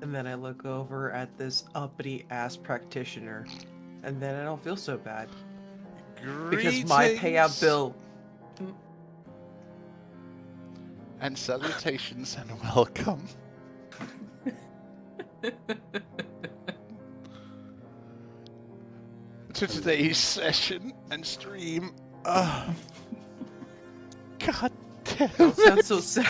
And then I look over at this uppity ass practitioner, and then I don't feel so bad because my payout Greetings bill. and salutations and welcome to today's session and stream. God damn Don't sound it! so sad.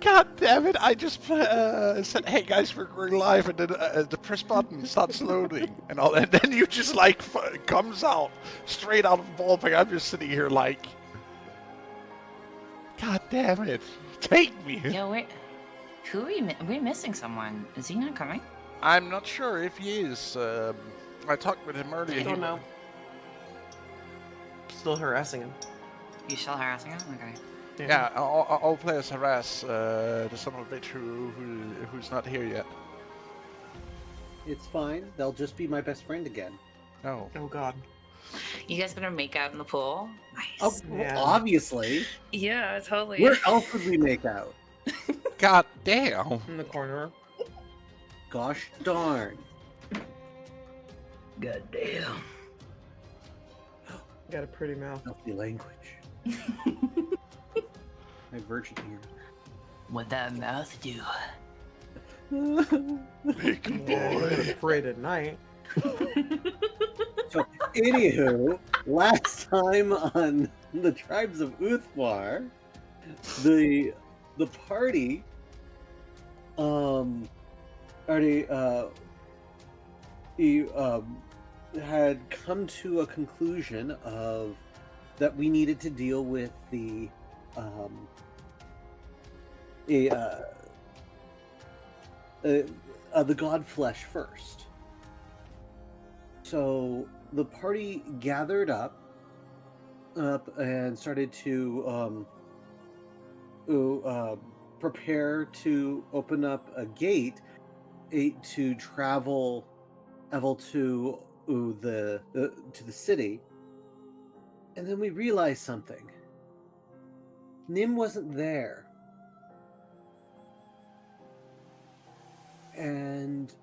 God damn it! I just said, "Hey guys, we're going live," and then the press button starts loading, and all, and then you just like comes out straight out of the ballpark. I'm just sitting here like, God damn it! Take me! Yo, wait. Who are we? We're missing someone. Is he not coming? I'm not sure if he is. I talked with him earlier. Don't know. Still harassing him. You still harassing him? Okay. Yeah, all players harass the son of a bitch who's not here yet. It's fine. They'll just be my best friend again. No. Oh god. You guys gonna make out in the pool? Nice. Oh, Yeah. obviously. Yeah, totally. Where else would we make out? God damn. In the corner. Gosh darn. God damn. Got a pretty mouth. Healthy language. My virgin What that mouth do? here. Big Yeah, you're gonna boy. pray tonight. So, anywho, last time on the Tribes of Uthmar, the party already had come to a conclusion of that we needed to deal with the god flesh first. So the party gathered up and started to prepare to open up a gate to travel to the city. And then we realized something. Nim wasn't there. And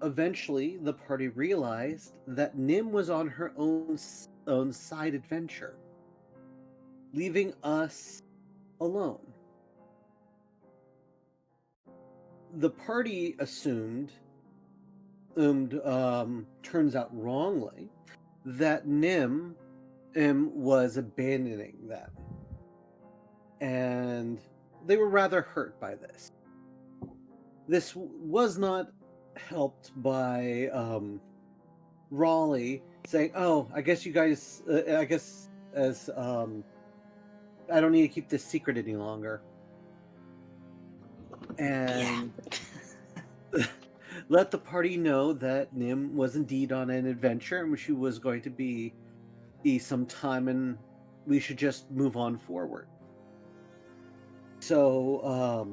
eventually the party realized that Nim was on her own side adventure, leaving us alone. The party assumed, turns out wrongly, that Nim was abandoning them. And they were rather hurt by this. This was not helped by Raleigh saying, "Oh, I guess you guys, I guess as I don't need to keep this secret any longer," and let the party know that Nim was indeed on an adventure and she was going to be some time, and we should just move on forward. So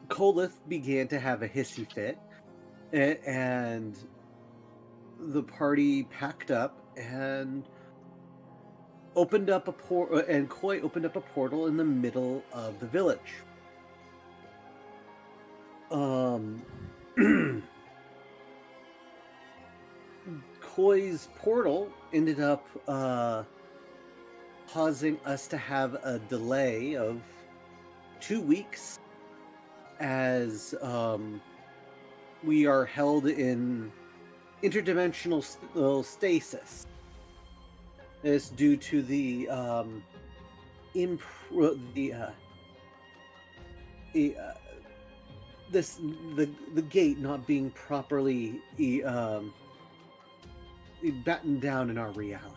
Kolith began to have a hissy fit, and the party packed up and opened up and Koi opened up a portal in the middle of the village. Koi's portal ended up causing us to have a delay of 2 weeks as we are held in interdimensional stasis. It's due to the the gate not being properly battened down in our reality.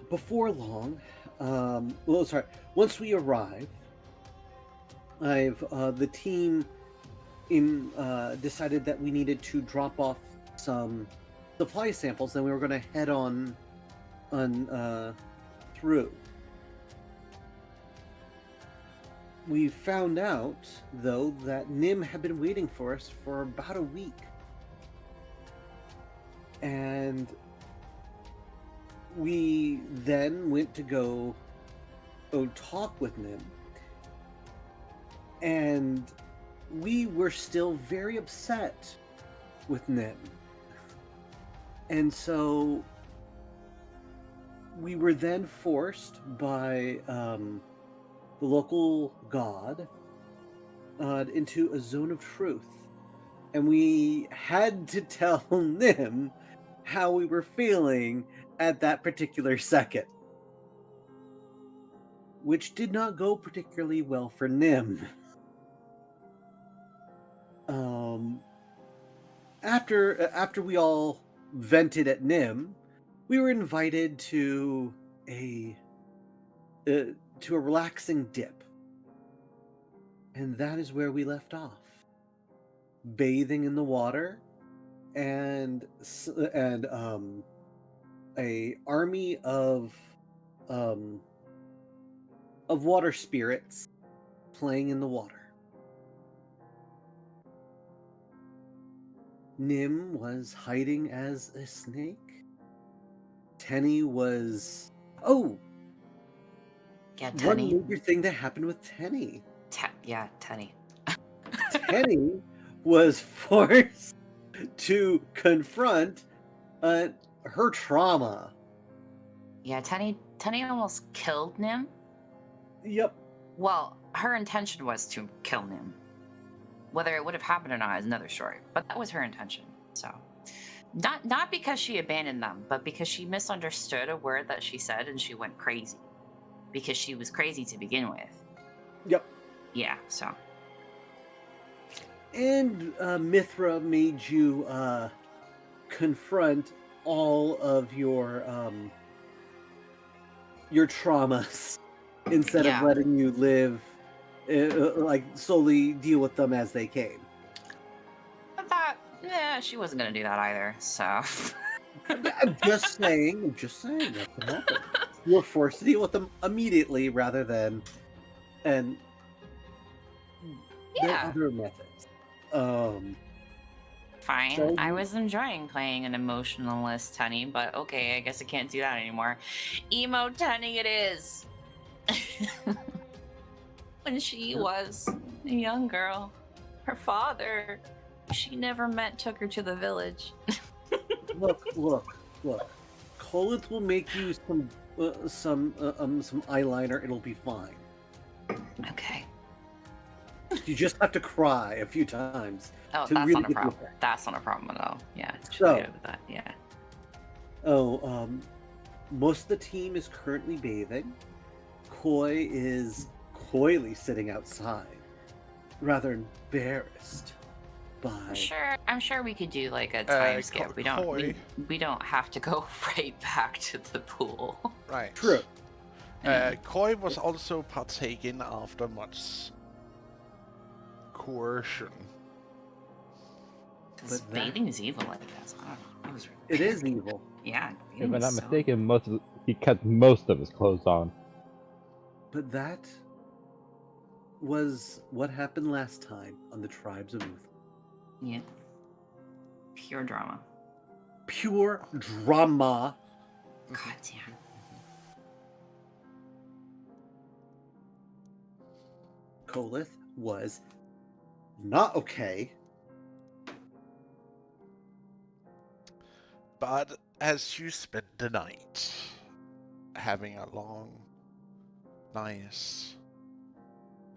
Before long, once we arrive, the team decided that we needed to drop off some supply samples, then we were going to head on through. We found out, though, that Nim had been waiting for us for about a week. And we then went to go talk with Nim, and we were still very upset with Nim. And so we were then forced by the local god into a zone of truth. And we had to tell Nim how we were feeling at that particular second. Which did not go particularly well for Nim. After we all vented at Nim, we were invited to a relaxing dip, and that is where we left off, bathing in the water, and a army of water spirits playing in the water. Nim was hiding as a snake. Tenny was... Oh! Yeah, One Tenny. major thing that happened with Tenny. Yeah, Tenny. Tenny was forced to confront her trauma. Yeah, Tenny almost killed Nim. Yep. Well, her intention was to kill Nim. Whether it would have happened or not is another story, but that was her intention. So, not because she abandoned them, but because she misunderstood a word that she said and she went crazy. Because she was crazy to begin with. Yep. Yeah, so. And Mithra made you confront all of your traumas instead of letting you live, like solely deal with them as they came. I thought, she wasn't gonna do that either. So. I'm just saying that's what happened. You were forced to deal with them immediately rather than other methods. Fine. So I was enjoying playing an emotionalist Tenny, but okay, I guess I can't do that anymore. Emo Tenny it is. When she was a young girl, her father, she never met, took her to the village. Look. Colith will make you some eyeliner. It'll be fine. Okay. You just have to cry a few times. Oh, to that's really not a get problem. the effect. That's not a problem at all. Yeah, So- good with that. Yeah. Most of the team is currently bathing. Koi is coyly sitting outside, rather embarrassed by. I'm sure we could do like a time skip. We Koi. don't have to go right back to the pool. Right. True. Koi was also partaking after much coercion. Because But that- bathing is evil, I guess. I don't know. It was It is evil. Yeah. If I'm not so- mistaken, he kept most of his clothes on. But that was what happened last time on the Tribes of Uthmar. Yeah. Pure drama. Pure drama. God damn. Colith was not okay. But as you spent the night having a long, nice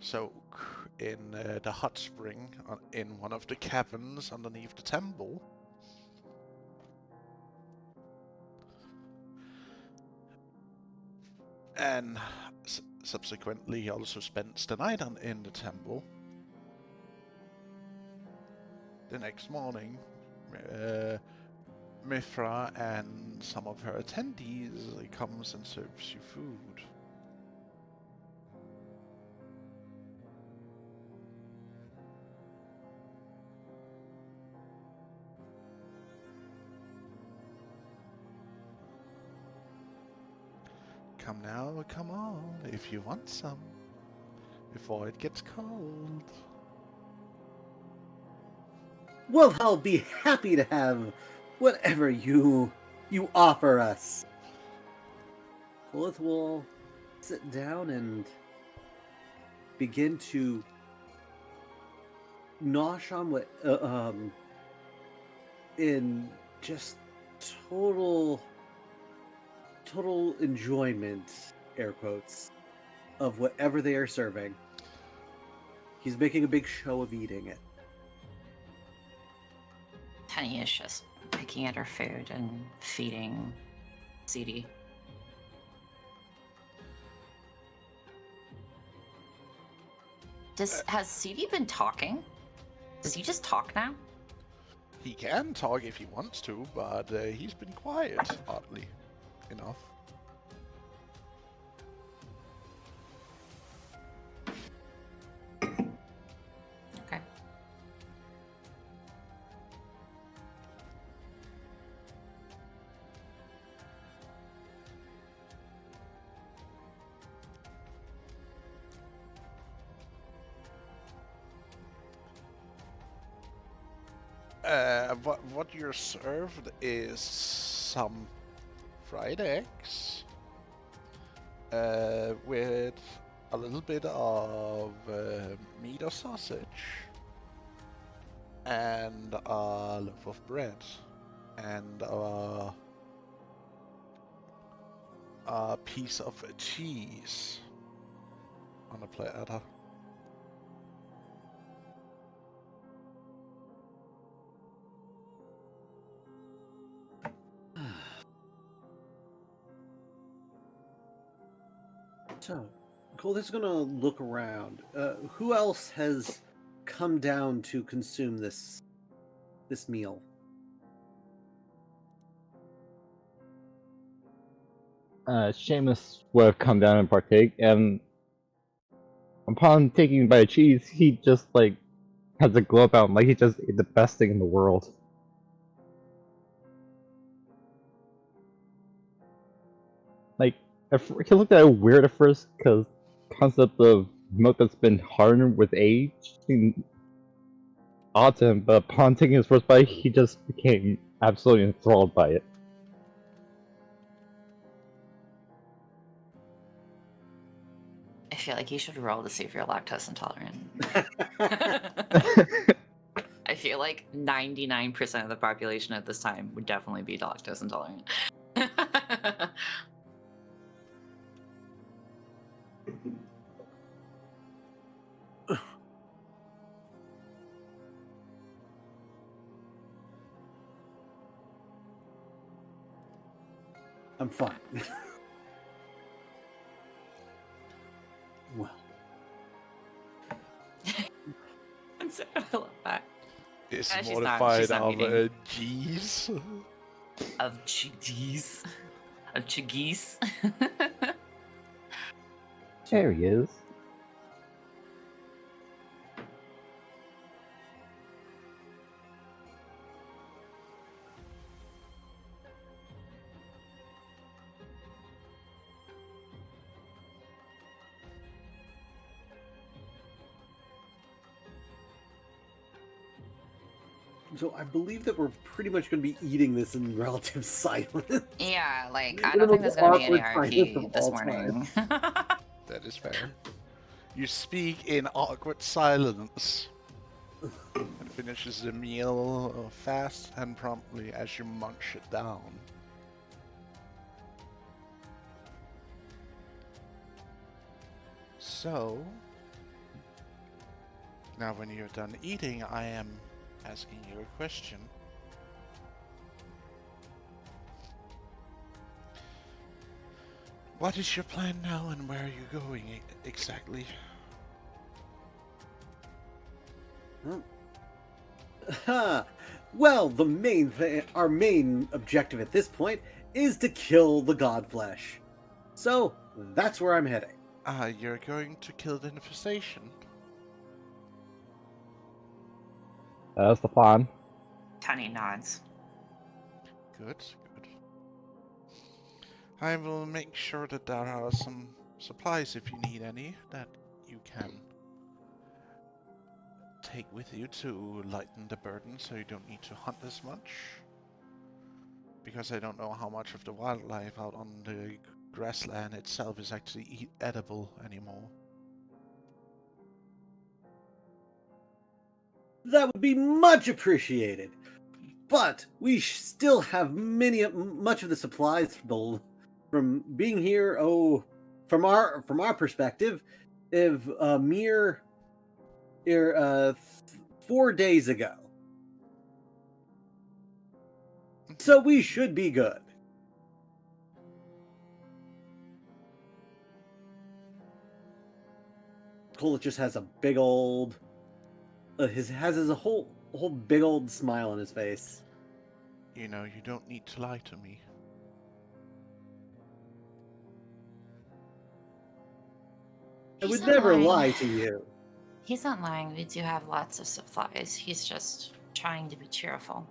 soak in the hot spring in one of the caverns underneath the temple, and subsequently also spent the night in the temple, the next morning, Mithra and some of her attendees comes and serves you food. Come now, come on, if you want some, before it gets cold. Well, I'll be happy to have whatever you offer us. Colith will sets it down and begin to nosh on what in just total enjoyment, air quotes, of whatever they are serving. He's making a big show of eating it. Penny is just picking at her food and feeding CD. Has CD been talking? Does he just talk now? He can talk if he wants to, but he's been quiet, oddly enough. Okay. What you're served is some fried eggs with a little bit of meat or sausage and a loaf of bread and a piece of cheese on a platter. So, Coldit's gonna look around. Who else has come down to consume this meal? Seamus would have come down and partake, and upon taking a bite of cheese, he just like has a glow about him, like he just ate the best thing in the world. Like, he looked at it weird at first, because concept of milk that's been hardened with age seemed odd to him, but upon taking his first bite, he just became absolutely enthralled by it. I feel like you should roll to see if you're lactose intolerant. I feel like 99% of the population at this time would definitely be lactose intolerant. I'm fine. Well, I love that. It's She's modified not of eating. G's. Of chiggies. Of chiggies. There he is. so I believe that we're pretty much going to be eating this in relative silence. Yeah, like, You're I don't the think there's gonna be any awkward silence of RP this all morning. That is fair. You speak in awkward silence and finishes the meal fast and promptly as you munch it down. So, now when you're done eating, I am asking you a question. What is your plan now and where are you going exactly? Well, our main objective at this point is to kill the Godflesh. So, that's where I'm heading. You're going to kill the infestation? That's the plan. Tiny nods. Good, good. I will make sure that there are some supplies if you need any that you can take with you to lighten the burden so you don't need to hunt as much. Because I don't know how much of the wildlife out on the grassland itself is actually edible anymore. That would be much appreciated. But we still have much of the supplies from being here. Oh, from our perspective, if mere 4 days ago. So we should be good. Cole just has a big old, has a whole big old smile on his face. You know, you don't need to lie to me. I He's would not never lying. lie to you. He's not lying. We do have lots of supplies. He's just trying to be cheerful.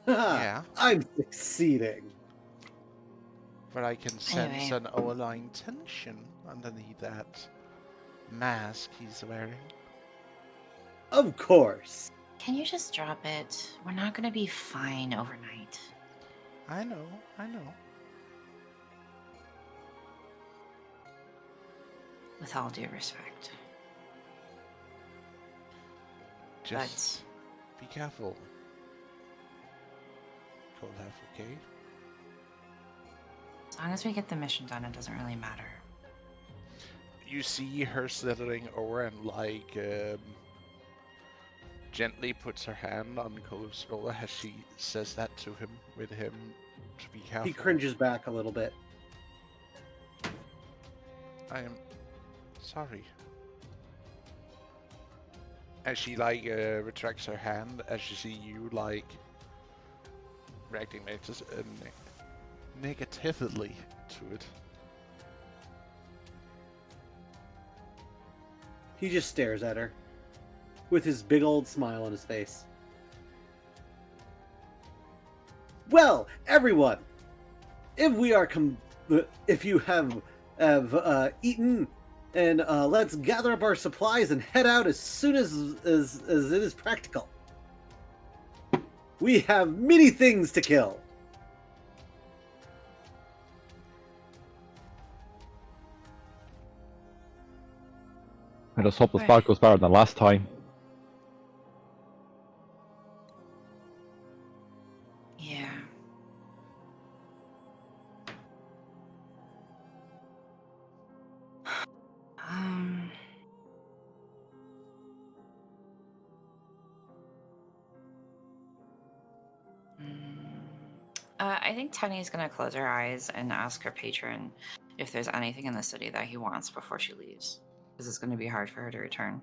Yeah. I'm succeeding. But I can sense Anyway. an overlying tension underneath that mask he's wearing. Of course. Can you just drop it? We're not going to be fine overnight. I know. With all due respect. Just be careful. Kolaf, okay? As long as we get the mission done, it doesn't really matter. You see her slithering over and gently puts her hand on Kolaf's shoulder as she says that to him, with him to be careful. He cringes back a little bit. I am sorry. As she retracts her hand, as you see you reacting negatively to it. He just stares at her with his big old smile on his face. Well, everyone, if you have eaten, and let's gather up our supplies and head out as soon as it is practical. We have many things to kill. I just hope the spot goes better than last time. Yeah. I think Tenny's gonna close her eyes and ask her patron if there's anything in the city that he wants before she leaves, because it's gonna be hard for her to return.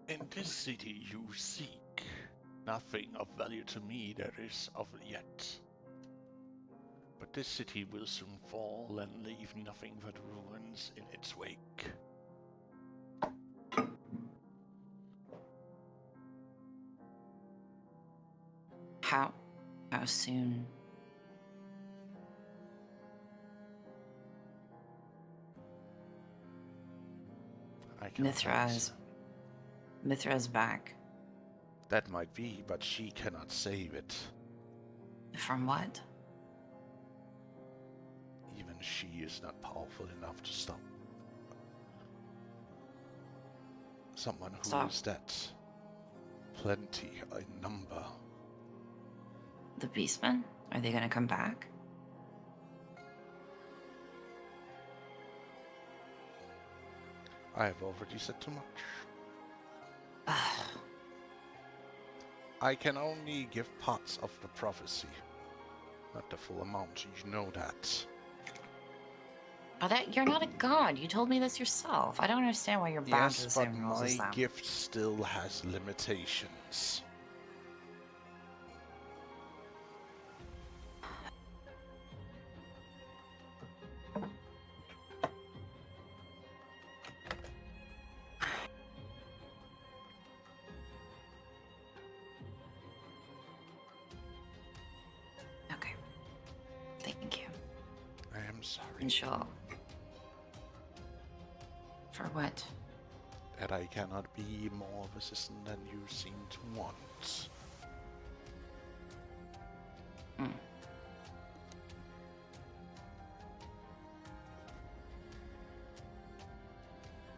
In this city you seek nothing of value to me there is of yet. But this city will soon fall and leave nothing but ruins in its wake. How soon? I cannot answer. Mithra's back. That might be, but she cannot save it. From what? Even she is not powerful enough to stop someone who is that plenty in number. The Beastmen? Are they gonna come back? I have already said too much. I can only give parts of the prophecy, not the full amount. You know that. You're not a god. You told me this yourself. I don't understand why you're bound to the Yes, same but rules as my them. gift still has limitations. Okay. Thank you. I am sorry. And she'll... For what? that I cannot be more resistant than you seem to want. Hmm.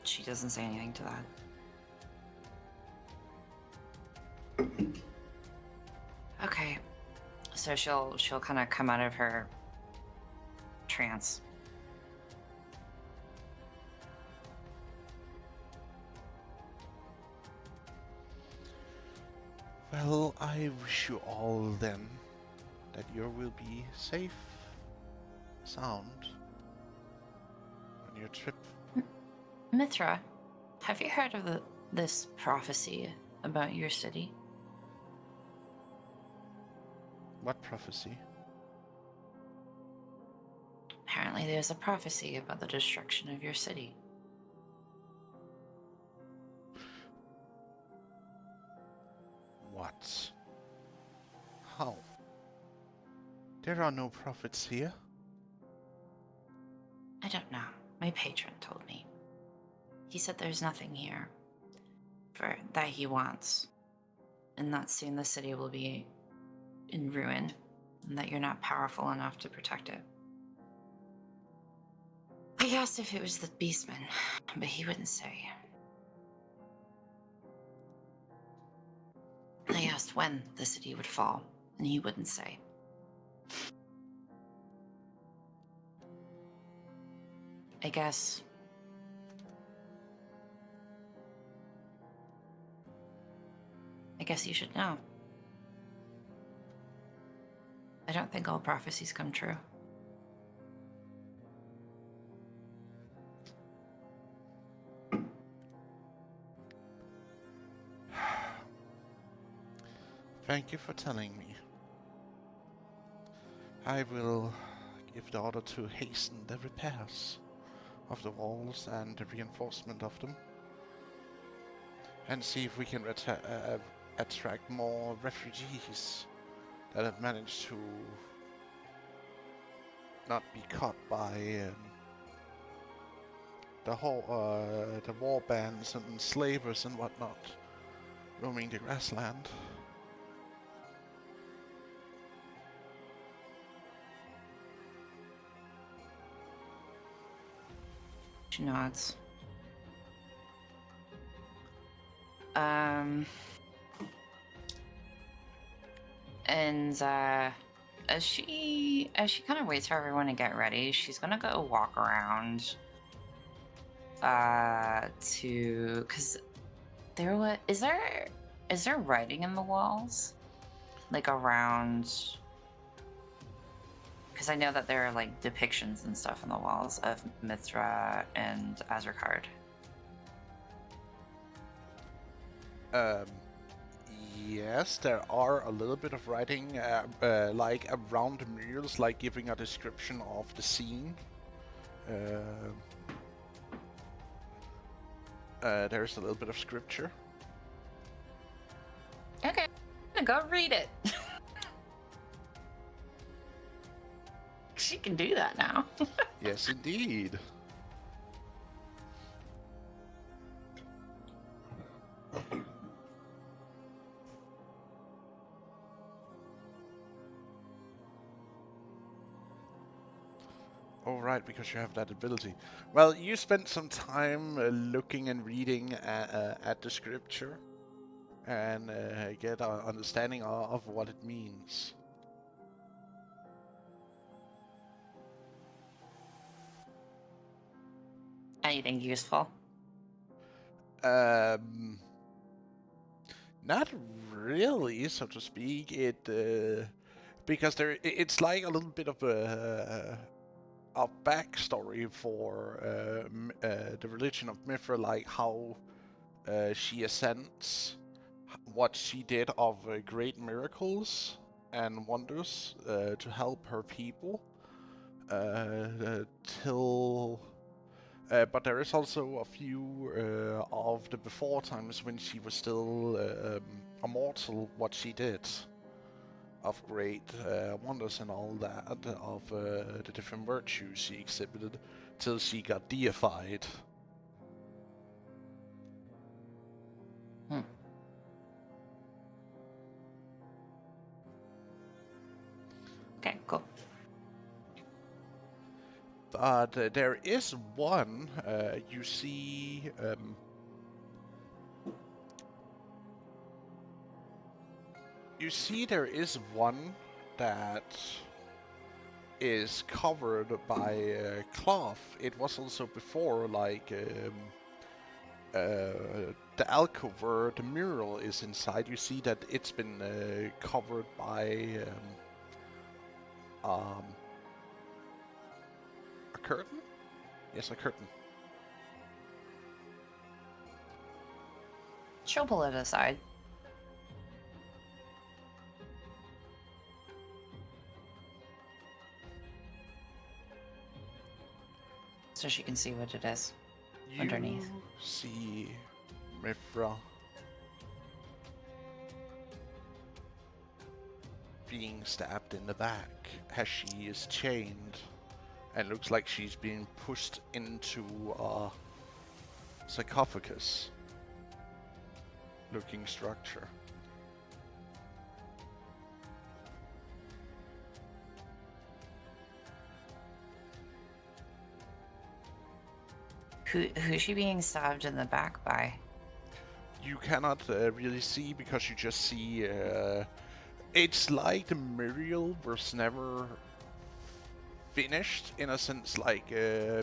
She doesn't say anything to that. Okay. So she'll kind of come out of her trance. Well, I wish you all then that you will be safe, sound on your trip. Mithra, have you heard of this prophecy about your city? What prophecy? Apparently there's a prophecy about the destruction of your city. What? How? There are no prophets here. I don't know. My patron told me. He said there's nothing here that he wants, and that soon the city will be in ruin, and that you're not powerful enough to protect it. I asked if it was the Beastman, but he wouldn't say. I asked when the city would fall, and he wouldn't say. I guess you should know. I don't think all prophecies come true. Thank you for telling me. I will give the order to hasten the repairs of the walls and the reinforcement of them, and see if we can attract more refugees that have managed to not be caught by the war bands and slavers and whatnot roaming the grassland. She nods. And as she kind of waits for everyone to get ready, she's gonna go walk around because is there writing in the walls, like around, because I know that there are like depictions and stuff on the walls of Mithra and Azrakard. Yes, there are a little bit of writing, like around the murals, like giving a description of the scene. There's a little bit of scripture. Okay, I'm gonna go read it. She can do that now. Yes, indeed. Oh, right, because you have that ability. Well, you spent some time looking and reading at the scripture and get an understanding of what it means. Anything useful? Not really, so to speak. Because it's like a little bit of a backstory for the religion of Mithra, like how she ascends, what she did of great miracles and wonders to help her people, till. But there is also a few of the before times when she was still immortal, what she did of great wonders and all that, of the different virtues she exhibited, till she got deified. Hmm. Okay, cool. But there is one you see. You see, there is one that is covered by cloth. It was also before, like the alcove where the mural is inside. You see that it's been covered by a curtain. Yes, a curtain. She'll pull it aside. So she can see what it is underneath. You see Mifra being stabbed in the back as she is chained and looks like she's being pushed into a sarcophagus looking structure. Who's she being stabbed in the back by? You cannot really see because you just see it's like the Muriel was never finished in a sense, like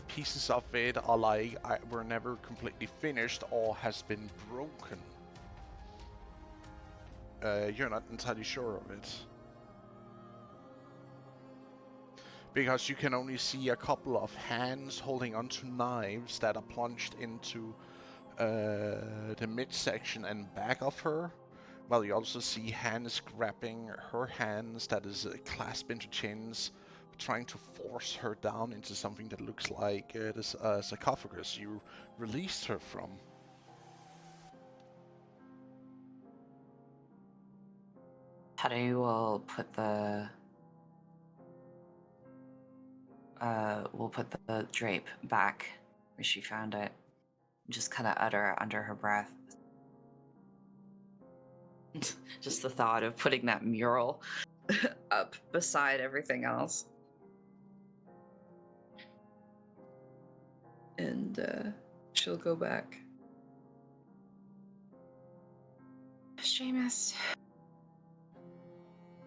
pieces of it are like were never completely finished or has been broken. You're not entirely sure of it. Because you can only see a couple of hands holding onto knives that are plunged into the midsection and back of her. While you also see hands grabbing her hands that is clasped into chins, trying to force her down into something that looks like this sarcophagus you released her from. Teddy will put the drape back where she found it. Just kind of utter it under her breath. Just the thought of putting that mural up beside everything else. And she'll go back. Seamus,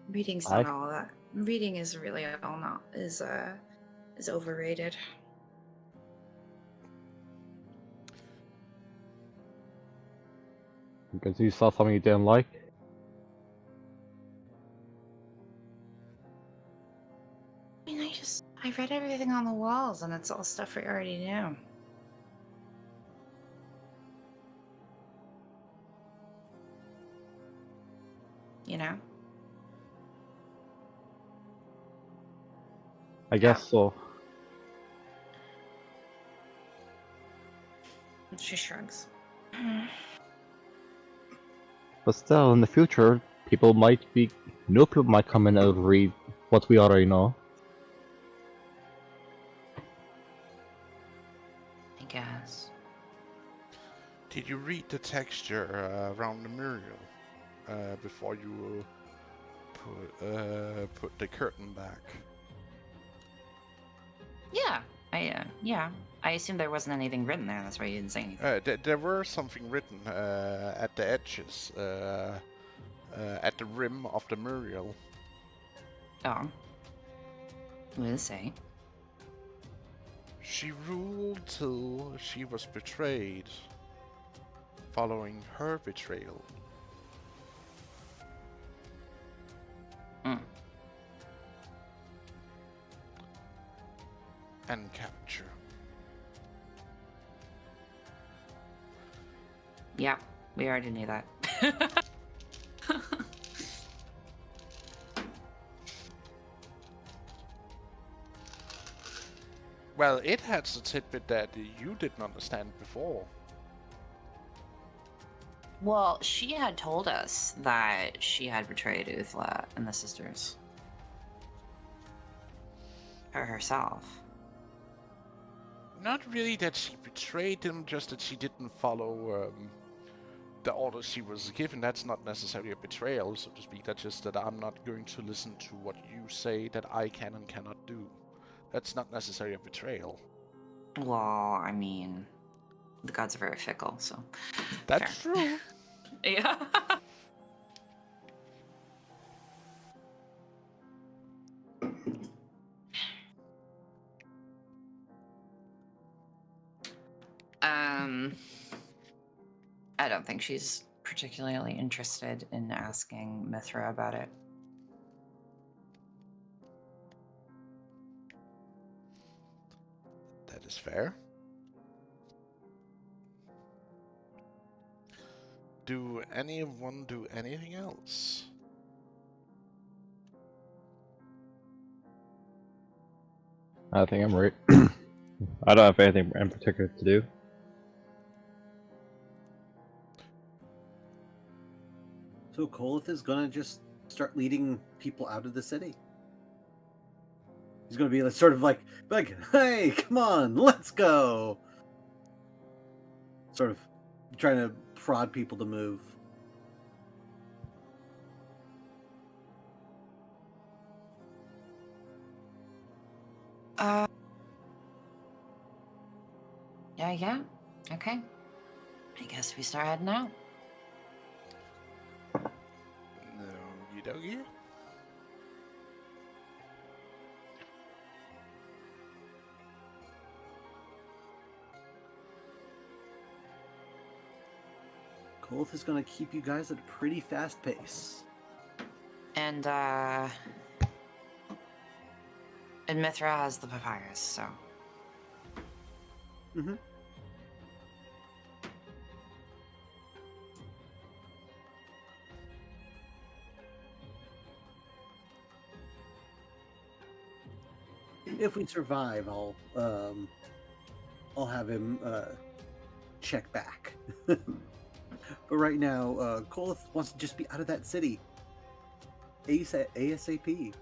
reading's not all that. Reading is really all not is overrated. Because you saw something you didn't like? I mean, I read everything on the walls, and it's all stuff we already knew. You know? I guess so. She shrugs. But still, in the future, new people might come in and read what we already know. I guess. Did you read the texture around the Muriel before you put the curtain back? Yeah. I assumed there wasn't anything written there. That's why you didn't say anything. There were something written at the edges, at the rim of the Muriel. Oh. What did it say? She ruled till she was betrayed, following her betrayal. And capture. Yeah, we already knew that. Well, it had a tidbit that you didn't understand before. Well, she had told us that she had betrayed Uthla and the sisters. Her herself. Not really that she betrayed them, just that she didn't follow the orders she was given, that's not necessarily a betrayal, so to speak. That's just that I'm not going to listen to what you say that I can and cannot do. That's not necessarily a betrayal. Well, I mean, the gods are very fickle, so. That's fair. true. Yeah. I don't think she's particularly interested in asking Mithra about it. That is fair. Do anyone do anything else? I think I'm right. I don't have anything in particular to do. So Kolith is gonna just start leading people out of the city. He's gonna be sort of like, hey, come on, let's go. Sort of trying to prod people to move. Yeah. Okay. I guess we start heading out. Okie dokie. Kolith is gonna keep you guys at a pretty fast pace. And Mithra has the papyrus, so. Mm-hmm. If we survive, I'll have him check back. But right now, Kolith wants to just be out of that city. ASAP.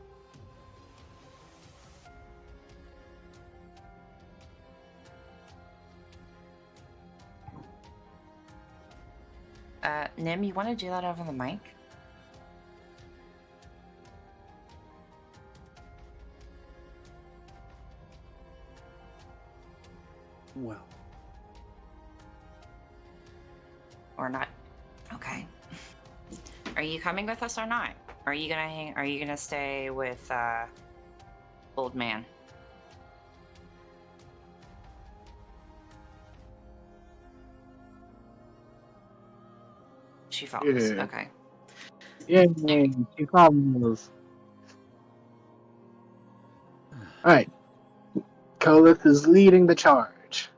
Nim, you want to do that over the mic? Well, Or not? Okay. Are you coming with us or not? Are you gonna stay with old man? She follows. Yeah. Okay. Yeah, she follows. Alright. Kolith is leading the charge.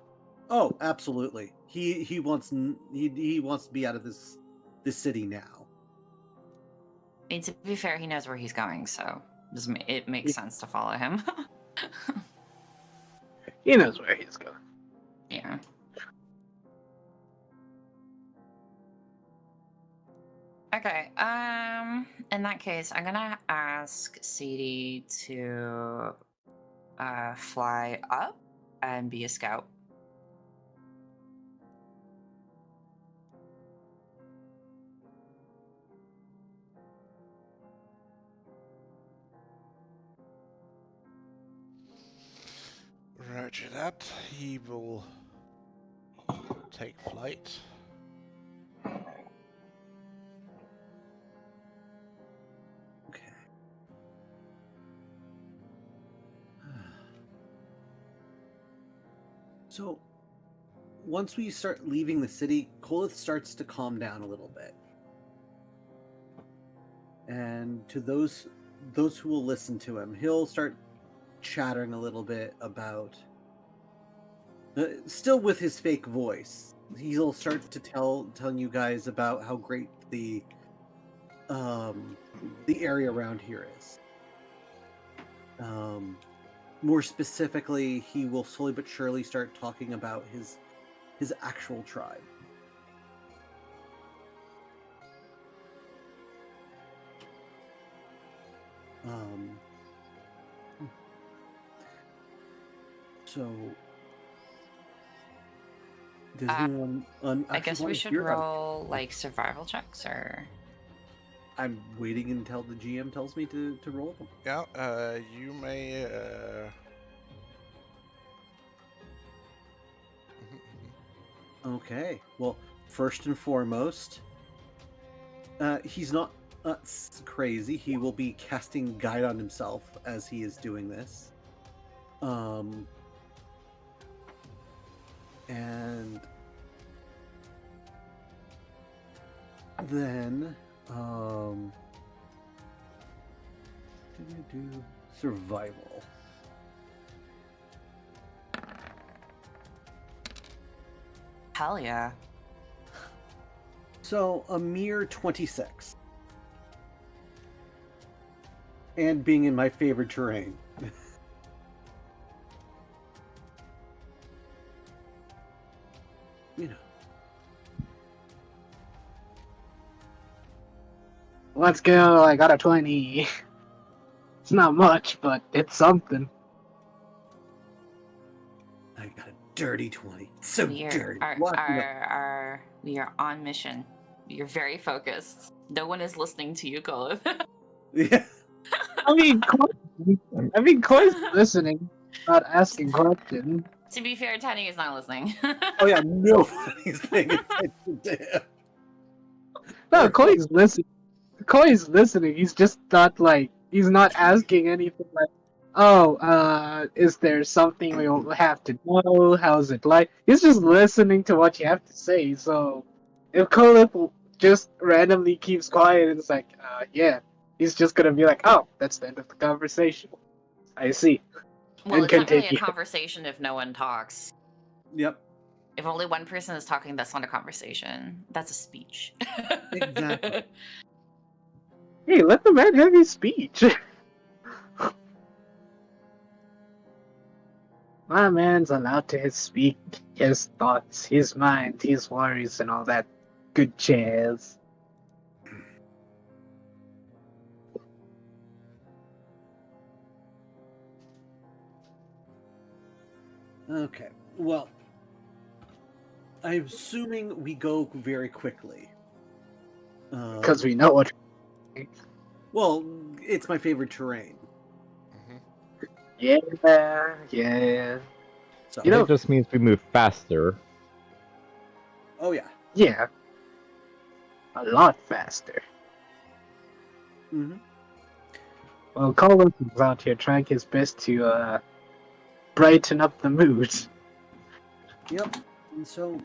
oh, absolutely. He wants to be out of this city now. I mean, to be fair, he knows where he's going, so it makes sense to follow him. He knows where he's going. Yeah. Okay. In that case, I'm gonna ask CD to fly up and be a scout. Roger that. He will take flight. Okay. So, once we start leaving the city, Kolith starts to calm down a little bit. And to those who will listen to him, he'll start chattering a little bit about still with his fake voice. He'll start to telling you guys about how great the area around here is. More specifically, he will slowly but surely start talking about his actual tribe. So Does anyone I actually guess want we to should hear about it? roll like survival checks, or I'm waiting until the GM tells me to roll them. Yeah, you may. Okay. Well, first and foremost, he's not crazy. He will be casting guide on himself as he is doing this. And then survival. hell yeah. So a mere 26. And being in my favorite terrain. You know. Let's go. I got a 20. It's not much, but it's something. I got a dirty 20. It's so We dirty. we are on mission. You're very focused. No one is listening to you, Colin. Yeah. I mean, Coy's listening, not asking questions. To be fair, Tenny is not listening. Oh yeah, nobody's paying attention to him. No, Coy's listening. Coy's listening. He's just not like he's not asking anything like, "Oh, is there something we will have to know? How's it like?" He's just listening to what you have to say. So, if Colin just randomly keeps quiet and it's like, "Yeah," he's just gonna be like, "Oh, that's the end of the conversation." I see. Well, And it's not really a continue. conversation if no one talks. Yep. If only one person is talking, that's not a conversation. That's a speech. Exactly. Hey, let the man have his speech. My man's allowed to speak his thoughts, his mind, his worries, and all that good jazz. Okay. Well, I'm assuming we go very quickly. Because we know what. Well, it's my favorite terrain. Yeah, yeah. So, You know- it just means we move faster. oh yeah. Yeah. A lot faster. Mm-hmm. Well, Carlos is out here trying his best to brighten up the mood. Yep. And so,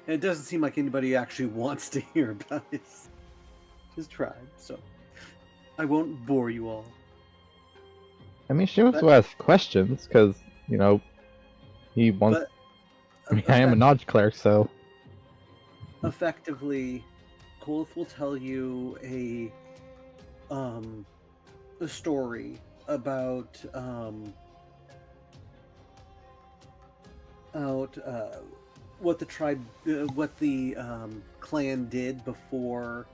it doesn't seem like anybody actually wants to hear about his tribe, so I won't bore you all. I mean, she wants to ask questions because he wants. But I mean, I am a knowledge cleric, so effectively, Kolith will tell you a story about what the tribe, what the clan did before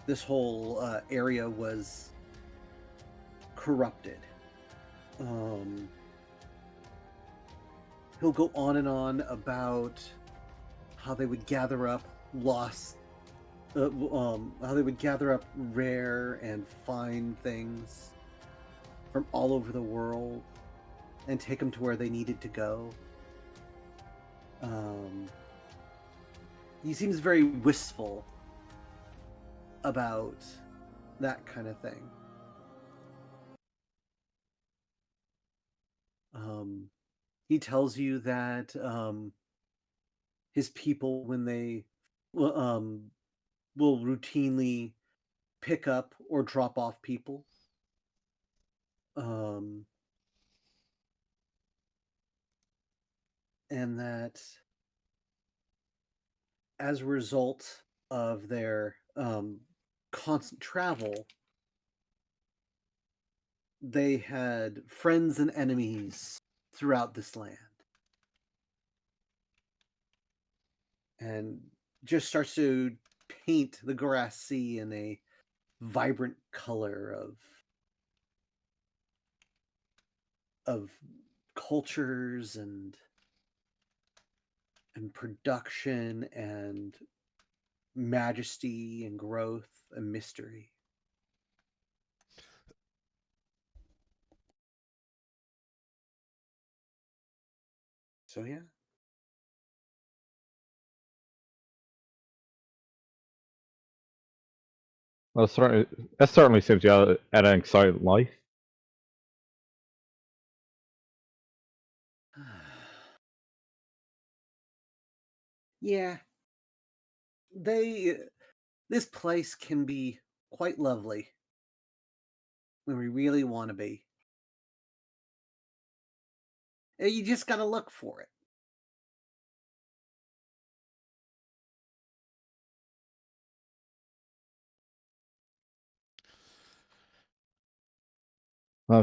this whole area was corrupted. He'll go on and on about how they would gather up lost, how they would gather up rare and fine things from all over the world and take them to where they needed to go. He seems very wistful about that kind of thing. He tells you that his people, when they will routinely pick up or drop off people, and that as a result of their constant travel, they had friends and enemies throughout this land. And just starts to paint the grass sea in a vibrant color of cultures and production and majesty and growth and mystery. So yeah. Well, that certainly seems you had an exciting life. Yeah. This place can be quite lovely when we really want to be. You just gotta look for it.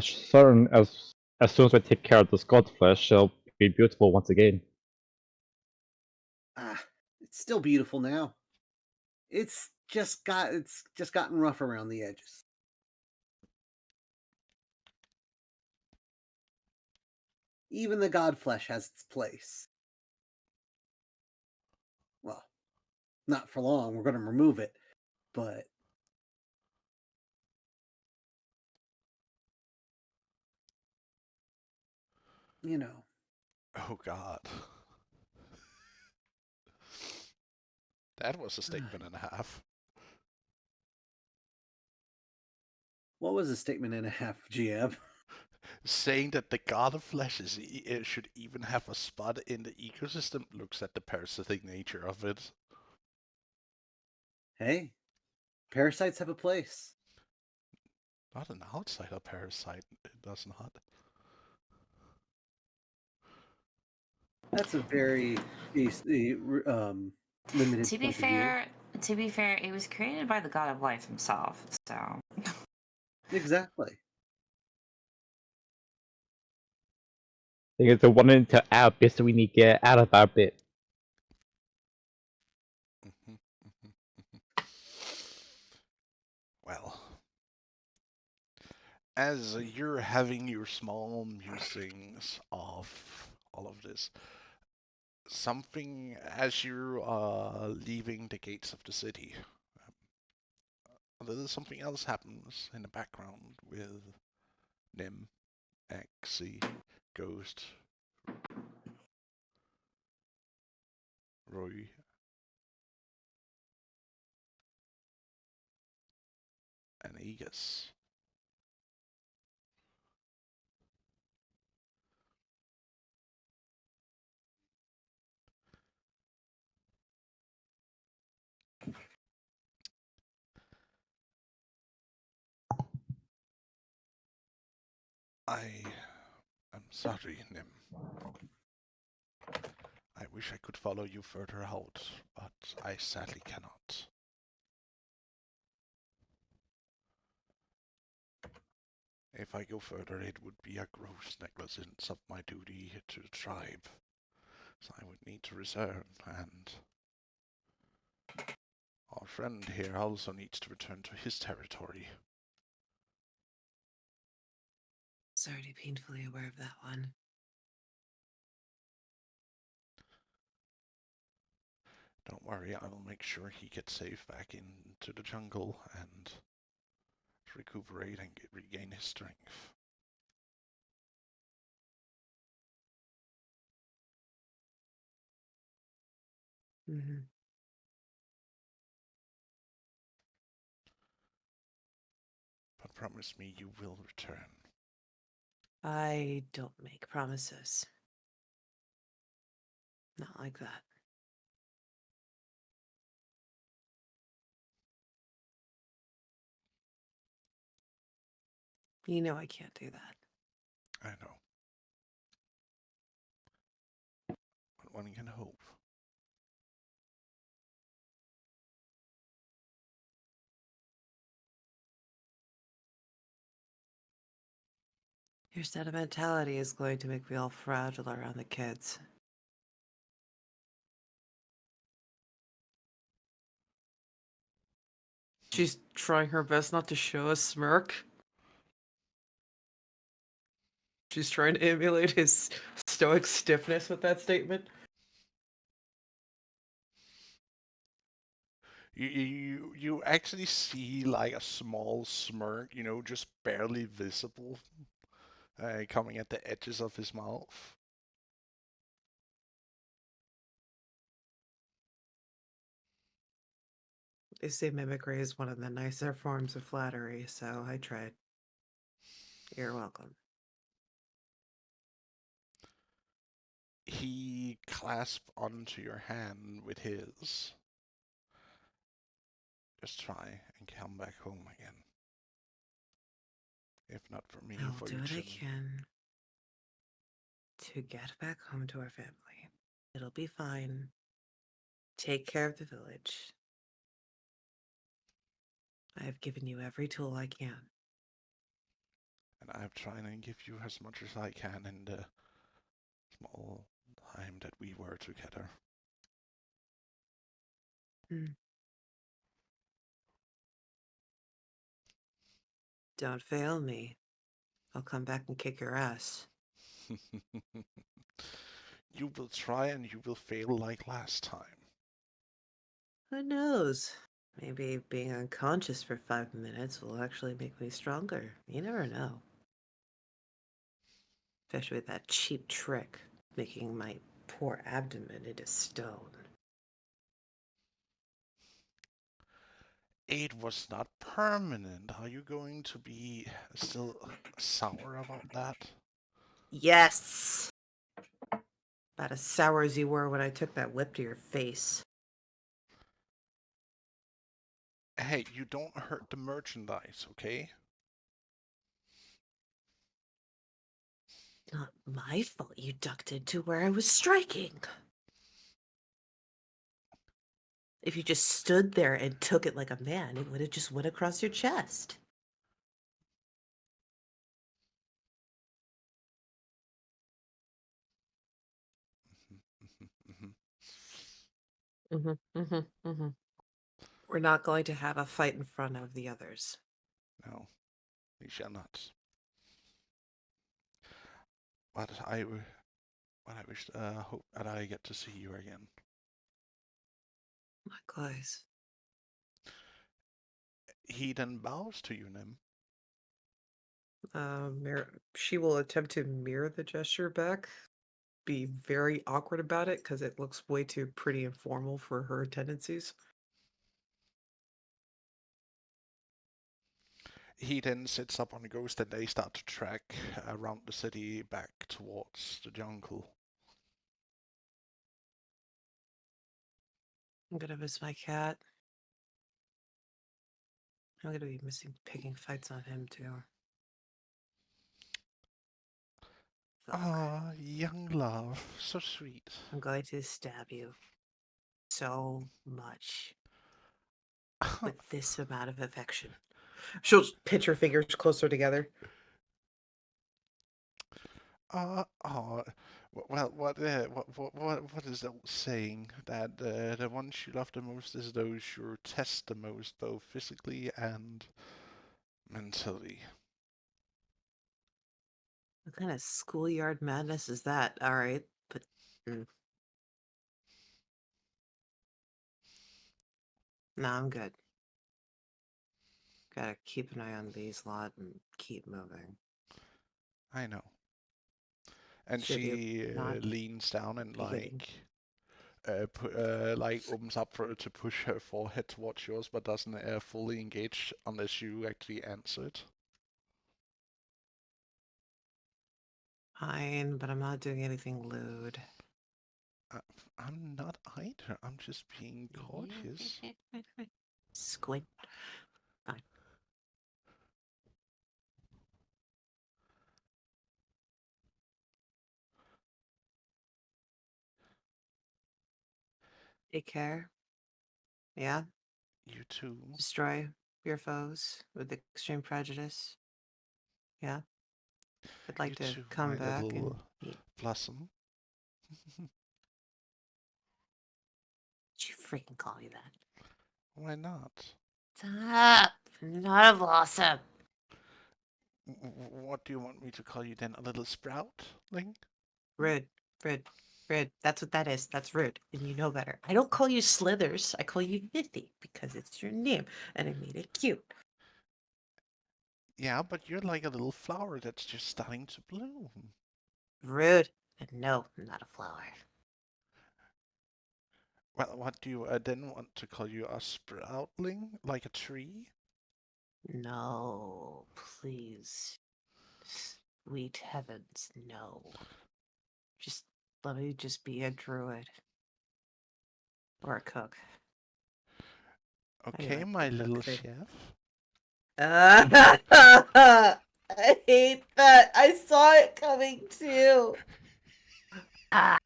Certain as soon as I take care of this godflesh, she'll be beautiful once again. It's still beautiful now. It's just gotten rough around the edges. Even the godflesh has its place. Well, not for long. We're going to remove it, but you know. Oh God. That was a statement and a half. What was a statement and a half, GM? Saying that the god of flesh should even have a spot in the ecosystem looks at the parasitic nature of it. Hey, parasites have a place. Not an outsider parasite, it does not. That's a very limited To be point of fair, it was created by the god of life himself. So view. Exactly. I think it's wanting to add bits that we need to get out of our bit. Well, as you're having your small musings of all of this, something as you're leaving the gates of the city, something else happens in the background with Nim, Exy, Ghost, Roy, and Aegis. I am sorry, Nim. I wish I could follow you further out, but I sadly cannot. If I go further, it would be a gross negligence of my duty to the tribe. So I would need to return, and our friend here also needs to return to his territory. Sorry to be painfully aware of that one. Don't worry, I will make sure he gets safe back into the jungle and recuperate and regain his strength. Mm-hmm. But promise me you will return. I don't make promises. Not like that. You know I can't do that. I know. But one can hope. Your sentimentality is going to make me all fragile around the kids. She's trying her best not to show a smirk. She's trying to emulate his stoic stiffness with that statement. You actually see like a small smirk, just barely visible, coming at the edges of his mouth. They say mimicry is one of the nicer forms of flattery, so I tried. You're welcome. He clasps onto your hand with his. Just try and come back home again. If not for me, I'll for do your what I children. can to get back home to our family. It'll be fine. Take care of the village. I have given you every tool I can. And I'm trying to give you as much as I can in the small time that we were together. Don't fail me. I'll come back and kick your ass. You will try and you will fail like last time. Who knows? Maybe being unconscious for 5 minutes will actually make me stronger. You never know. Especially with that cheap trick, making my poor abdomen into stone. It was not permanent. Are you going to be still sour about that? Yes! About as sour as you were when I took that whip to your face. Hey, you don't hurt the merchandise, okay? Not my fault you ducked into where I was striking. If you just stood there and took it like a man, it would have just went across your chest. We're not going to have a fight in front of the others. No, we shall not. But I wish, hope that I get to see you again. Likewise. He then bows to you, Nim. She will attempt to mirror the gesture back. Be very awkward about it because it looks way too pretty and formal for her tendencies. He then sits up on the ghost and they start to trek around the city back towards the jungle. I'm gonna miss my cat. I'm gonna be missing picking fights on him too. Fuck. Ah, young love, so sweet. I'm going to stab you so much with this amount of affection. She'll pinch her fingers closer together. Well, what is that saying? That the ones you love the most is those you test the most, both physically and mentally. What kind of schoolyard madness is that? All right, but no, I'm good. Gotta keep an eye on these lot and keep moving. I know. And Should you she not leans down and be getting like opens up for to push her forehead towards yours, but doesn't fully engage unless you actually answer it. fine, but I'm not doing anything lewd. I'm not either. I'm just being cautious. Squint. Fine. Take care. Yeah? You too. Destroy your foes with extreme prejudice. Yeah? I'd like You to too, come my back and little eat. blossom. Did you freaking call me that? Why not? Stop! I'm not a blossom. What do you want me to call you then? A little sproutling? Rude, rude, rude. That's what that is. That's rude, and you know better. I don't call you Slithers. I call you Nithy because it's your name, and I made it cute. Yeah, but you're like a little flower that's just starting to bloom. Rude. And no, I'm not a flower. Well, what do you then want to call you? A sproutling? Like a tree? No, please. Sweet heavens, no. Just let me just be a druid. Or a cook. I Okay, like my the little cook thing. chef. I hate that. I saw it coming too. Ah,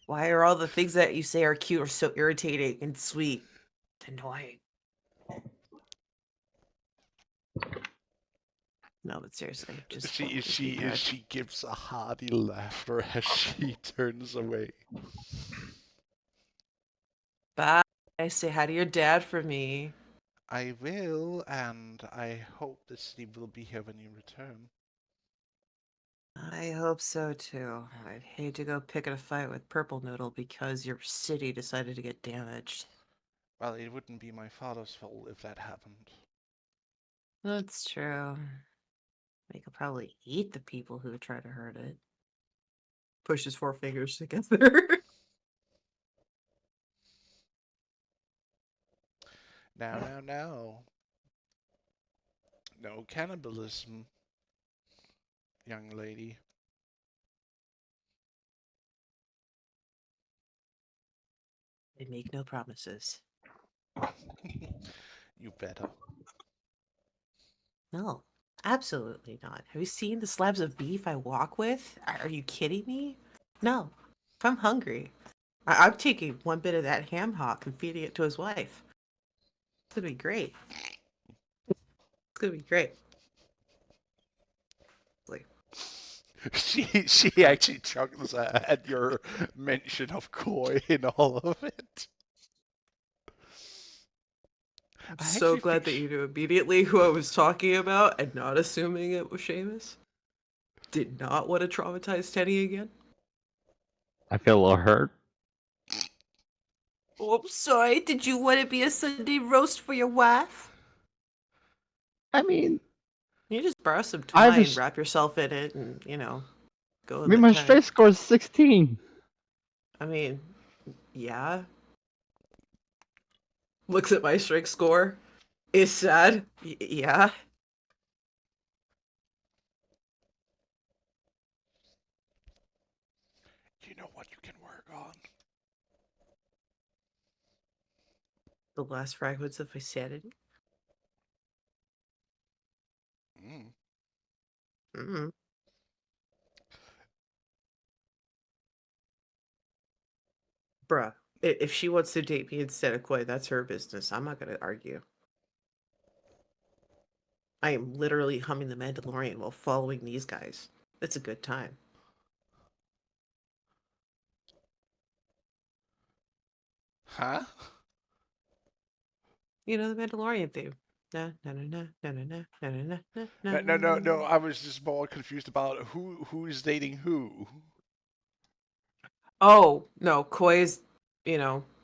why are all the things that you say are cute or so irritating and sweet? It's annoying. No, but seriously, just be good. She gives a hearty laughter as she turns away. Bye. Say hi to your dad for me. I will, and I hope the city will be here when you return. I hope so too. I'd hate to go pick a fight with Purple Noodle because your city decided to get damaged. Well, it wouldn't be my father's fault if that happened. That's true. We could probably eat the people who try to hurt it. Push his four fingers together. Now. No cannibalism, young lady. They make no promises. You better. No, absolutely not. Have you seen the slabs of beef I walk with? Are you kidding me? No. If I'm hungry, I'm taking one bit of that ham hock and feeding it to his wife. It's gonna be great. It's gonna be great. Like, She actually chuckles at your mention of koi in all of it. I'm I so actually glad think that you knew immediately who I was talking about and not assuming it was Seamus. Did not want to traumatize Teddy again. I feel a little hurt. Oh, I'm sorry. Did you want to be a Sunday roast for your wife? I mean, You just borrow some I twine, just. wrap yourself in it, and, go I in mean, the my tent. strength score is 16. I mean, yeah. Looks at my strength score. Is sad. Yeah. you know what you can work on. The last fragments of my sanity. Mm. Mm. Bruh, if she wants to date me instead of Koi, that's her business. I'm not gonna argue. I am literally humming the Mandalorian while following these guys. It's a good time. Huh? You know the Mandalorian theme. Na na na na na na na na na na No. na. I was just more confused about who is dating who. Oh no, Koi is,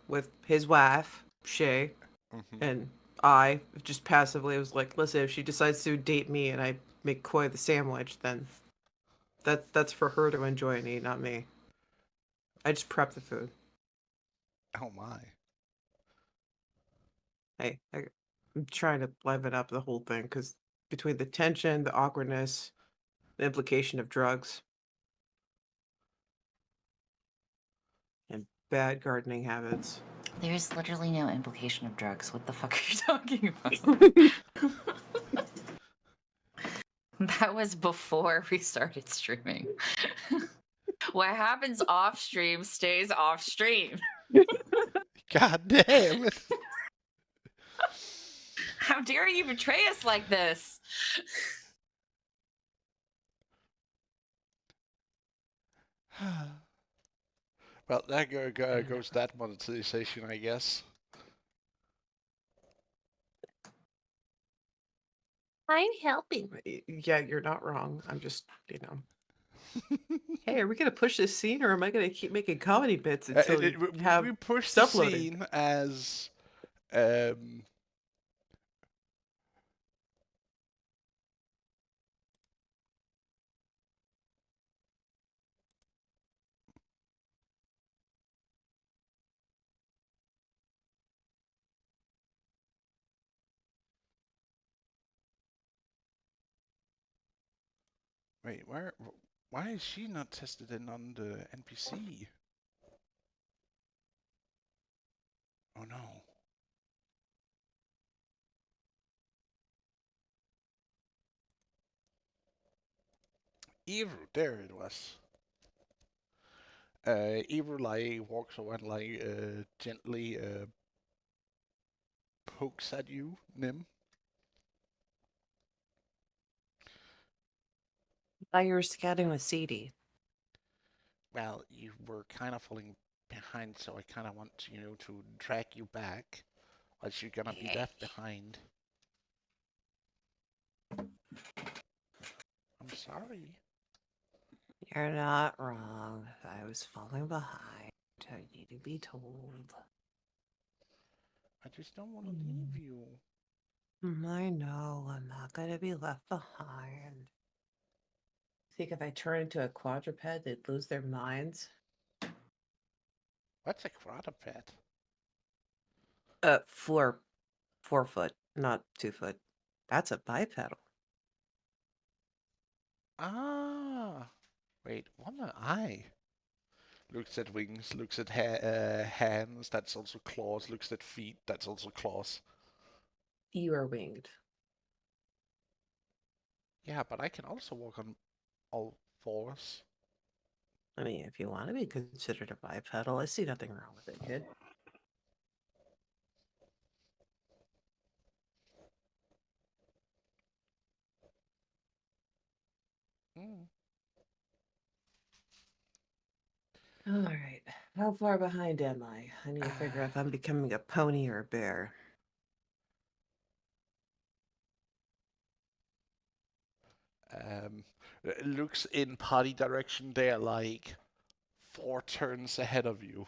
with his wife Shay, Hmm. and I just passively was like, listen, if she decides to date me and I make Koi the sandwich, then that's for her to enjoy and eat, not me. I just prep the food. Oh my. Hey, I'm trying to liven up the whole thing because between the tension, the awkwardness, the implication of drugs, and bad gardening habits. There's literally no implication of drugs. What the fuck are you talking about? That was before we started streaming. What happens off stream stays off stream. God damn it. How dare you betray us like this? Well, there goes that monetization, I guess. I'm helping. Yeah, you're not wrong. I'm just, Hey, are we gonna push this scene, or am I gonna keep making comedy bits until you have we push the stuff loaded? scene as um, wait, why is she not tested in on the NPC? Oh no. Evil, there it was. Evil like walks over and like gently pokes at you, Nim. I thought you were scouting with CD. Well, you were kind of falling behind, so I kind of want to drag you back, else you're gonna be left behind. I'm sorry. You're not wrong. I was falling behind. I need to be told. I just don't want to leave you. I know. I'm not gonna be left behind. Think if I turn into a quadruped, they'd lose their minds? What's a quadruped? 4 foot, not 2 foot. That's a bipedal. Ah, wait, what am I? Looks at wings, looks at hands, that's also claws, looks at feet, that's also claws. You are winged. Yeah, but I can also walk on all fours. I mean, if you want to be considered a bipedal, I see nothing wrong with it, kid. Mm. All right. How far behind am I? I need to figure out if I'm becoming a pony or a bear. Um, looks in party direction, they're like 4 turns ahead of you.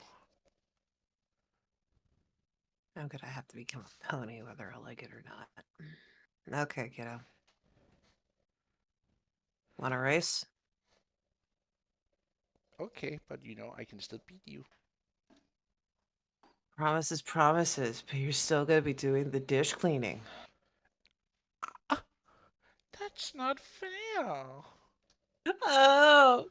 I'm gonna have to become a pony whether I like it or not. Okay, kiddo. Want to race? Okay, but I can still beat you. Promises, promises, but you're still gonna be doing the dish cleaning. Ah, that's not fair. Oh,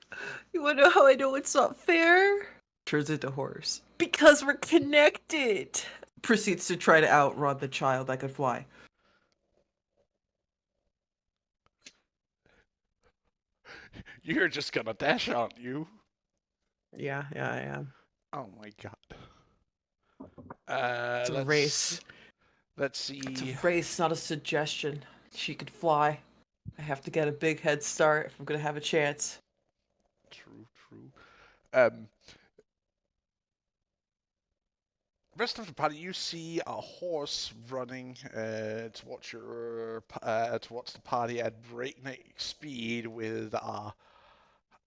you wanna know how I know it's not fair? Turns into horse. Because we're connected. Proceeds to try to outrun the child that could fly. You're just gonna dash, aren't you? Yeah, I am. Oh my god. It's a Let's race. It's a see. race, not a suggestion. She could fly. I have to get a big head start if I'm gonna have a chance. True, true. Um, rest of the party, you see a horse running towards the party at breakneck speed with a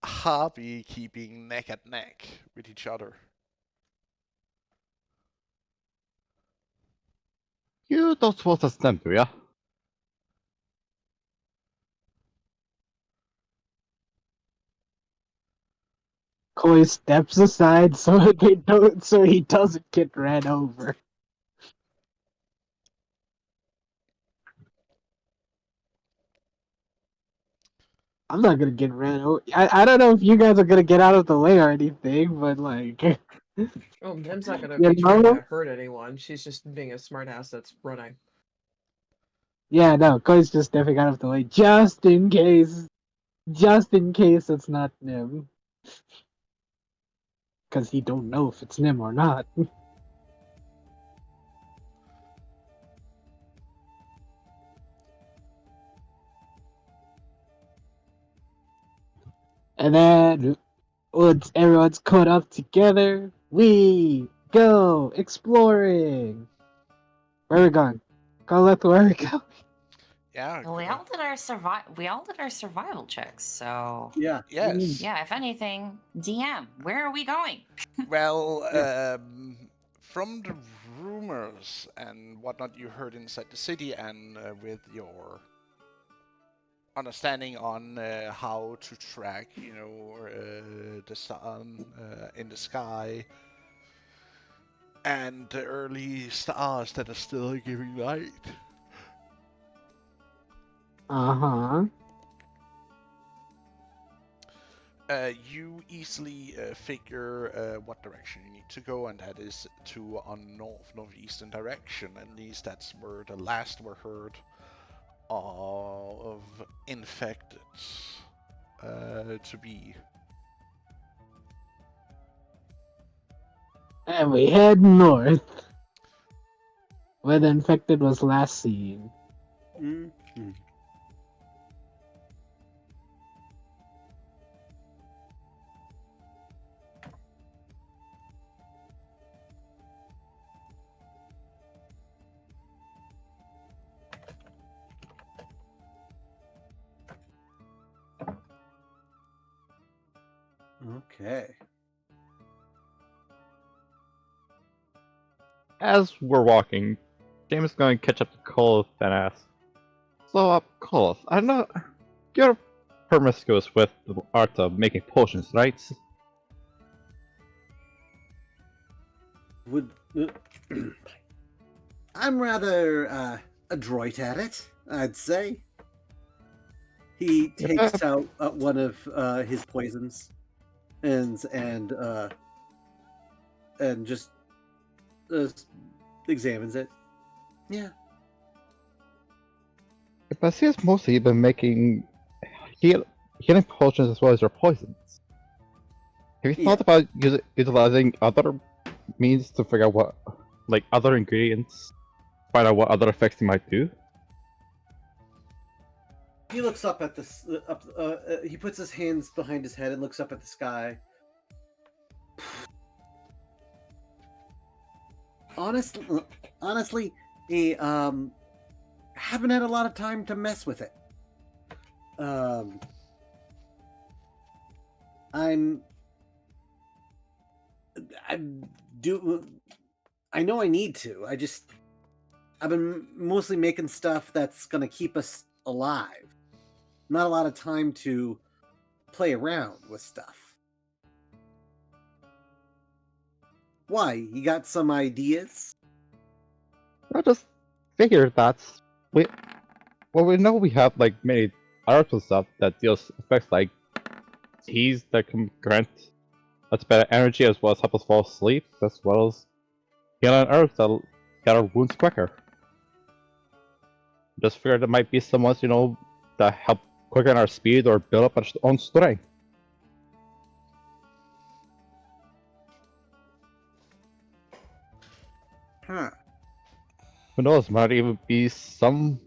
harpy keeping neck and neck with each other. You don't suppose that's them, do ya? Koi steps aside so they don't, so he doesn't get ran over. I'm not gonna get ran over. I don't know if you guys are gonna get out of the way or anything, but like, Oh, Mim's not gonna you be trying to know, hurt anyone. She's just being a smartass that's running. yeah, no, Koi's just stepping out of the way just in case it's not Nim, because he don't know if it's Nim or not. And then once everyone's caught up together, we go exploring. Where are we going? Go left, where are we going? Yeah. Well, we all did our survival checks, so Yeah. Yes. yeah. If anything, DM, where are we going? Well, Yeah. from the rumors and whatnot you heard inside the city, and with your understanding on how to track, the sun in the sky and the early stars that are still giving light. Uh-huh. You easily figure what direction you need to go, and that is to on northeastern direction. At least that's where the last were heard of infected to be. And we head north, where the infected was last seen. Mhm. Okay. As we're walking, James is going to catch up to Cole and ask, "So, Cole, I know you're promiscuous with the art of making potions, right?" Would I'm rather adroit at it, I'd say. He takes out one of his poisons and just uh, examines it. Yeah. But I see it's mostly been making healing potions as well as your poisons. Have you thought about utilizing other means to figure out what, like other ingredients, find out what other effects they might do? He looks up at this. He puts his hands behind his head and looks up at the sky. Honestly, he haven't had a lot of time to mess with it. I'm I do. I know I need to. I've been mostly making stuff that's gonna keep us alive. Not a lot of time to play around with stuff. Why? You got some ideas? I just figured that's we know we have like many herbs and stuff that deals effects like teas that can grant us better energy as well as help us fall asleep, as well as healing herbs that get our wounds quicker. Just figured there might be some ones, that help quicken our speed or build up our own strength. Huh. Who knows, might even be some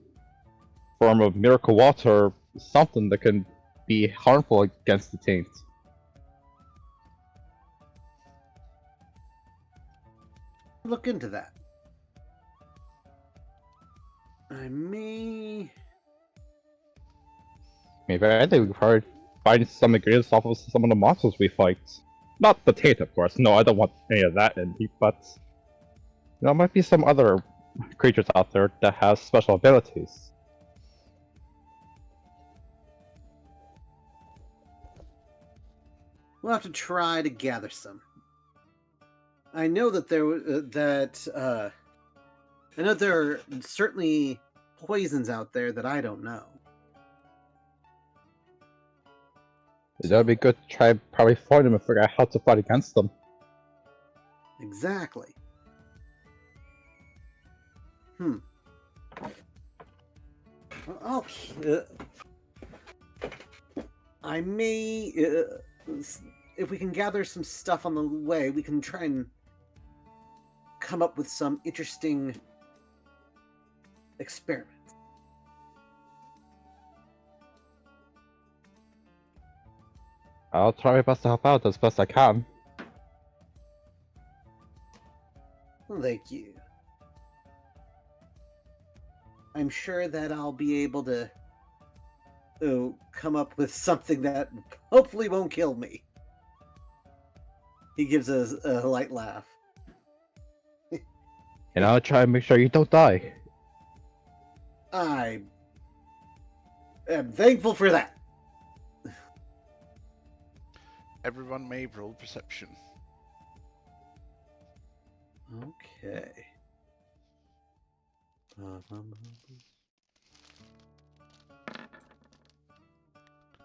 form of miracle water, something that can be harmful against the taint. Look into that. I may. Maybe I think we could probably find some ingredients off of some of the monsters we fight. Not the taint, of course. No, I don't want any of that in me, but there might be some other creatures out there that have special abilities. We'll have to try to gather some. I know that I know there are certainly poisons out there that I don't know. That'd be good to try and probably find them and figure out how to fight against them. Exactly. Okay. I may, if we can gather some stuff on the way, we can try and come up with some interesting experiments. I'll try my best to help out as best I can. Thank you. I'm sure that I'll be able to come up with something that hopefully won't kill me. He gives a light laugh. And I'll try and make sure you don't die. I am thankful for that. Everyone may roll perception. Okay.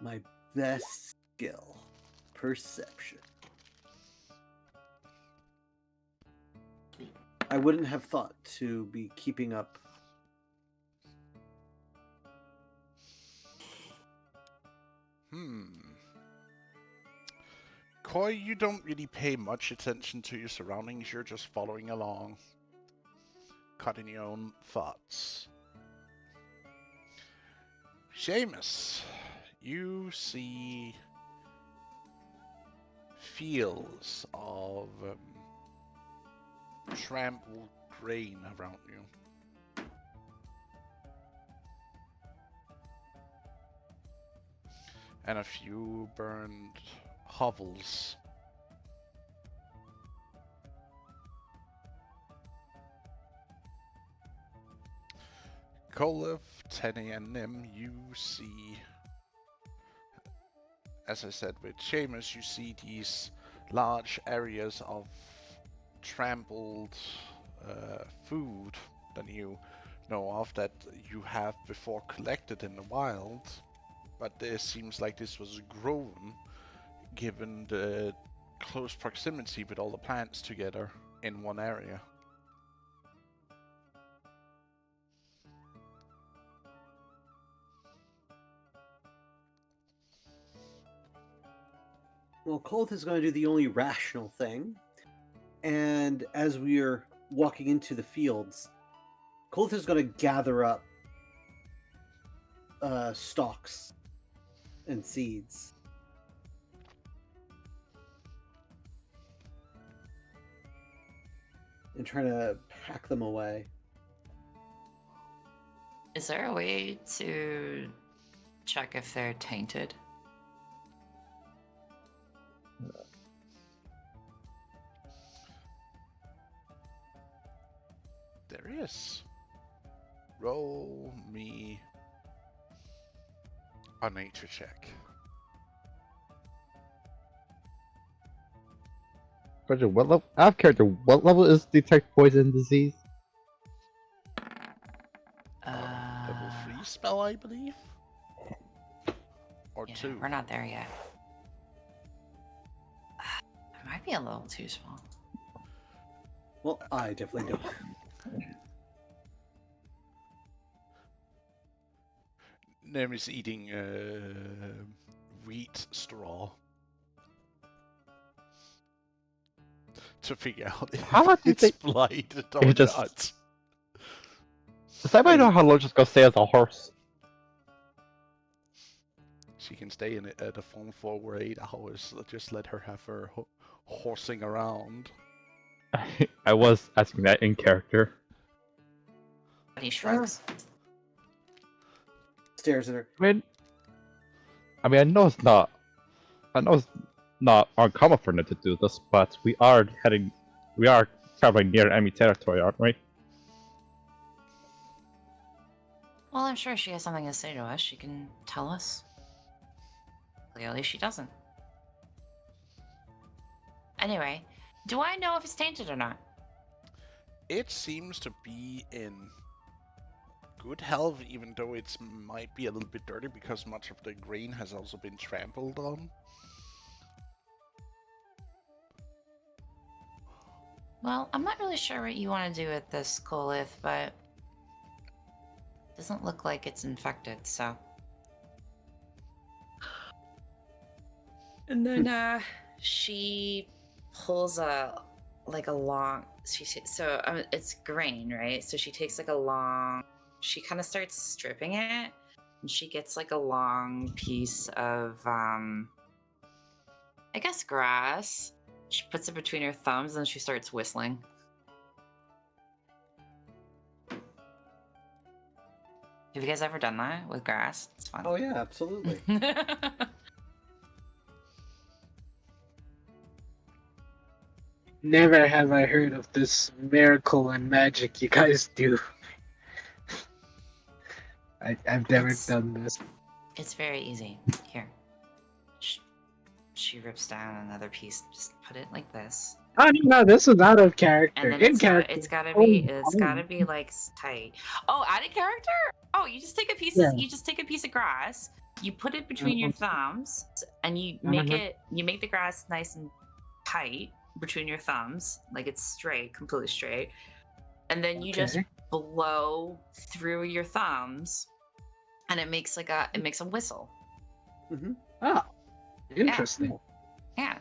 My best skill, perception. I wouldn't have thought to be keeping up. Koi, you don't really pay much attention to your surroundings. You're just following along, cutting your own thoughts. Seamus, you see fields of trampled grain around you. And a few burned hovels. Kolif, Tenny, and Nim, you see, as I said with Seamus, you see these large areas of trampled food that you know of that you have before collected in the wild, but it seems like this was grown given the close proximity with all the plants together in one area. Well, Kolth is going to do the only rational thing. And as we're walking into the fields, Kolth is going to gather up stalks and seeds. And trying to pack them away. Is there a way to check if they're tainted? There is. Roll me a nature check. Question, what level? I have character. What level is detect poison disease? Level 3 spell, I believe? Or Yeah, 2. we're not there yet. It might be a little too small. Well, I definitely don't. Nim is eating wheat straw to figure out How if much do you it's think blighted or it just- not. Does anybody know how long just gonna stay as a horse? She can stay in the phone for over 8 hours. Just let her have her horsing around. I was asking that in character. But he shrugs. Stares at her. I mean, I know it's not uncommon for them to do this, but we are traveling near enemy territory, aren't we? Well, I'm sure she has something to say to us. She can tell us. Clearly, she doesn't. Anyway, do I know if it's tainted or not? It seems to be in good health, even though it might be a little bit dirty because much of the grain has also been trampled on. Well, I'm not really sure what you want to do with this Kolith, but it doesn't look like it's infected, so. And then she pulls it's grain, right? So she takes she kind of starts stripping it, and she gets like a long piece of I guess grass. She puts it between her thumbs and she starts whistling. Have you guys ever done that with grass? It's fun. Oh yeah, absolutely. Never have I heard of this miracle and magic you guys do. I've never done this. It's very easy. Here. She rips down another piece. Just put it like this. Oh no, this is out of character. And then In character. it's gotta Oh, be like tight. Oh, out of character? Oh, you just take a piece Yeah. you just take a piece of grass, you put it between your thumbs, and you make the grass nice and tight between your thumbs, like it's straight, completely straight. And then you just blow through your thumbs, and it makes a whistle. Oh, interesting. Yeah.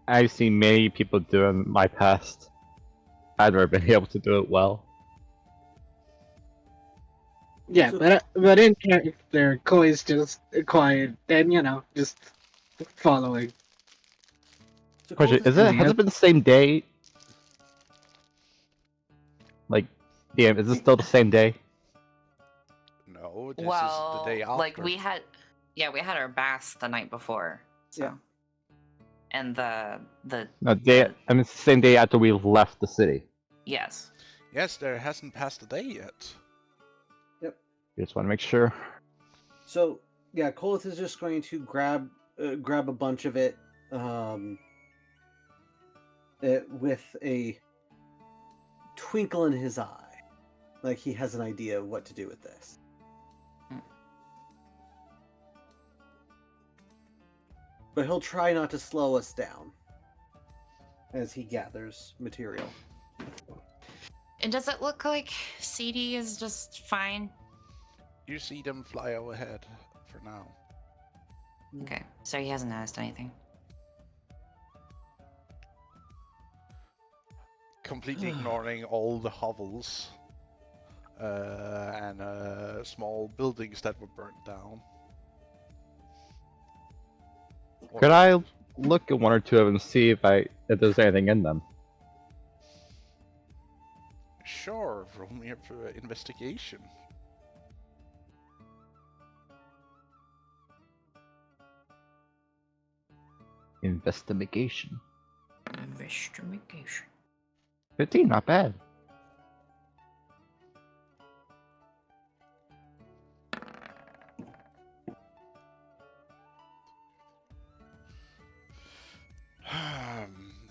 I've seen many people do it in my past. I've never been able to do it well. Yeah, So- but in character, Koi's just quiet and just following. So Question: Coltis- has it been the same day? Like, damn, is it still the same day? No, this is Well, the day after. like we had our baths the night before. So. Yeah. And the No, day. I mean, it's the same day after we left the city. yes. Yes, there hasn't passed a day yet. Just want to make sure. So yeah, Colith is just going to grab a bunch of it, with a twinkle in his eye, like he has an idea of what to do with this. But he'll try not to slow us down as he gathers material. And does it look like CD is just fine? You see them fly overhead for now. Okay, so he hasn't noticed anything. Completely ignoring all the hovels and small buildings that were burnt down. Could I look at one or two of them and see if there's anything in them? Sure, roll me up for investigation. Investigation. Investigation. 15, not bad.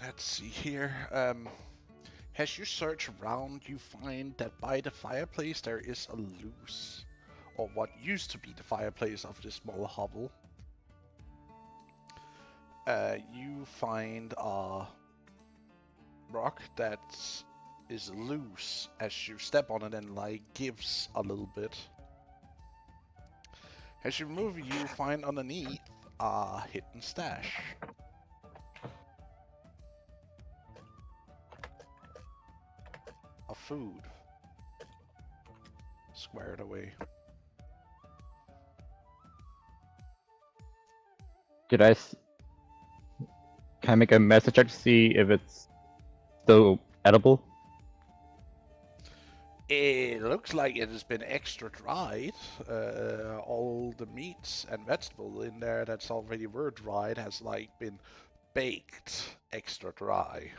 Let's see here. As you search around, you find that by the fireplace there is a loose, or what used to be the fireplace of this small hovel. You find a rock that is loose as you step on it and like gives a little bit. As you move, you find underneath a hidden stash. Of food. Squared away. Can I make a message check to see if it's still edible? It looks like it has been extra dried. All the meats and vegetables in there that's already were dried has like been baked extra dry.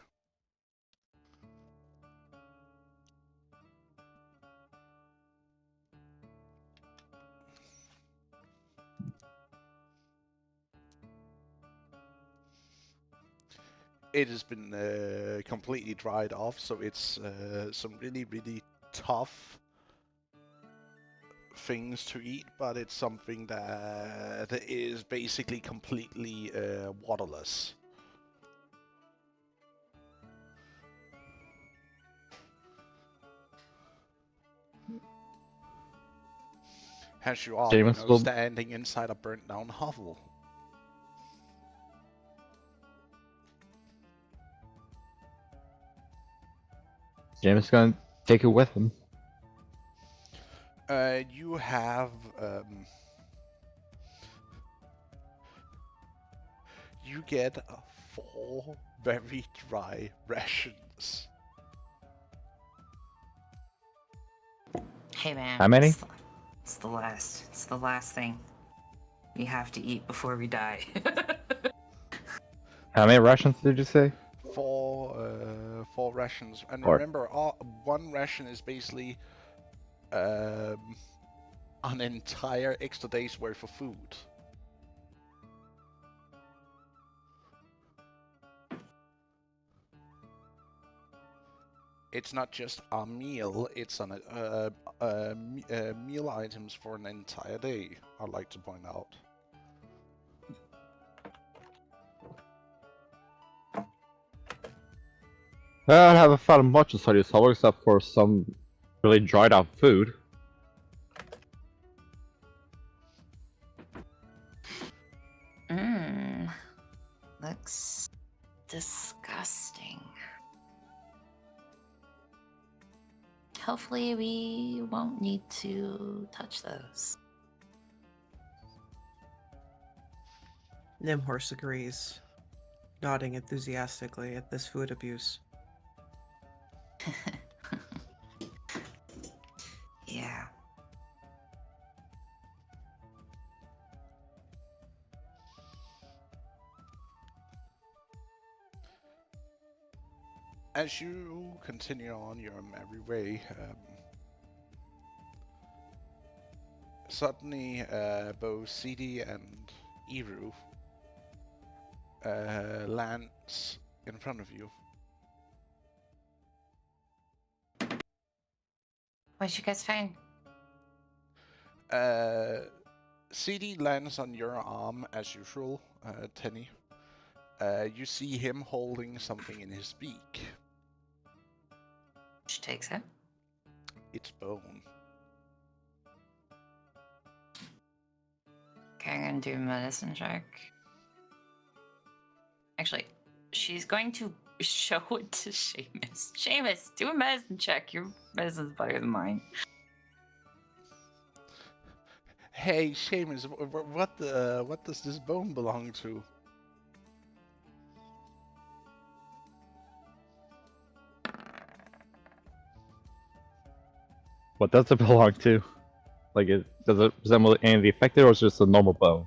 It has been completely dried off, so it's some really tough things to eat, but it's something that is basically completely waterless. As you are standing inside a burnt down hovel. James is gonna take it with him. You have you get 4 very dry rations. Hey man. How many? It's the last. It's the last thing we have to eat before we die. How many rations did you say? Four rations, and Or remember, one ration is basically um, an entire extra day's worth of food. It's not just a meal; it's an meal items for an entire day. I'd like to point out. well, I haven't found much inside this hole except for some really dried out food. Mmm. Looks disgusting. Hopefully we won't need to touch those. Nimhorse agrees, nodding enthusiastically at this food abuse. Yeah. As you continue on your merry way, suddenly both CD and Iru lands in front of you. What'd you guys find? CD lands on your arm as usual, Tenny. You see him holding something in his beak. She takes it. It's bone. Okay, I'm gonna do a medicine check. Actually, she's going to show it to Seamus. Seamus, do a medicine check. Your medicine's better than mine. Hey, Seamus, what does this bone belong to? What does it belong to? Like, does it resemble any of the affected, or is it just a normal bone?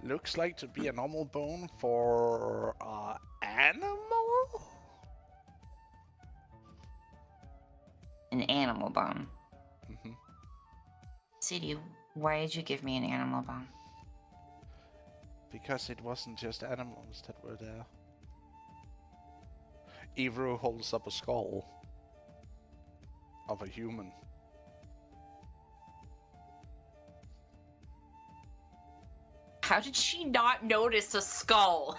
Looks like to be a normal bone for animal? An animal bone. Mm-hmm. CD, why did you give me an animal bone? Because it wasn't just animals that were there. Ivro holds up a skull of a human. How did she not notice a skull?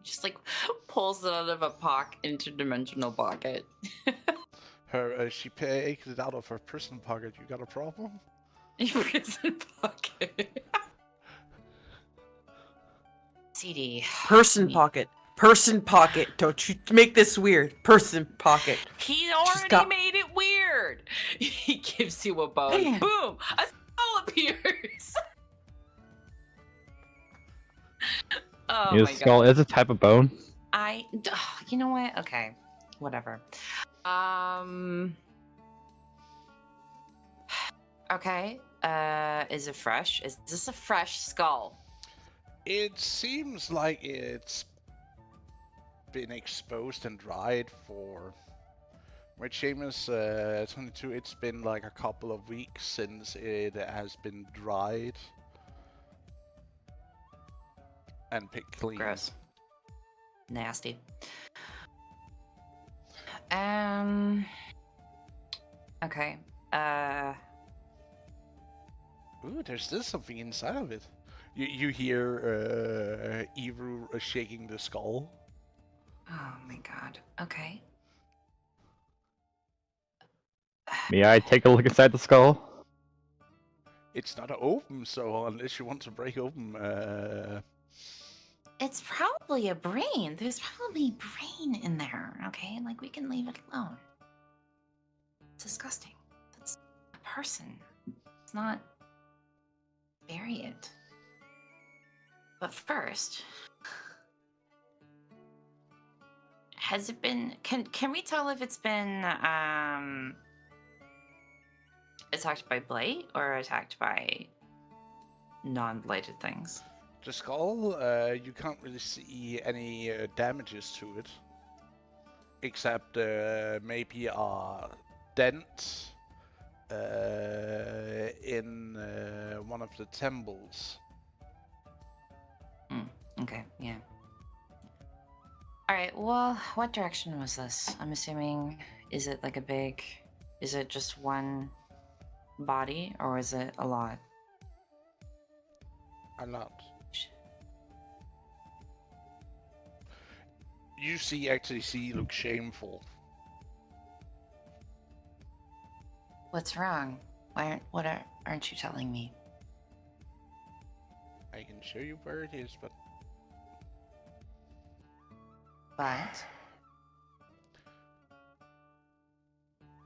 Just like pulls it out of a interdimensional pocket. She takes it out of her person pocket. You got a problem? Prison pocket. CD. Person pocket. Person pocket. Don't you make this weird. Person pocket. He She's already got- made it weird. He gives you a bone. Man. Boom! A skull appears. Oh Your my skull god. is a type of bone. You know what? Okay. Whatever. Okay. Is it fresh? Is this a fresh skull? It seems like it's been exposed and dried for. With Seamus 22, it's been like a couple of weeks since it has been dried and picked clean. Gross. Nasty. Okay. Ooh, there's still something inside of it. You hear Iru shaking the skull. Oh my god. Okay. May I take a look inside the skull? It's not open, so unless you want to break open, It's probably a brain. There's probably brain in there, okay? Like, we can leave it alone. It's disgusting. That's a person. It's not... Bury it. But first... Has it been? Can we tell if it's been attacked by blight or attacked by non-blighted things? The skull, you can't really see any damages to it, except maybe a dent in one of the temples. Okay, yeah. All right. Well, what direction was this? I'm assuming. Is it like a big? Is it just one body, or is it a lot? A lot. You actually see look shameful. What's wrong? Aren't you telling me? I can show you where it is, but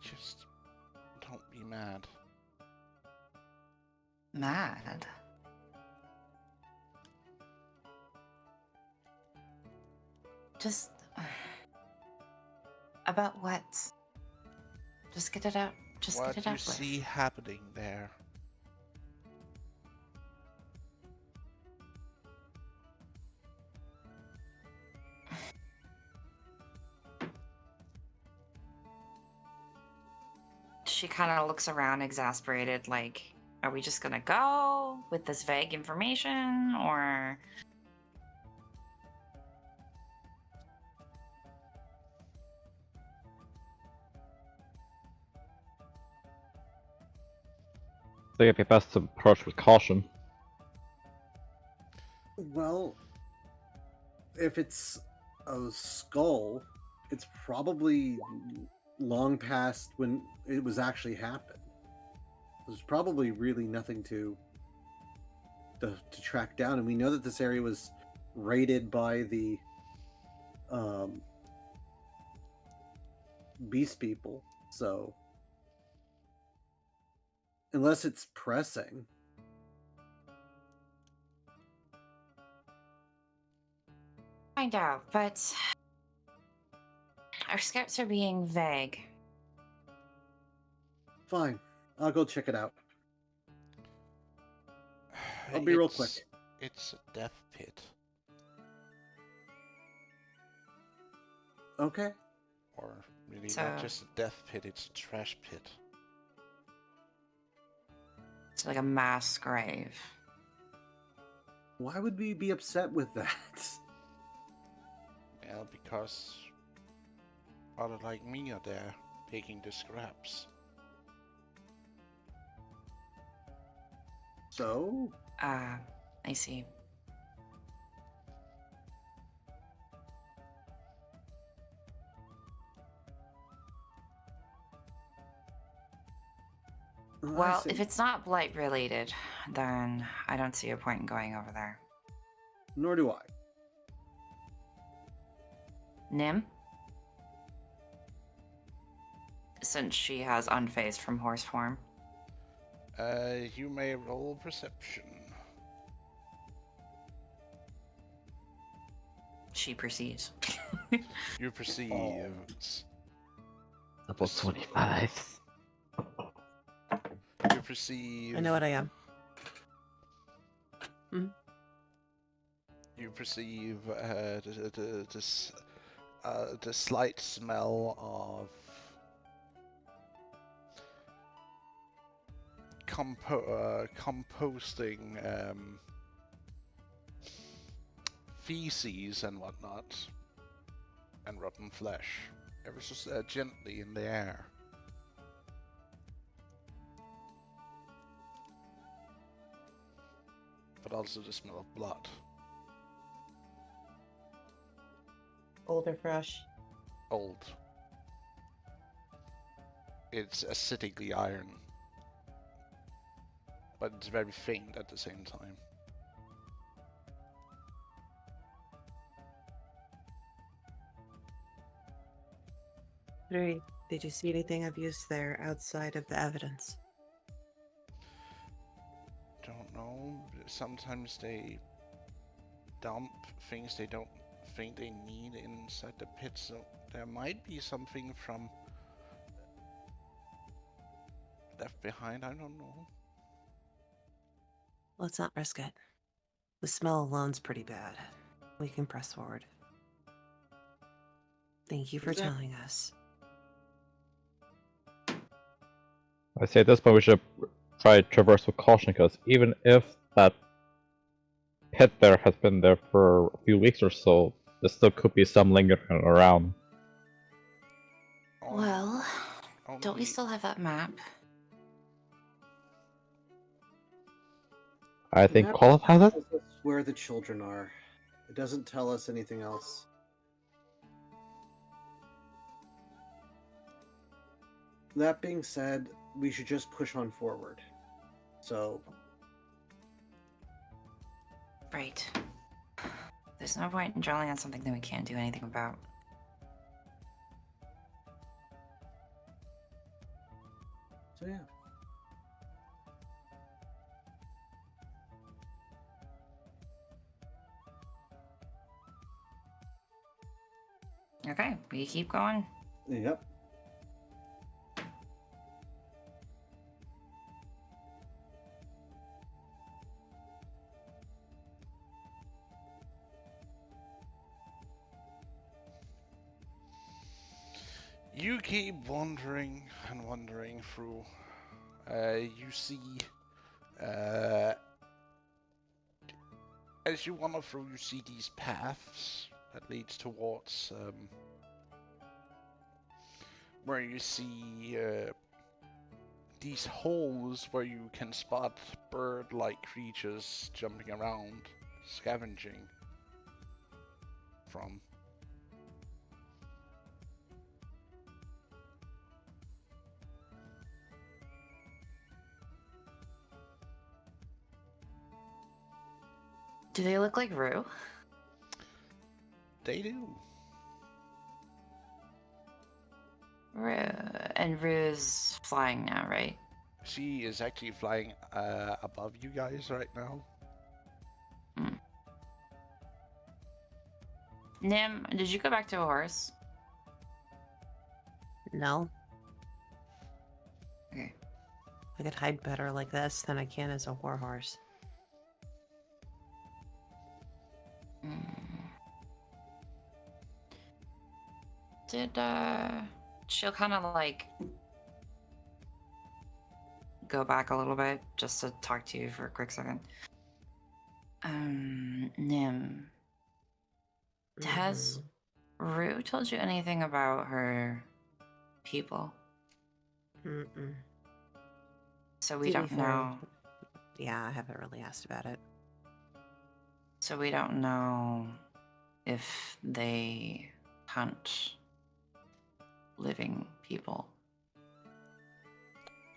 just don't be mad. Mad? Just about what? Just get it out. Just What get it you out with. see happening there? She kind of looks around, exasperated. Like, are we just gonna go with this vague information, or? I think it'd be best to approach with caution. Well, if it's a skull, it's probably long past when it was actually happened. There's probably really nothing to track down, and we know that this area was raided by the beast people. So unless it's pressing. Find out, but our scouts are being vague. Fine. I'll go check it out. I'll be real quick. It's a death pit. Okay. Or really So- not just a death pit, it's a trash pit. It's like a mass grave. Why would we be upset with that? Well, because other like me are there taking the scraps. So? I see. I Well, see. if it's not blight related, then I don't see a point in going over there. Nor do I. Nim? Since she has unfazed from horse form. You may roll perception. She perceives. You perceive Level 25. you perceive I know what I am. you perceive the slight smell of composting feces and whatnot, and rotten flesh, ever so gently in the air. But also the smell of blood. Old or fresh? Old. It's acidically iron. But it's very faint at the same time. Three. Did you see anything of use there outside of the evidence? Don't know. Sometimes they dump things they don't think they need inside the pit, so there might be something from left behind, I don't know. Let's not risk it. The smell alone's pretty bad. We can press forward. Thank you for Exactly. telling us. I say at this point we should try traverse with caution, because even if that pit there has been there for a few weeks or so, there still could be some lingering around. Well, don't we Only- still have that map? I The think map Qualif has it? tells us where the children are. It doesn't tell us anything else. That being said, we should just push on forward. So, Right. There's no point in dwelling on something that we can't do anything about. yeah. Okay, we keep going. Yep. You keep wandering and wandering through. You see, as you wander through, you see these paths that leads towards where you see these holes where you can spot bird-like creatures jumping around, scavenging from. Do they look like Rue? They do. Rue. And Rue's flying now, right? She is actually flying above you guys right now. Nim, did you go back to a horse? No. Okay. I could hide better like this than I can as a warhorse. Did she'll kind of like go back a little bit just to talk to you for a quick second. Nim, has Rue told you anything about her people? Mm-mm. So we To be don't fair, know. Yeah, I haven't really asked about it. So we don't know if they hunt living people.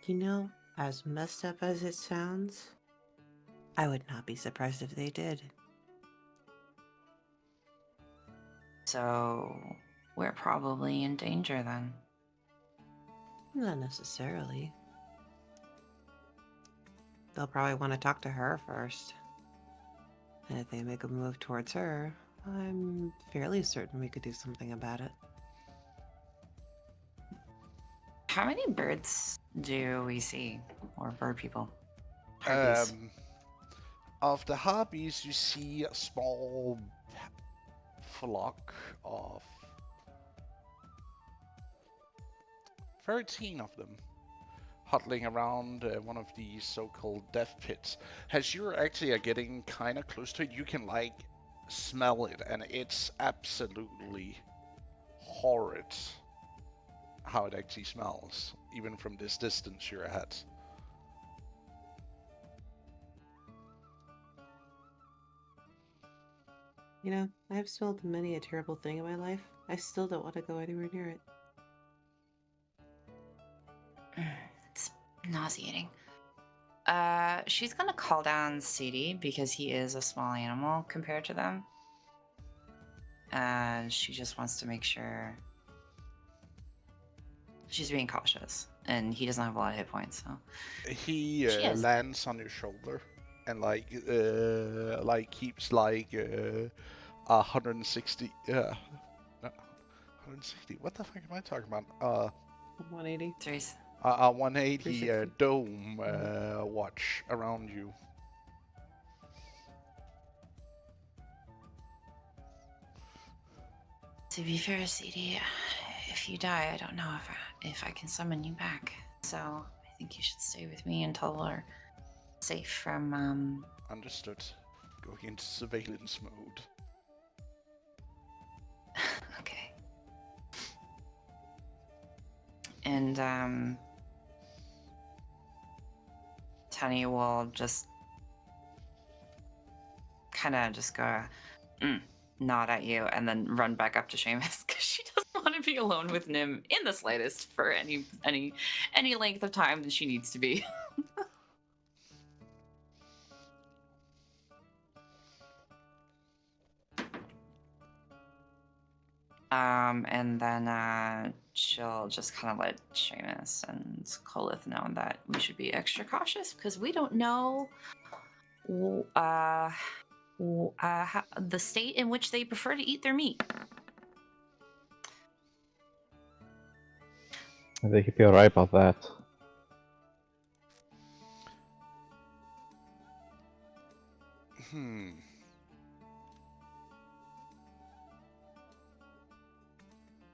You know, as messed up as it sounds, I would not be surprised if they did. So we're probably in danger then. Not necessarily. They'll probably want to talk to her first. And if they make a move towards her, I'm fairly certain we could do something about it. How many birds do we see? Or bird people? Harpies. Of the harpies, you see a small flock of 13 of them huddling around one of these so-called death pits. As you're actually getting kind of close to it, you can like smell it, and it's absolutely horrid how it actually smells, even from this distance you're at. You know, I have smelled many a terrible thing in my life. I still don't want to go anywhere near it. It's nauseating. She's gonna call down CD because he is a small animal compared to them. And she just wants to make sure she's being cautious. And he doesn't have a lot of hit points, so He She is. lands on your shoulder and like keeps 160. Yeah. No, 160. What the fuck am I talking about? 180. Trace. 180 360. dome watch around you. To be fair, CD, if you die, I don't know if I can summon you back. So I think you should stay with me until we're safe from. Understood. Going into surveillance mode. Okay. And Tony will just kind of just go nod at you and then run back up to Seamus because she doesn't want to be alone with Nim in the slightest for any length of time that she needs to be. And then she'll just kind of let Seamus and Kolith know that we should be extra cautious because we don't know how, the state in which they prefer to eat their meat. I think you'd be alright about that.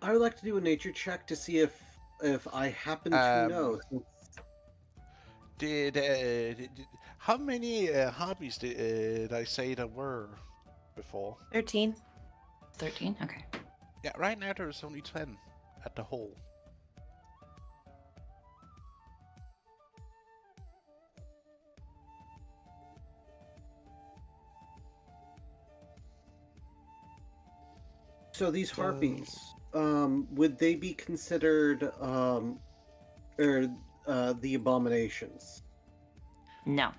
I would like to do a nature check to see if I happen to know. How many hobbies did I say there were before? 13. 13? Okay. Yeah, right now there's only 10 at the whole. So these harpies, would they be considered the abominations? No.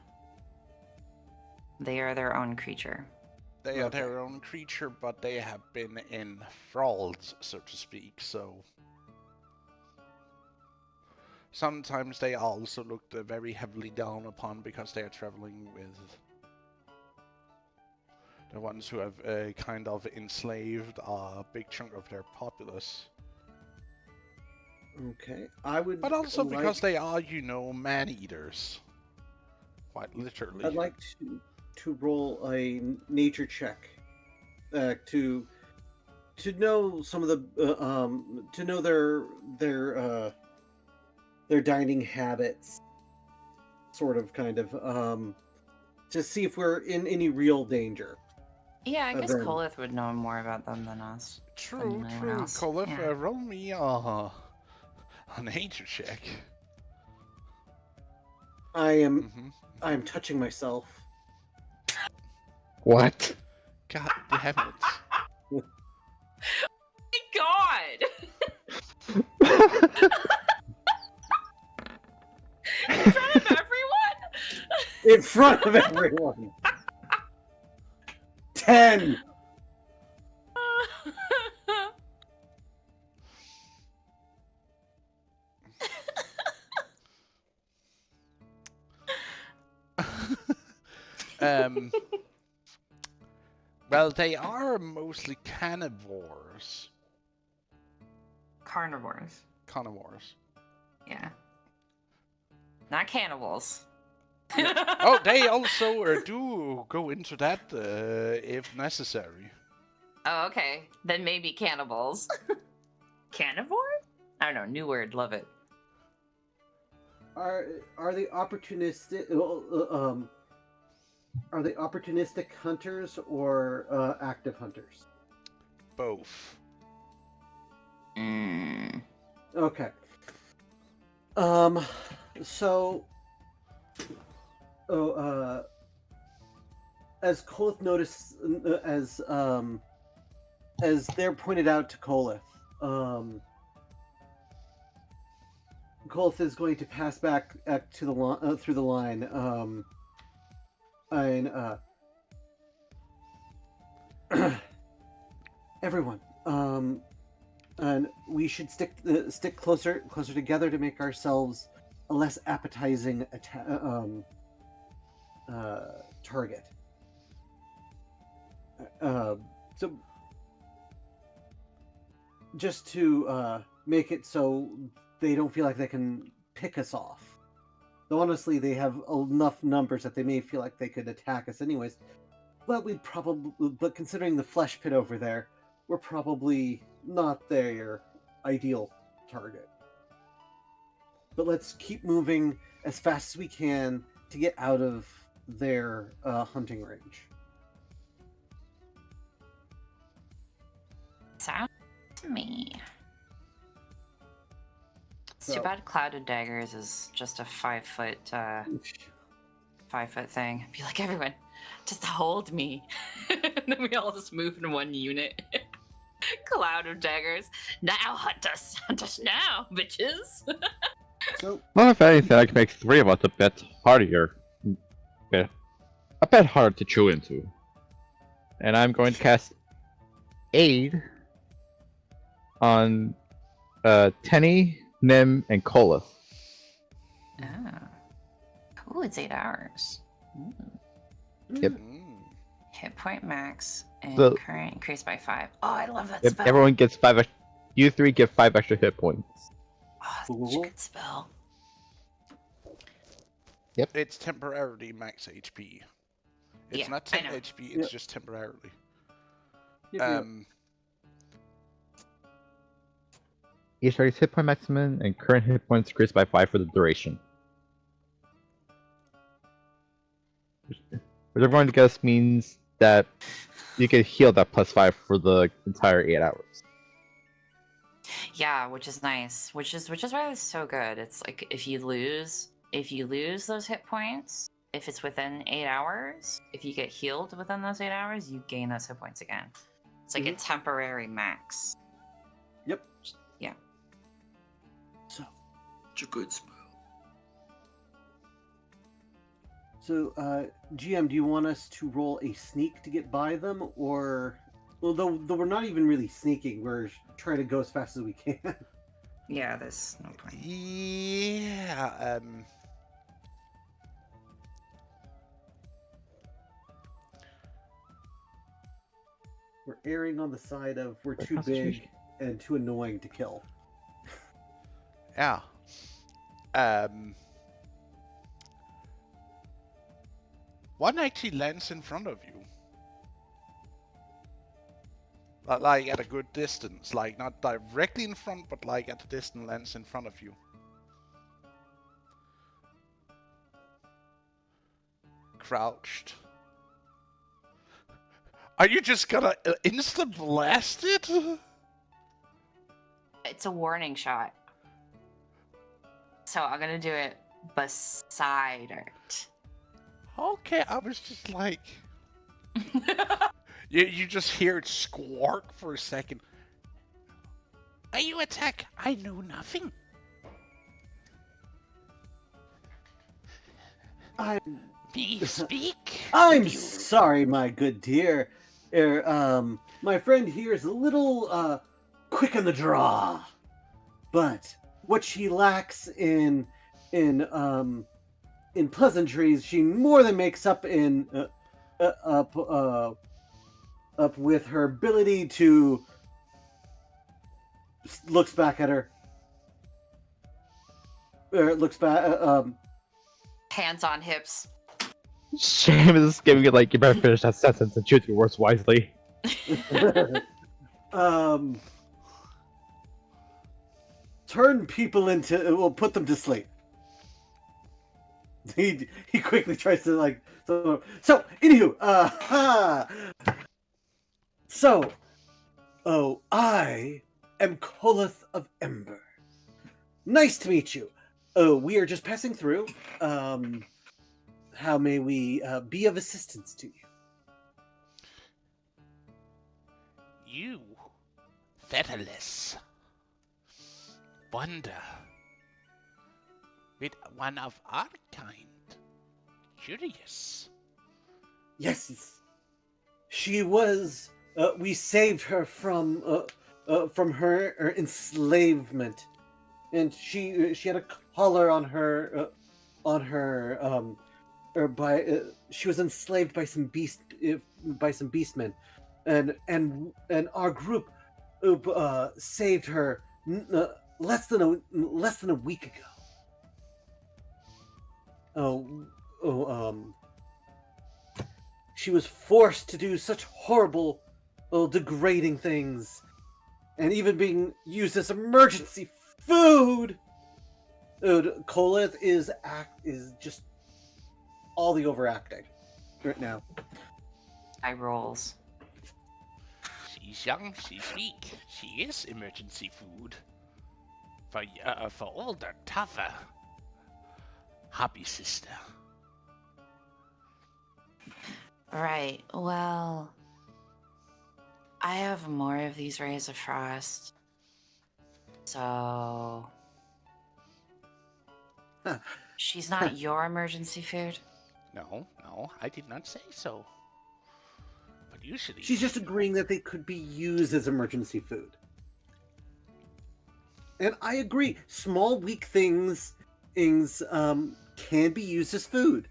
They are their own creature. They are their own creature, but they have been enthralled, so to speak, so... Sometimes they are also looked very heavily down upon because they are traveling with the ones who have kind of enslaved a big chunk of their populace. Okay, I would. But also because they are, you know, man-eaters. Quite literally. I'd like to roll a nature check to know some of the to know their dining habits, sort of, kind of, to see if we're in any real danger. Yeah, I guess Kolith would know more about them than us. True, than true. else. Kolith, Yeah. roll me a nature check. I'm touching myself. What? God damn it. Oh my god! In front of everyone? In front of everyone. 10. Well, they are mostly carnivores. Carnivores. Carnivores. Yeah. Not cannibals. Oh, they also do go into that if necessary. Oh, okay. Then maybe cannibals. Carnivore? I don't know. New word. Love it. Are they opportunistic? Are they opportunistic hunters or active hunters? Both. Okay. So, as Kolith noticed, as they're pointed out to Kolith, Kolith is going to pass back to the through the line, and everyone, and we should stick closer together to make ourselves a less appetizing target. So, just to make it so they don't feel like they can pick us off. Though honestly, they have enough numbers that they may feel like they could attack us anyways. But but considering the flesh pit over there, we're probably not their ideal target. But let's keep moving as fast as we can to get out of their hunting range. Sounds to me. It's So- too bad Clouded Daggers is just a 5-foot, 5-foot thing. Be like, everyone, just hold me. And then we all just move in one unit. Cloud of Daggers. Now hunt us now, bitches. So, Well, if anything, I can make 3 of us a bit hardier. A bit hard to chew into. And I'm going to cast Aid on Tenny, Nim, and Kolis. Ah. Ooh, it's 8 hours. Ooh. Yep. Hit point max and So- current increased by 5. Oh, I love that If spell. everyone gets 5 you 3 get 5 extra hit points. Oh, such a good spell. It's temporarily max HP. It's Yeah, not I 10 know. HP, it's Yep. just temporarily. yep. Each target's hit point maximum and current hit points increased by 5 for the duration. Which everyone guess means that you can heal that +5 for the entire 8 hours. Yeah, which is nice. Which is why it's so good. It's like if you lose those hit points, if it's within 8 hours, if you get healed within those 8 hours, you gain those hit points again. It's like a temporary max. Yep. Yeah. So, It's a good spell. So, GM, do you want us to roll a sneak to get by them, or though we're not even really sneaking, we're trying to go as fast as we can. Yeah, there's no point. Yeah, We're erring on the side of we're too big Concentration. and too annoying to kill. yeah. One actually lands in front of you. Like at a good distance, like not directly in front, but like at a distance lands in front of you. Crouched. Are you just gonna instant blast it? It's a warning shot. So I'm gonna do it beside it. Okay, I was just like, you just hear it squawk for a second. Are you attack? I know nothing. Me speak. I'm You- sorry, my good dear. My friend here is a little quick on the draw, but what she lacks in pleasantries, she more than makes up up with her ability to. Looks back at her. Looks back. Hands on hips. Shame is giving it like you better finish that sentence and choose your words wisely. Turn people into. We'll put them to sleep. He quickly tries to like. So anywho, So, I am Kolith of Ember. Nice to meet you. Oh, we are just passing through. How may we be of assistance to you? You, featherless, wonder, with one of our kind, curious. Yes, she was. We saved her from her enslavement, and she had a collar on her she was enslaved by some beastmen, and our group saved her less than a week ago. Oh, oh, she was forced to do such horrible, degrading things, and even being used as emergency food. Kolith is just all the overacting right now. I rolls. She's young, she's weak. She is emergency food. For older, tougher. Happy sister. Right. Well, I have more of these rays of frost. So she's not your emergency food? No, I did not say so. But usually... She's just agreeing that they could be used as emergency food. And I agree, small, weak things can be used as food.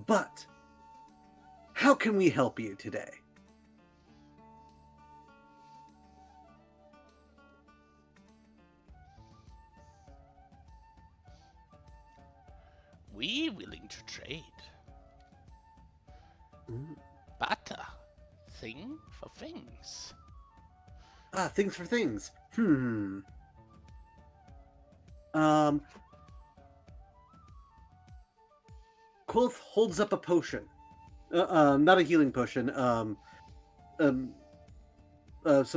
But how can we help you today? We willing to trade. Mm. Barter. Thing for things. Things for things. Quoth holds up a potion. Not a healing potion. Some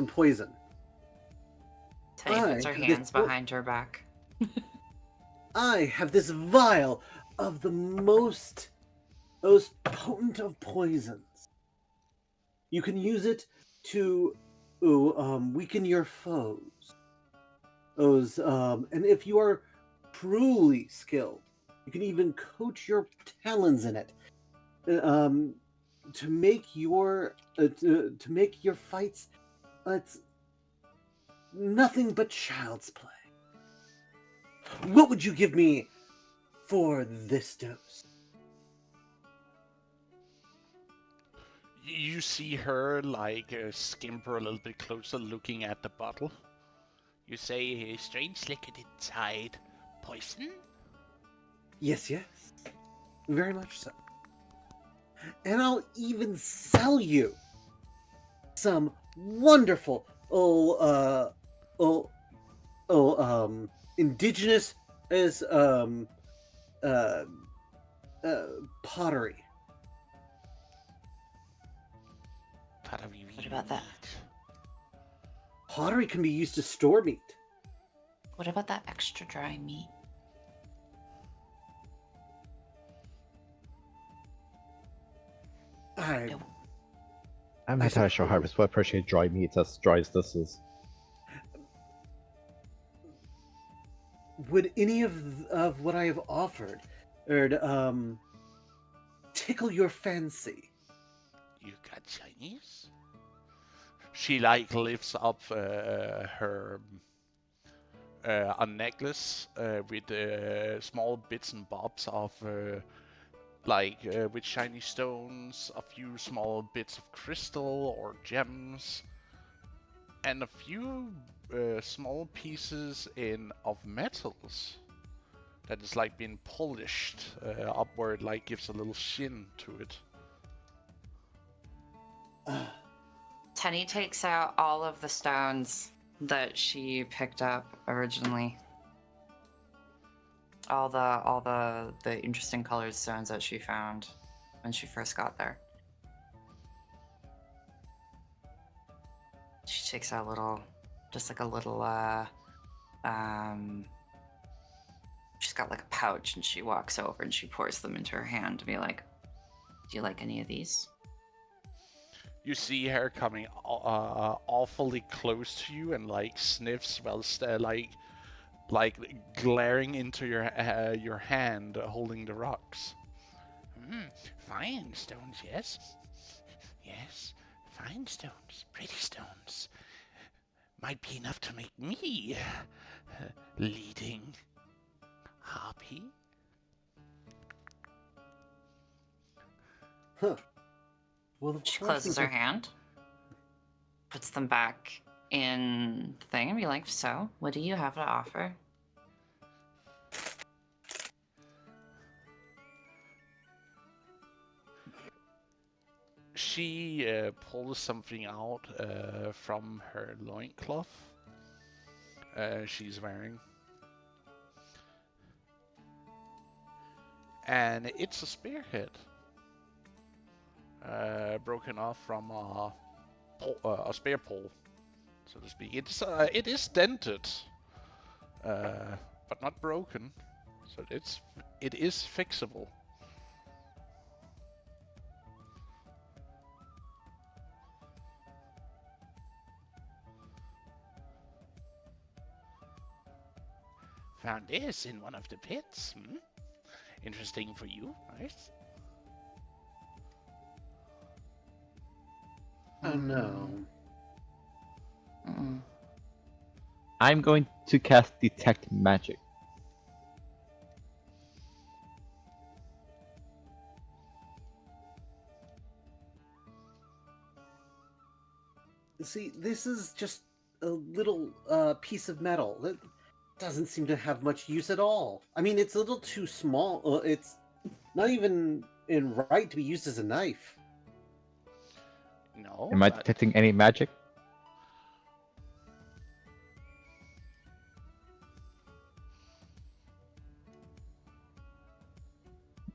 poison. Teddy puts her hands behind her back. I have this vial of the most potent of poisons. You can use it to weaken your foes. And if you are truly skilled, you can even coat your talons in it to make your fights it's nothing but child's play. What would you give me for this dose? You see her like skimper a little bit closer, looking at the bottle. You say, strange liquid inside. Poison? Yes, very much so. And I'll even sell you some wonderful indigenous as pottery. What about that? Pottery can be used to store meat. What about that extra dry meat? I'm not entirely sure Harvest will appreciate dry meat as dry as this is. Would any of what I have offered tickle your fancy? You got Chinese? She like lifts up her a necklace with small bits and bobs of with shiny stones, a few small bits of crystal or gems, and a few small pieces of metals that is like being polished upward, like gives a little sheen to it. Tenny takes out all of the stones that she picked up originally. All the interesting colored stones that she found when she first got there. She takes out she's got like a pouch, and she walks over and she pours them into her hand to be like, do you like any of these? You see her coming awfully close to you and like sniffs while like glaring into your hand holding the rocks. Fine stones, yes. Yes, fine stones, pretty stones. Might be enough to make me leading harpy. Huh. Well, of She course closes these her are... hand, puts them back in the thing, and be like, "So, what do you have to offer?" She pulls something out from her loincloth she's wearing. And it's a spearhead. Broken off from a spear pole, so to speak. It is dented, but not broken, so it is fixable. Found this in one of the pits. Interesting for you, right? Oh no. Mm-mm. I'm going to cast Detect Magic. See, this is just a little piece of metal that doesn't seem to have much use at all. I mean, it's a little too small. It's not even in right to be used as a knife. No, Am I but detecting any magic?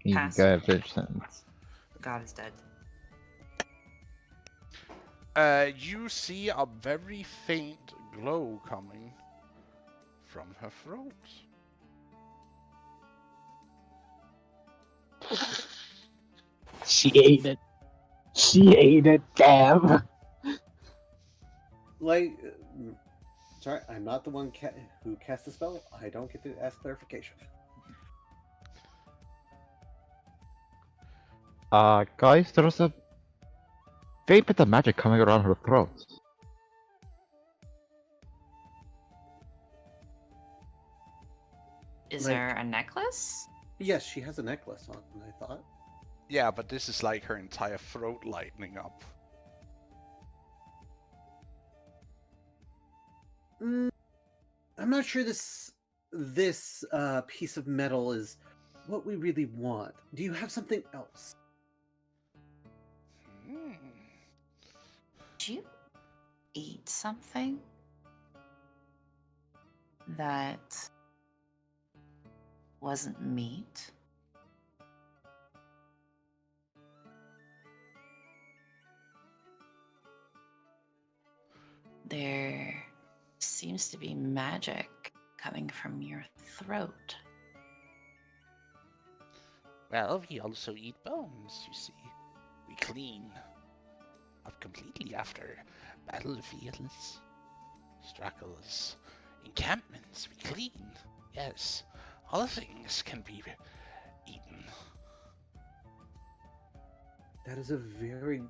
You Pass. got vigilance. The god is dead. you see a very faint glow coming from her throat. She ate it. She ate it, damn. Like, sorry, I'm not the one who cast the spell. I don't get to ask clarification. Guys, there was a faint bit of magic coming around her throat. Is Like- there a necklace? Yes, she has a necklace on, I thought. Yeah, but this is like her entire throat lighting up. I'm not sure this piece of metal is what we really want. Do you have something else? Hmm. Did you eat something that wasn't meat? There seems to be magic coming from your throat. Well, we also eat bones, you see. We clean up completely after battlefields, struggles, encampments. We clean. Yes, all things can be eaten. That is a very...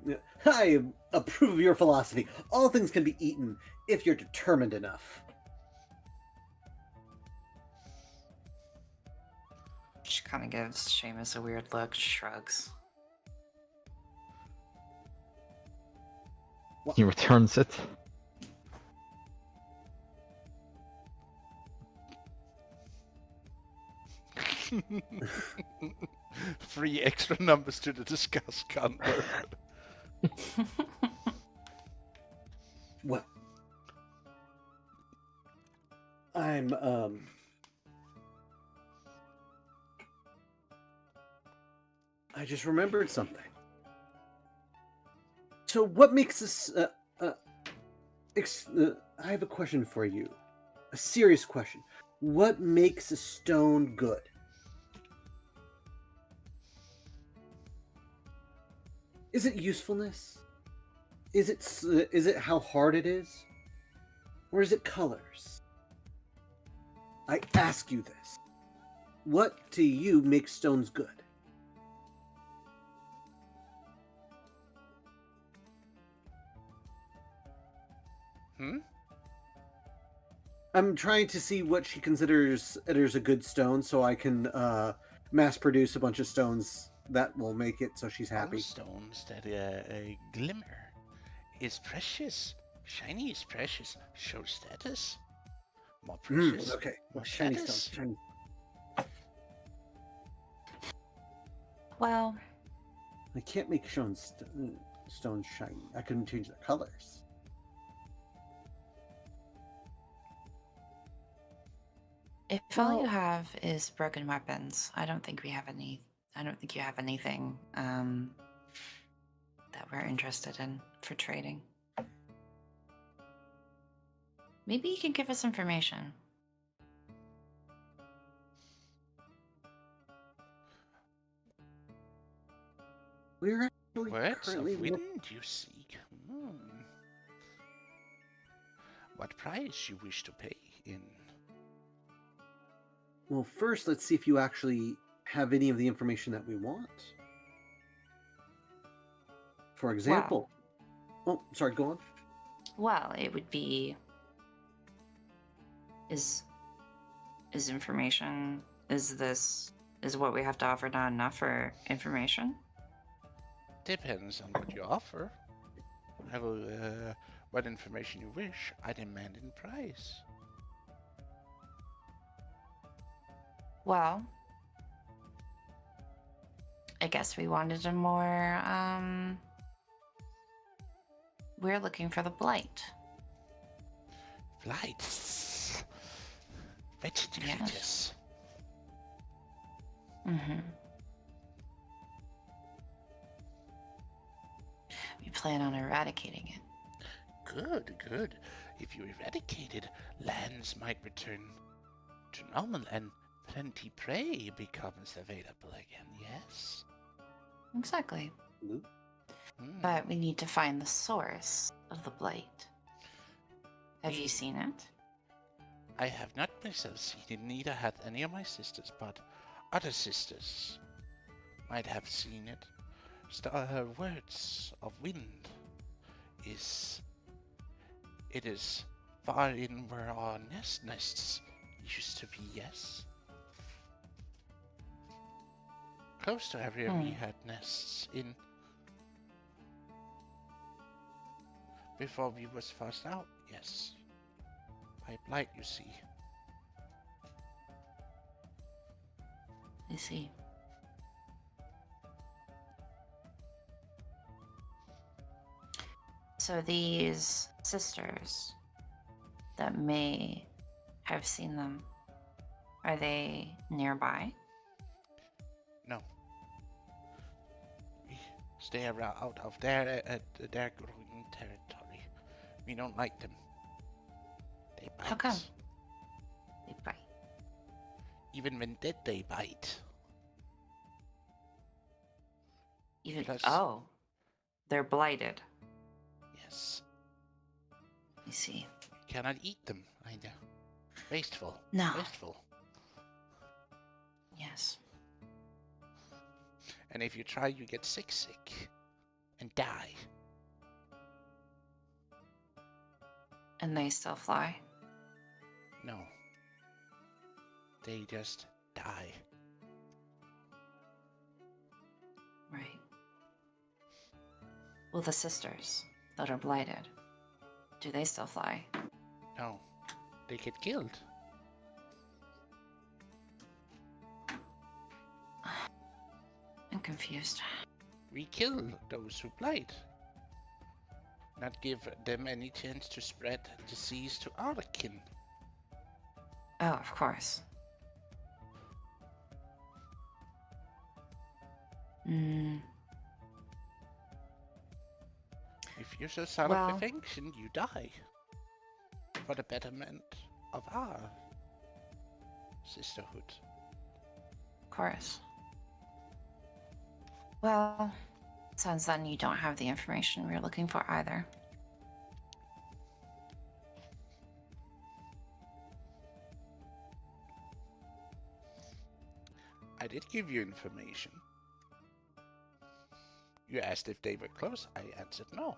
I approve of your philosophy. All things can be eaten if you're determined enough. She kind of gives Seamus a weird look, shrugs. He returns it. Three extra numbers to the discuss counter. Well, I'm I just remembered something. So, what makes this? I have a question for you, a serious question. What makes a stone good? Is it usefulness? Is it how hard it is? Or is it colors? I ask you this. What to you makes stones good? I'm trying to see what she considers a good stone so I can mass produce a bunch of stones that will make it so she's All happy. stones that glimmer is precious. Shiny is precious. Show status. More precious. Okay. More Shiny status. stones. Shiny. Well, I can't make stones shiny. I couldn't change their colors. if all you Well- have is broken weapons, I don't think we have any. I don't think you have anything that we're interested in for trading. Maybe you can give us information. We're actually Words currently of wind you seek. What price you wish to pay in? Well, first, let's see if you actually have any of the information that we want. For example, oh, sorry, go on. Well, it would be is information is what we have to offer not enough for information? Depends on what you offer. I will, what information you wish, I demand in price. Well, I guess we wanted a more we're looking for the blight. Flights. Wretched creatures. Mm-hmm. We plan on eradicating it. Good, good. If you eradicate it, lands might return to normal and plenty prey becomes available again, yes? Exactly. Ooh. But we need to find the source of the blight. Have you seen it? I have not myself seen it, neither had any of my sisters, but other sisters might have seen it. Words of wind is... It is far in where our nests used to be, yes? Close to area we had nests in before we was forced out, yes. By blight, you see. I see. So these sisters that may have seen them, are they nearby? No. We stay around out of their growing territory. We don't like them. They bite. How come? They bite. Even when dead, they bite. Even Plus- oh, they're blighted. Yes. I see. You cannot eat them either. Wasteful. No. Wasteful. Yes. And if you try, you get sick, and die. And they still fly. No. They just die. Right. Well, the sisters that are blighted, do they still fly? No. They get killed. I'm confused. We kill those who blight. Not give them any chance to spread disease to our kin. Oh, of course. If you're so son Well- of affection, you die. For the betterment of our sisterhood. Of course. Well, sounds then you don't have the information we were looking for either. I did give you information. You asked if they were close. I answered no.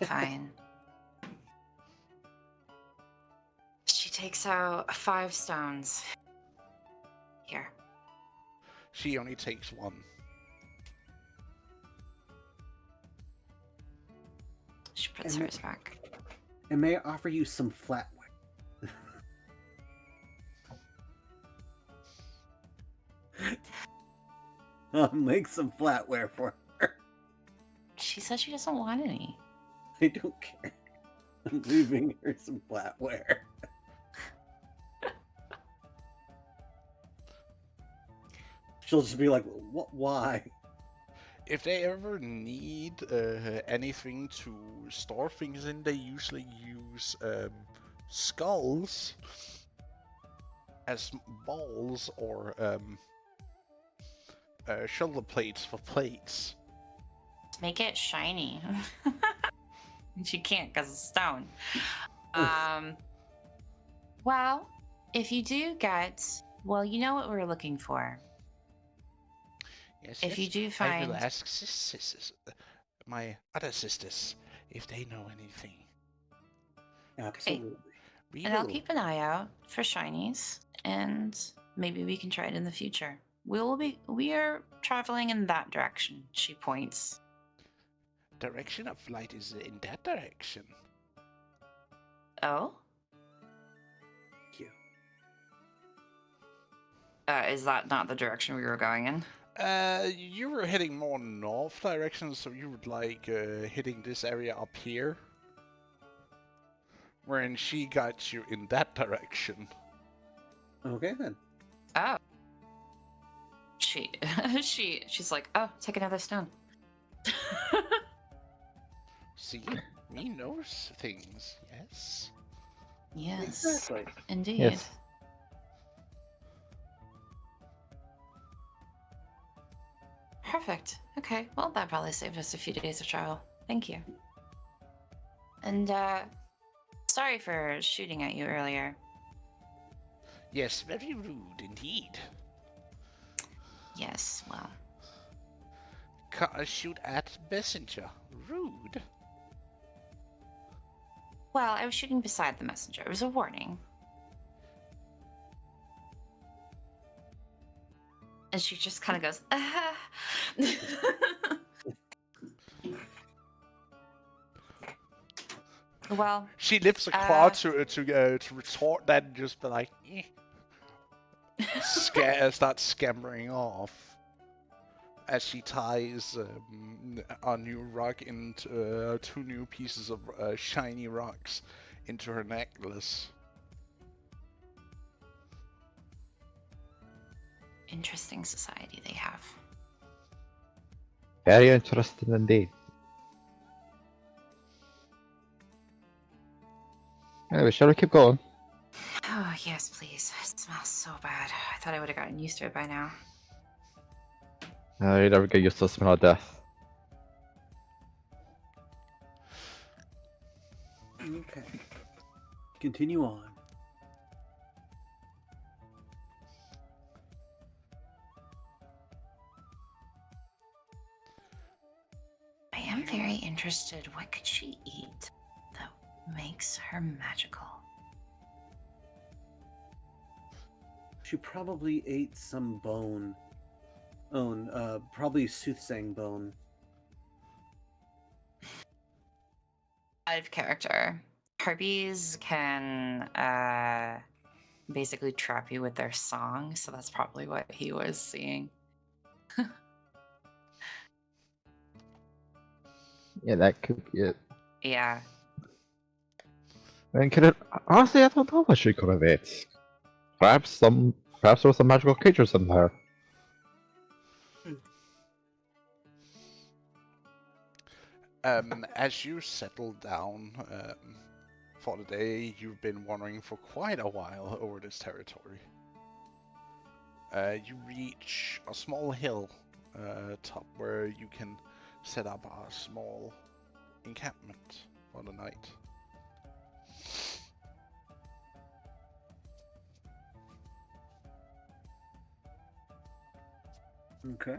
Fine. She takes out 5 stones. Here. She only takes one. She puts And- hers back. And may I offer you some flatware? I'll make some flatware for her. She says she doesn't want any. I don't care. I'm leaving her some flatware. She'll just be like, "What? Why?" If they ever need anything to store things in, they usually use skulls as balls or shoulder plates for plates. Make it shiny. She can't because it's stone. Well, if you do get, well, you know what we're looking for. Yes, If you yes, do I find, will ask my other sisters if they know anything. Absolutely. We and I'll will. keep an eye out for shinies, and maybe we can try it in the future. We are traveling in that direction. She points. Direction of light is in that direction. Oh, Thank you. is that not the direction we were going in? You were heading more north direction, so you would like hitting this area up here. Wherein she got you in that direction. Okay then. Oh. She's like, oh, take another stone. See, we know things. Yes. Yes, Exactly. indeed. Yes. Perfect. Okay, well, that probably saved us a few days of travel. Thank you. And, sorry for shooting at you earlier. Yes, very rude indeed. Yes, well, Shoot at messenger. Rude. well, I was shooting beside the messenger. It was a warning. And she just kind of goes, Well, She lifts a claw to retort that and just be like, eh. Start scampering off as she ties a new rock into 2 new pieces of shiny rocks into her necklace. interesting society they have. Very interesting indeed. Anyway, shall we keep going? Oh, yes, please. It smells so bad. I thought I would have gotten used to it by now. You never get used to the smell of death. Okay. Continue on. I am very interested. What could she eat that makes her magical? She probably ate some bone. Probably soothsaying bone. Out of character. Harpies can basically trap you with their song, so that's probably what he was seeing. Yeah, that could be it. Yeah. And honestly, I don't know what she could have ate. Perhaps there was some magical creatures in there. As you settle down for the day, you've been wandering for quite a while over this territory. You reach a small hill top where you can set up a small encampment for the night. Okay.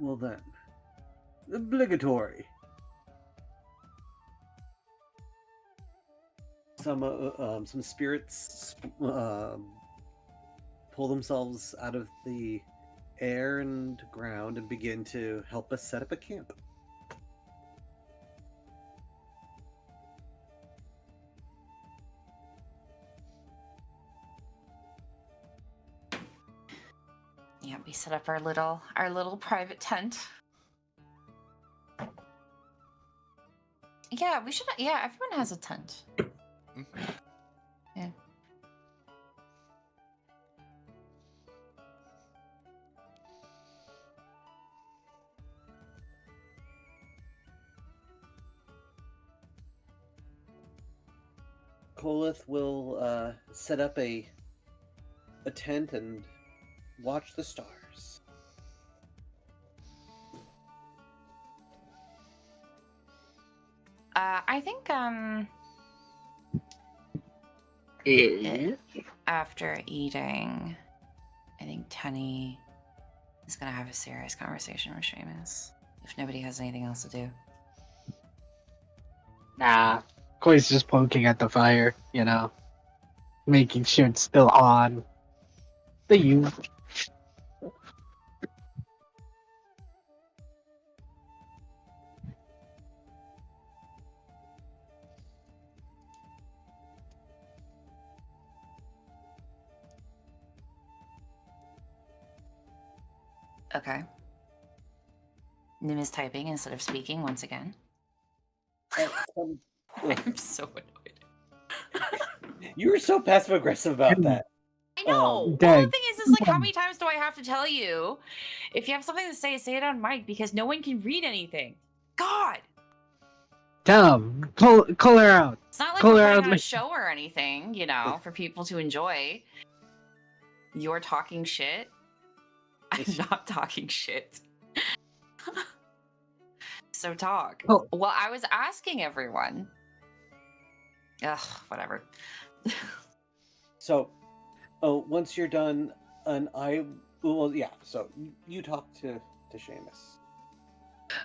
Well then, obligatory. some spirits pull themselves out of the air and ground and begin to help us set up a camp. Yeah, we set up our little private tent. Yeah, we should. Yeah, everyone has a tent. Mhm. Yeah. Kolith will set up a tent and watch the stars. I think Yeah. after eating, I think Tenny is gonna have a serious conversation with Seamus if nobody has anything else to do. Nah. Koi's just poking at the fire, making sure it's still on. The you. Okay. Nim is typing instead of speaking once again. I'm so annoyed. You were so passive aggressive about that. I know. Well, the Dang. thing is like, how many times do I have to tell you? If you have something to say it on mic because no one can read anything. God. Tell him. Call her out. It's not like Call we're her putting out on a like show or anything, for people to enjoy. You're talking shit. I'm not talking shit. So talk. Oh. Well, I was asking everyone. Ugh, whatever. So, once you're done, yeah. So you talk to Seamus.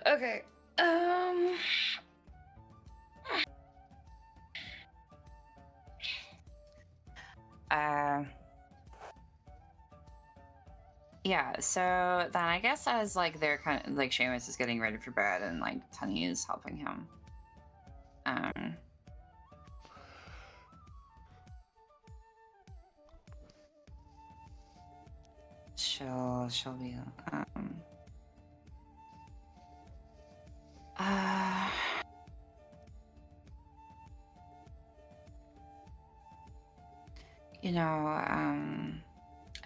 Okay. Yeah, so then I guess as like they're kind of like Seamus is getting ready for bed and like Tunny is helping him. She'll be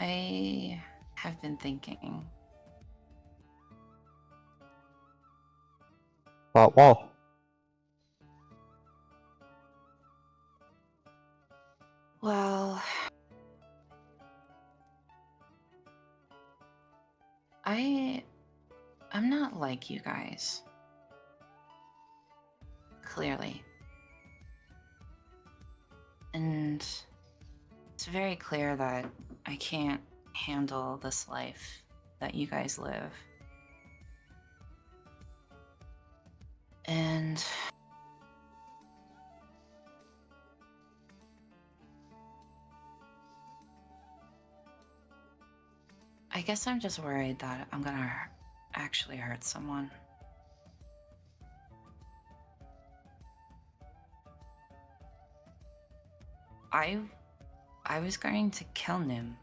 I have been thinking. Well, Well, I'm not like you guys. Clearly. And it's very clear that I can't handle this life that you guys live. And I guess I'm just worried that I'm gonna actually hurt someone. I was going to kill Nim.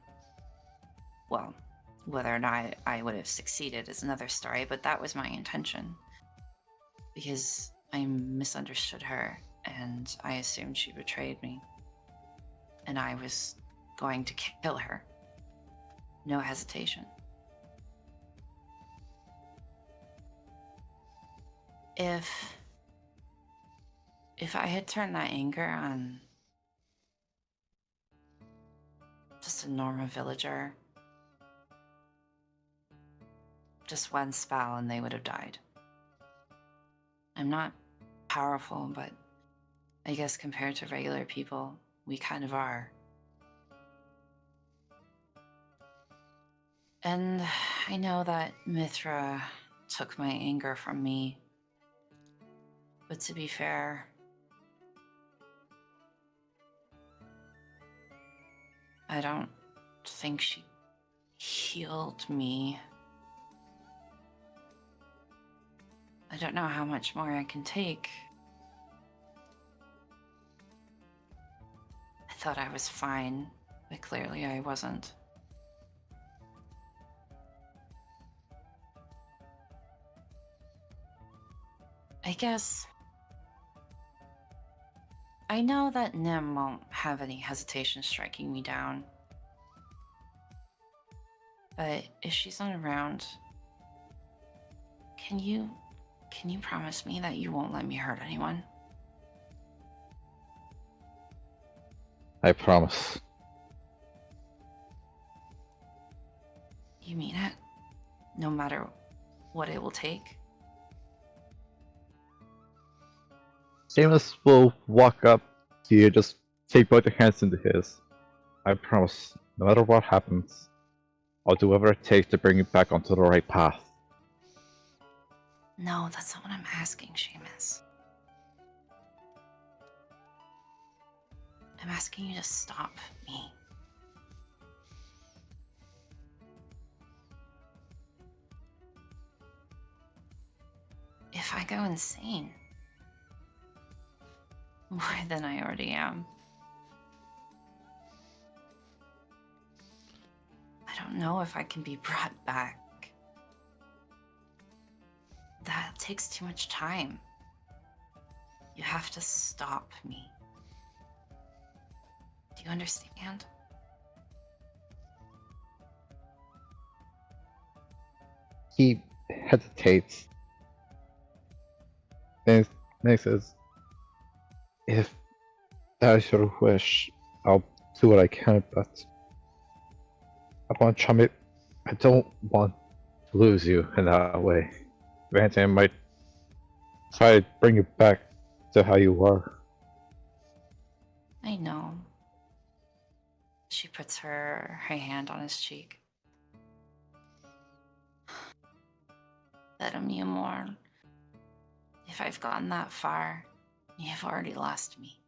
Well, whether or not I would have succeeded is another story, but that was my intention. Because I misunderstood her, and I assumed she betrayed me. And I was going to kill her. No hesitation. If I had turned that anger on just a normal villager, just one spell and they would have died. I'm not powerful, but I guess compared to regular people, we kind of are. And I know that Mithra took my anger from me. But to be fair, I don't think she healed me. I don't know how much more I can take. I thought I was fine, but clearly I wasn't. I guess I know that Nim won't have any hesitation striking me down. But if she's not around, can you promise me that you won't let me hurt anyone? I promise. You mean it? No matter what it will take? Seamus will walk up to you, just take both your hands into his. I promise, no matter what happens, I'll do whatever it takes to bring you back onto the right path. No, that's not what I'm asking, Seamus. I'm asking you to stop me. If I go insane, more than I already am, I don't know if I can be brought back. That takes too much time. You have to stop me. Do you understand? He hesitates. Then he says, if that is your wish, I'll do what I can, but I want to try it. I don't want to lose you in that way. If anything, I might try to bring you back to how you were. I know. She puts her hand on his cheek. Let me more. If I've gotten that far, you've already lost me.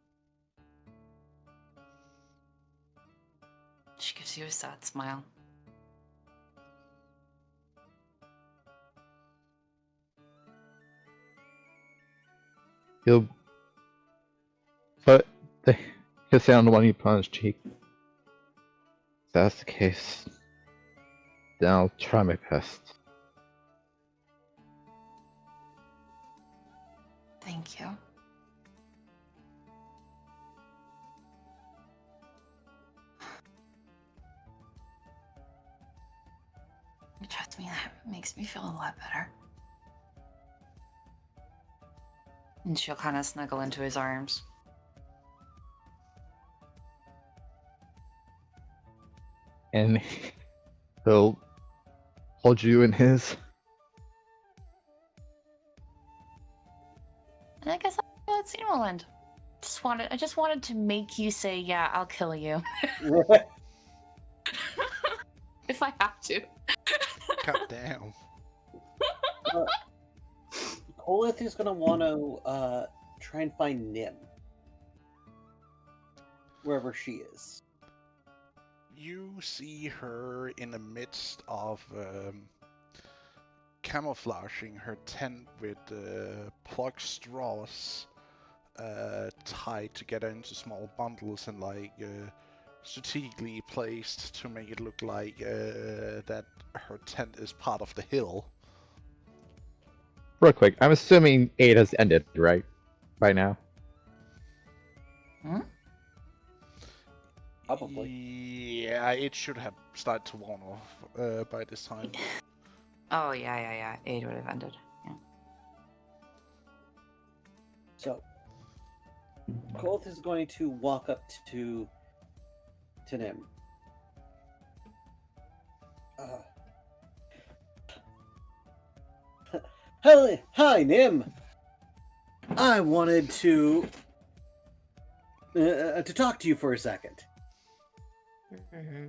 She gives you a sad smile. He'll put his hand on the one you put on his cheek. If that's the case, then I'll try my best. Thank you. Trust me, that makes me feel a lot better. And she'll kind of snuggle into his arms. And he'll hold you in his. And I guess that scene will end. I just wanted to make you say, yeah, I'll kill you. If I have to. God damn. Kolith is gonna want to try and find Nim wherever she is. You see her in the midst of camouflaging her tent with plug straws tied together into small bundles and strategically placed to make it look like that her tent is part of the hill. Real quick, I'm assuming 8 has ended, right? By now? Hmm? Probably. Yeah, it should have started to worn off by this time. Oh, yeah. 8 would have ended. Yeah. So, Kolith is going to walk up to Nim. Hi, Nim. I wanted to talk to you for a second. Mm-hmm.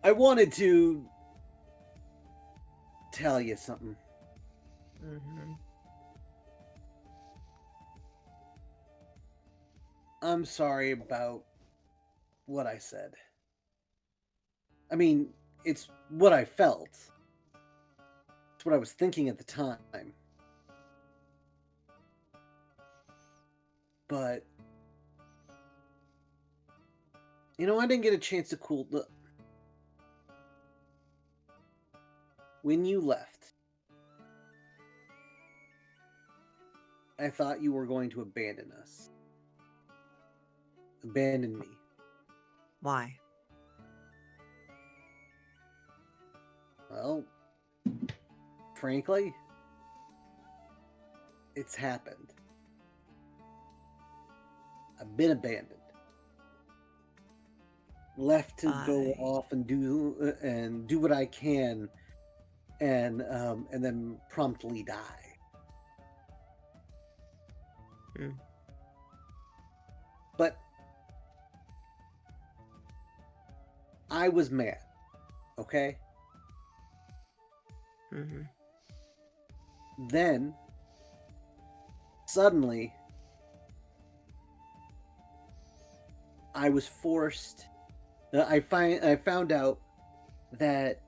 I wanted to tell you something. Mm-hmm. I'm sorry about what I said. I mean, it's what I felt. It's what I was thinking at the time. But I didn't get a chance to cool. When you left, I thought you were going to abandon us. Abandon me. Why? Well, frankly, it's happened. I've been abandoned. Left to go By- off and do what I can, and then promptly die. Hmm. But I was mad. Okay. Mm-hmm. Then suddenly I was forced. I found out that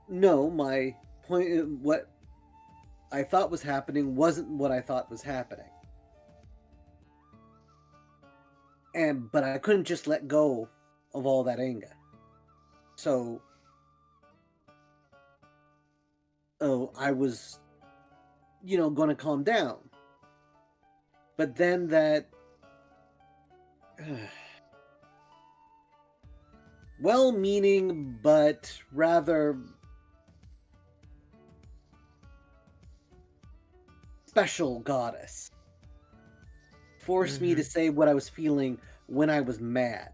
no, my point, what I thought was happening wasn't what I thought was happening, but I couldn't just let go of all that anger. So, I was, going to calm down, but then that. Well-meaning, but rather special goddess forced me to say what I was feeling when I was mad.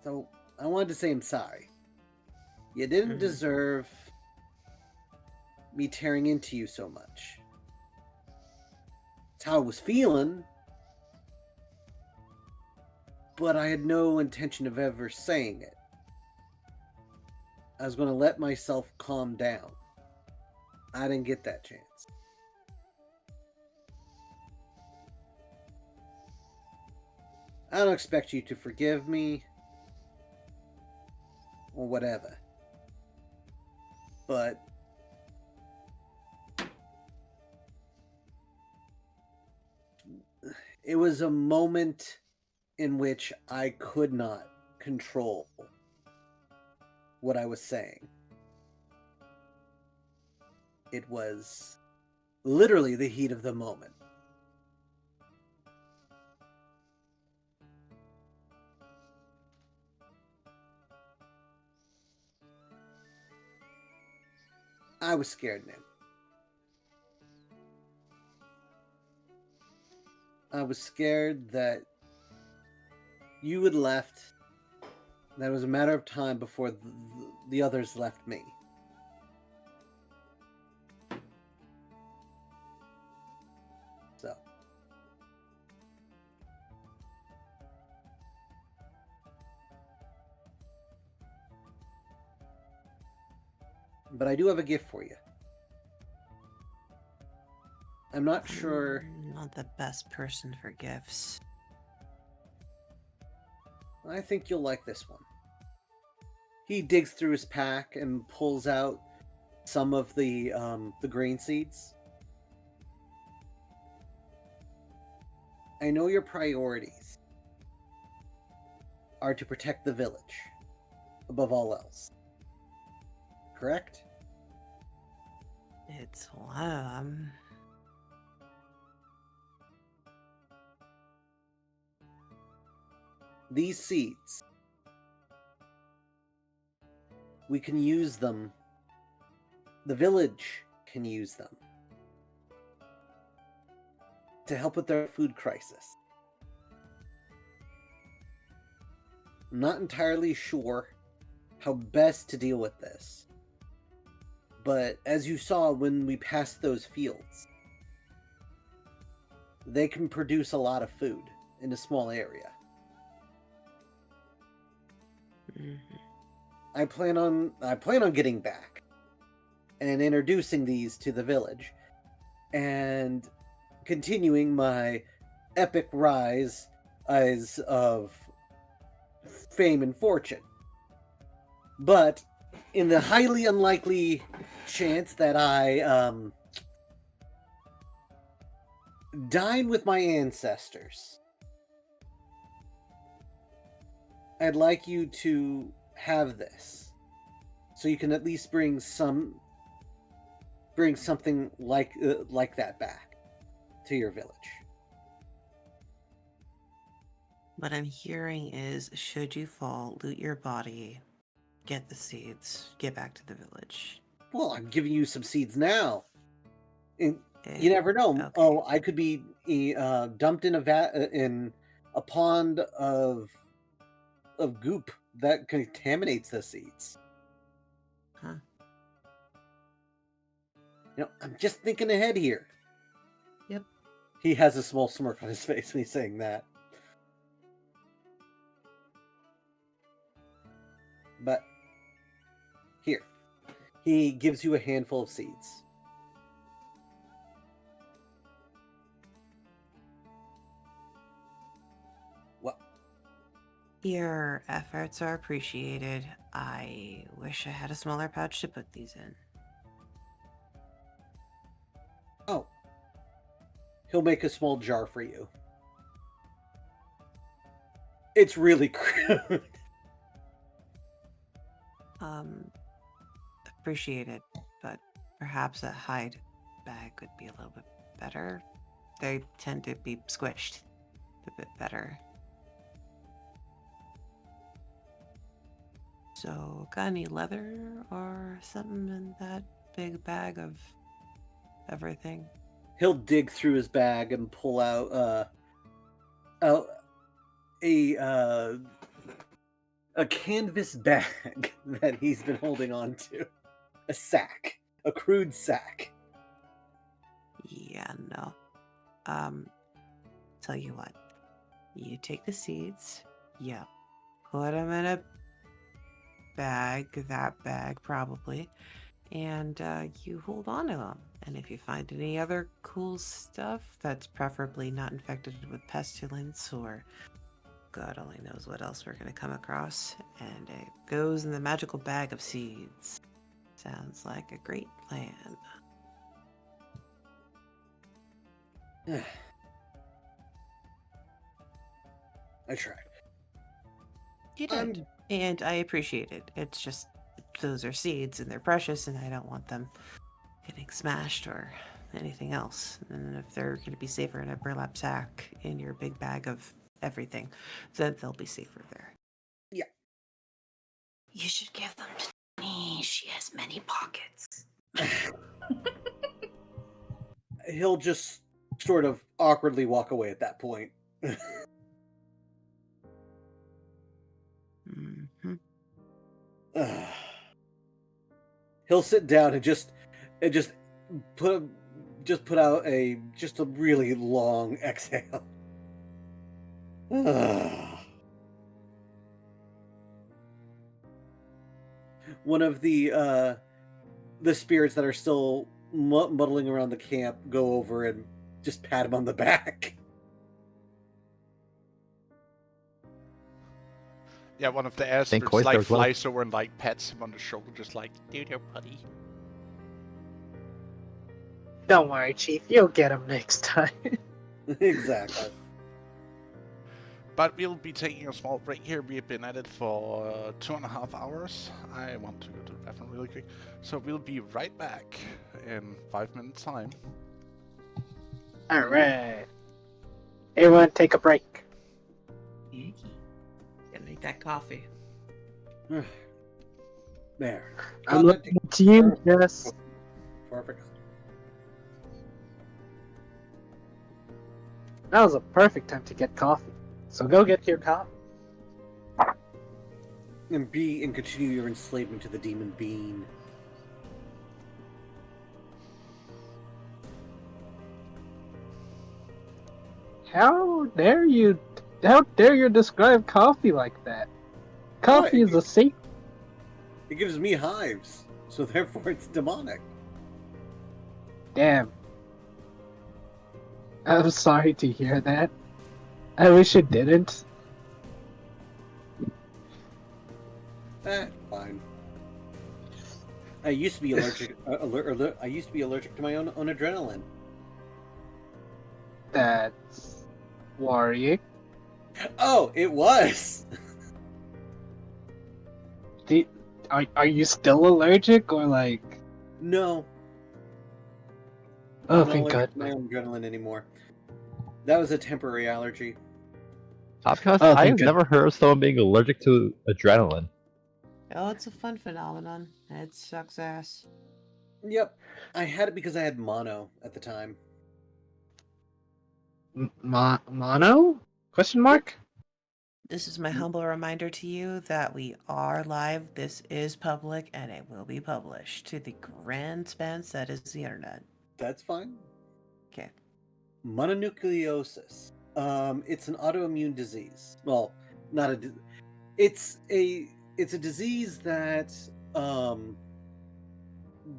So I wanted to say I'm sorry. You didn't deserve me tearing into you so much. It's how I was feeling, but I had no intention of ever saying it. I was going to let myself calm down. I didn't get that chance. I don't expect you to forgive me or whatever. But it was a moment in which I could not control what I was saying. It was literally the heat of the moment. I was scared, man. I was scared that you had left. That it was a matter of time before the others left me. So. But I do have a gift for you. I'm not sure. I'm not the best person for gifts. I think you'll like this one. He digs through his pack and pulls out some of the grain seeds. I know your priorities are to protect the village above all else. Correct? It's one of them. These seeds, we can use them. The village can use them to help with their food crisis. I'm not entirely sure how best to deal with this, but as you saw when we passed those fields, they can produce a lot of food in a small area. Mm-hmm. I plan on getting back. and introducing these to the village, and continuing my epic rise as of fame and fortune. But in the highly unlikely chance that I dine with my ancestors, I'd like you to have this, so you can at least bring something like that back to your village. What I'm hearing is, should you fall, loot your body, get the seeds, get back to the village. Well, I'm giving you some seeds now. And Eh, you never know. okay. Oh, I could be dumped in a pond of goop that contaminates the seeds. Huh. I'm just thinking ahead here. Yep. He has a small smirk on his face when he's saying that. But here, he gives you a handful of seeds. Well, Your efforts are appreciated. I wish I had a smaller pouch to put these in. oh, he'll make a small jar for you. It's really crude. Appreciated, but perhaps a hide bag would be a little bit better. They tend to be squished a bit better. So, got any leather or something in that big bag of everything? He'll dig through his bag and pull out a canvas bag that he's been holding on to. A sack. A crude sack. Yeah, no. Tell you what. You take the seeds. Yeah. Put them in a bag, that bag probably. And you hold on to them. And if you find any other cool stuff that's preferably not infected with pestilence or God only knows what else we're going to come across, and it goes in the magical bag of seeds. Sounds like a great plan. I tried. You did. And I appreciate it. It's just, those are seeds and they're precious, and I don't want them getting smashed or anything else. And if they're going to be safer in a burlap sack in your big bag of everything, then they'll be safer there. Yeah. You should give them to me. She has many pockets. He'll just sort of awkwardly walk away at that point. Mm-hmm. He'll sit down and just put out a really long exhale. One of the spirits that are still muddling around the camp go over and just pat him on the back. Yeah, one of the air Think spirits Koi's there like as well. flies over and like pats him on the shoulder, just like, dude, buddy. Don't worry, Chief. You'll get him next time. Exactly. But we'll be taking a small break here. We've been at it for 2.5 hours. I want to go to the bathroom really quick. So we'll be right back in 5 minutes time. Alright. Everyone take a break. Gotta make that coffee. There. I'm looking to you, yes. Perfect. That was a perfect time to get coffee. So go get your coffee. And continue your enslavement to the demon bean. How dare you describe coffee like that? Coffee is a safe. It gives me hives, so therefore it's demonic. Damn. I'm sorry to hear that. I wish it didn't. Fine. I used to be allergic. I used to be allergic to my own adrenaline. That's worrying. Oh, it was. Are you still allergic or like? No, Oh, I'm not thank allergic God. to my own adrenaline anymore. That was a temporary allergy. Because Oh, I thank have God. never heard of someone being allergic to adrenaline. Oh, it's a fun phenomenon. It sucks ass. Yep, I had it because I had mono at the time. Mono? Question mark? This is my humble reminder to you that we are live. This is public and it will be published to the grand expanse that is the internet. That's fine. Okay. Mononucleosis. It's an autoimmune disease. Well, not a. It's a disease that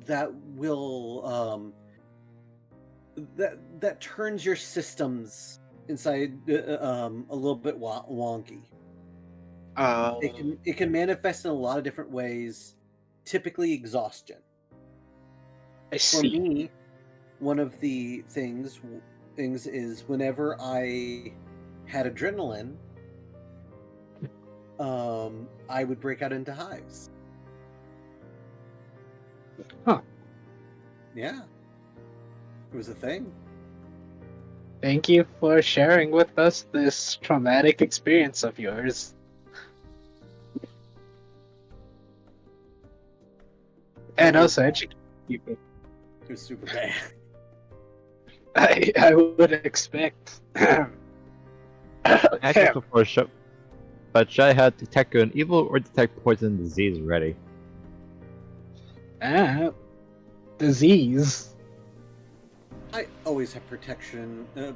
that will that turns your systems inside a little bit wonky. Oh, It can manifest in a lot of different ways. Typically, exhaustion. I For see. me, one of the things is whenever I had adrenaline, I would break out into hives. Huh. Yeah, it was a thing. Thank you for sharing with us this traumatic experience of yours. And It was also bad. educate people. It was super bad. I would expect. Actually, Damn. before show, but should I have detect good and evil or detect poison and disease ready? Disease. I always have protection, good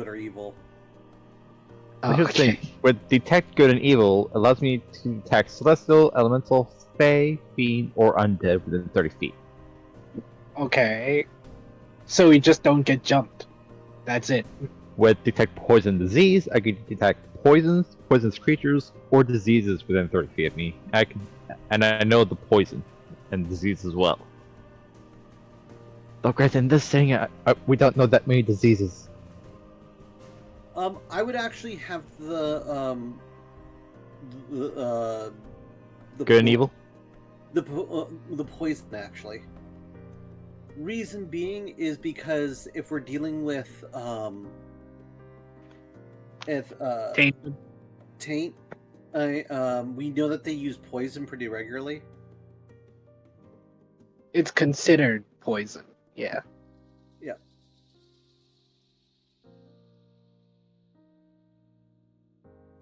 or evil. But here's the Okay. thing: with detect good and evil, it allows me to detect celestial, elemental, fey, fiend, or undead within 30 feet. Okay. So we just don't get jumped. That's it. With detect poison disease, I can detect poisons, poisonous creatures, or diseases within 30 feet of me. And I know the poison and disease as well. But granted, in this setting, we don't know that many diseases. I would actually have the Good and evil. the poison actually. Reason being is because if we're dealing with Tainted. taint, we know that they use poison pretty regularly. It's considered poison. Yeah. Yeah.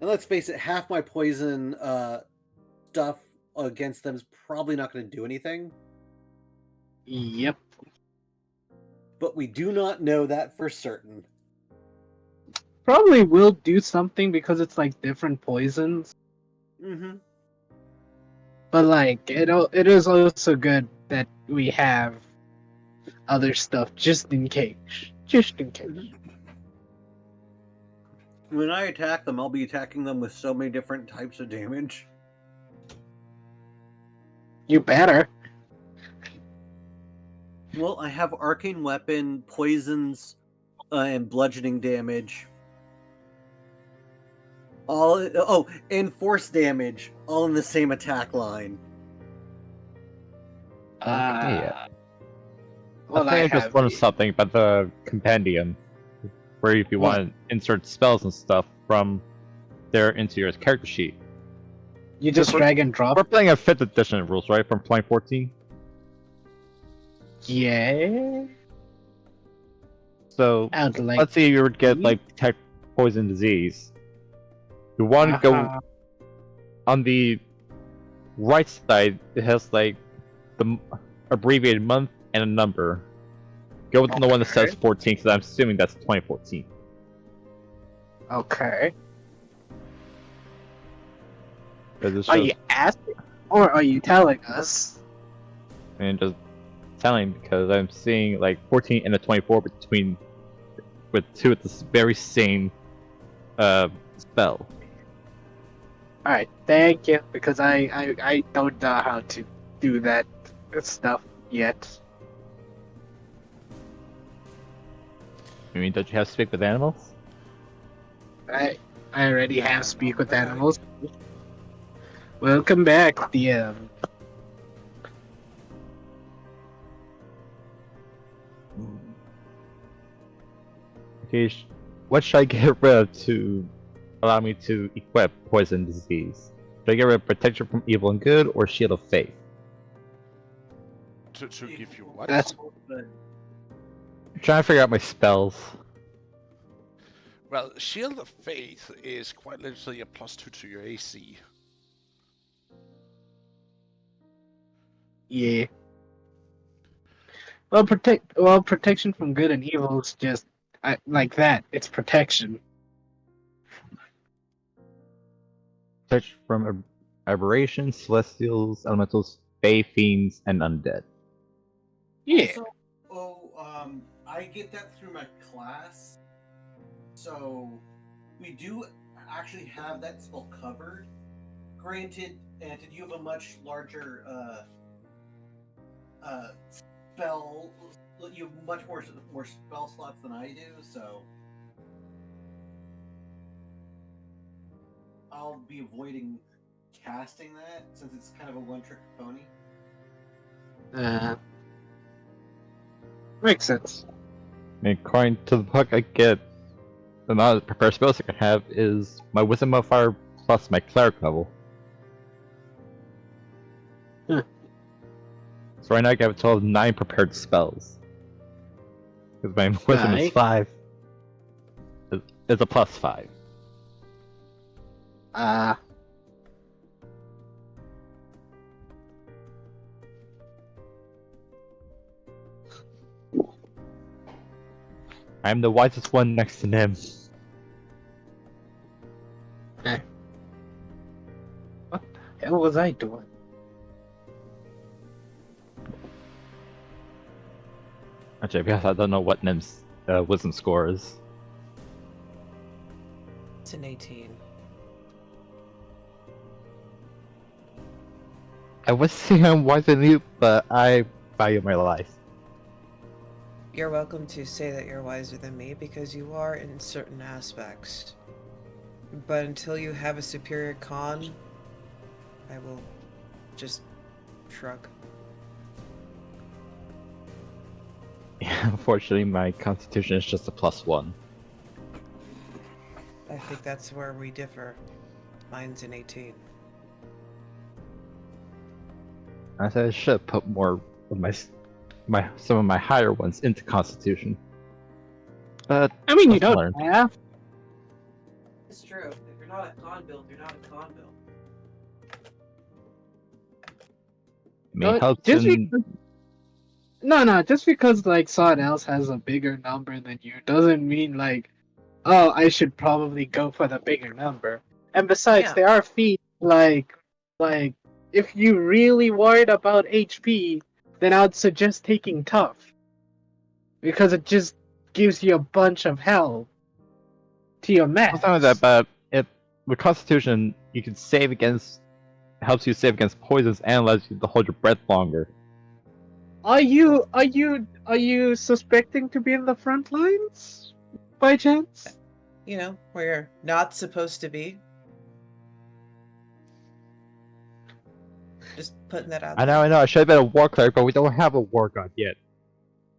And let's face it, half my poison stuff against them is probably not going to do anything. Yep. But we do not know that for certain. Probably will do something because it's like different poisons. Mm-hmm. But like it is also good that we have other stuff just in case. Just in case. When I attack them, I'll be attacking them with so many different types of damage. You better. Well, I have arcane weapon, poisons, and bludgeoning damage. And force damage, all in the same attack line. Yeah. Well, I think I just learned something about the compendium, where if you What? want to insert spells and stuff from there into your character sheet. You just drag and drop. We're playing a 5th edition rules, right? From 2014. Yeah. So I'd like. let's say you would get like detect poison disease. You want to go on the right side. It has like the abbreviated month and a number. Go with the one that says 14, because I'm assuming that's 2014. Okay. It Are you asking, or are you telling us? And just telling because I'm seeing like 14 and a 24 between with two of the very same spell. Alright, thank you, because I don't know how to do that stuff yet. I mean, don't you have to speak with animals? I already have speak with animals. Welcome back, DM. Okay, what should I get rid of to allow me to equip poison disease? Should I get rid of protection from evil and good or shield of faith? To give you what? That's I'm trying to figure out my spells. Well, Shield of Faith is quite literally a +2 to your AC. yeah. Well, protection from good and evil is just like that. It's protection. Protection from aberrations, celestials, elementals, fae, fiends, and undead. Yeah. I get that through my class. So we do actually have that spell covered. Granted, you have a much larger spell. You have much more spell slots than I do, so I'll be avoiding casting that since it's kind of a one-trick pony. Makes sense. I mean, according to the book, I get the amount of prepared spells I can have is my wisdom modifier plus my cleric level. Huh. So right now I have a total of 9 prepared spells. Because my wisdom is Nice. 5. It's a +5. I'm the wisest one next to Nim. What the hell was I doing? Actually, because I don't know what Nim's wisdom score is. It's an 18. I was saying I'm wiser than you, but I value my life. You're welcome to say that you're wiser than me because you are in certain aspects. But until you have a superior con, I will just shrug. Yeah, unfortunately, my constitution is just a +1. I think that's where we differ. Mine's an 18. I said I should put more of some of my higher ones into constitution. But I mean, you lesson don't learned. have. It's true. If you're not a con build, you're not a con build. I mean, it helps Just in... because, no, just because like someone else has a bigger number than you doesn't mean like, oh, I should probably go for the bigger number. And besides, Yeah. there are feats like if you really worried about HP, then I'd suggest taking tough because it just gives you a bunch of health to your max. It's not only that, but with constitution, you can save against... helps you save against poisons and allows you to hold your breath longer. Are you suspecting to be in the front lines by chance? You know, where you're not supposed to be. Just putting that out there. I know, I should have been a war cleric, but we don't have a war god yet.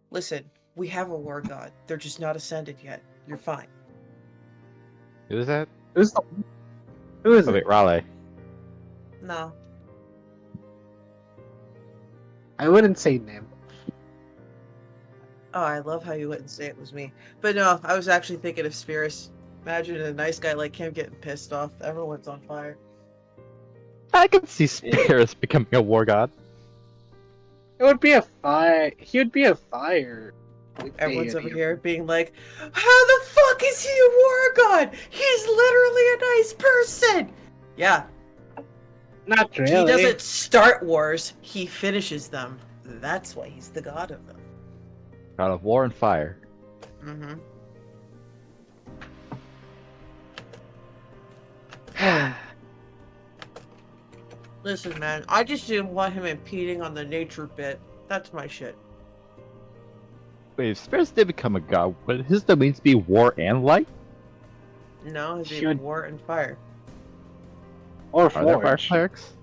Listen, we have a war god. They're just not ascended yet. You're fine. Who is that? Who is Oh it? wait, Raleigh. No. I wouldn't say name. Oh, I love how you wouldn't say it was me. But no, I was actually thinking of Spirus. Imagine a nice guy like him getting pissed off. Everyone's on fire. I can see Spirus becoming a war god. It would be a fire. He would be a fire. Everyone's over here being like, how the fuck is he a war god? He's literally a nice person! Yeah, Not really. he doesn't start wars, he finishes them. That's why he's the god of them. God of war and fire. Mm-hmm. Listen, man, I just didn't want him impeding on the nature bit. That's my shit. Wait, if Spirits did become a god, would his domains be war and light? No, it'd be Should- war and fire. Or Are there fire forge. clerics?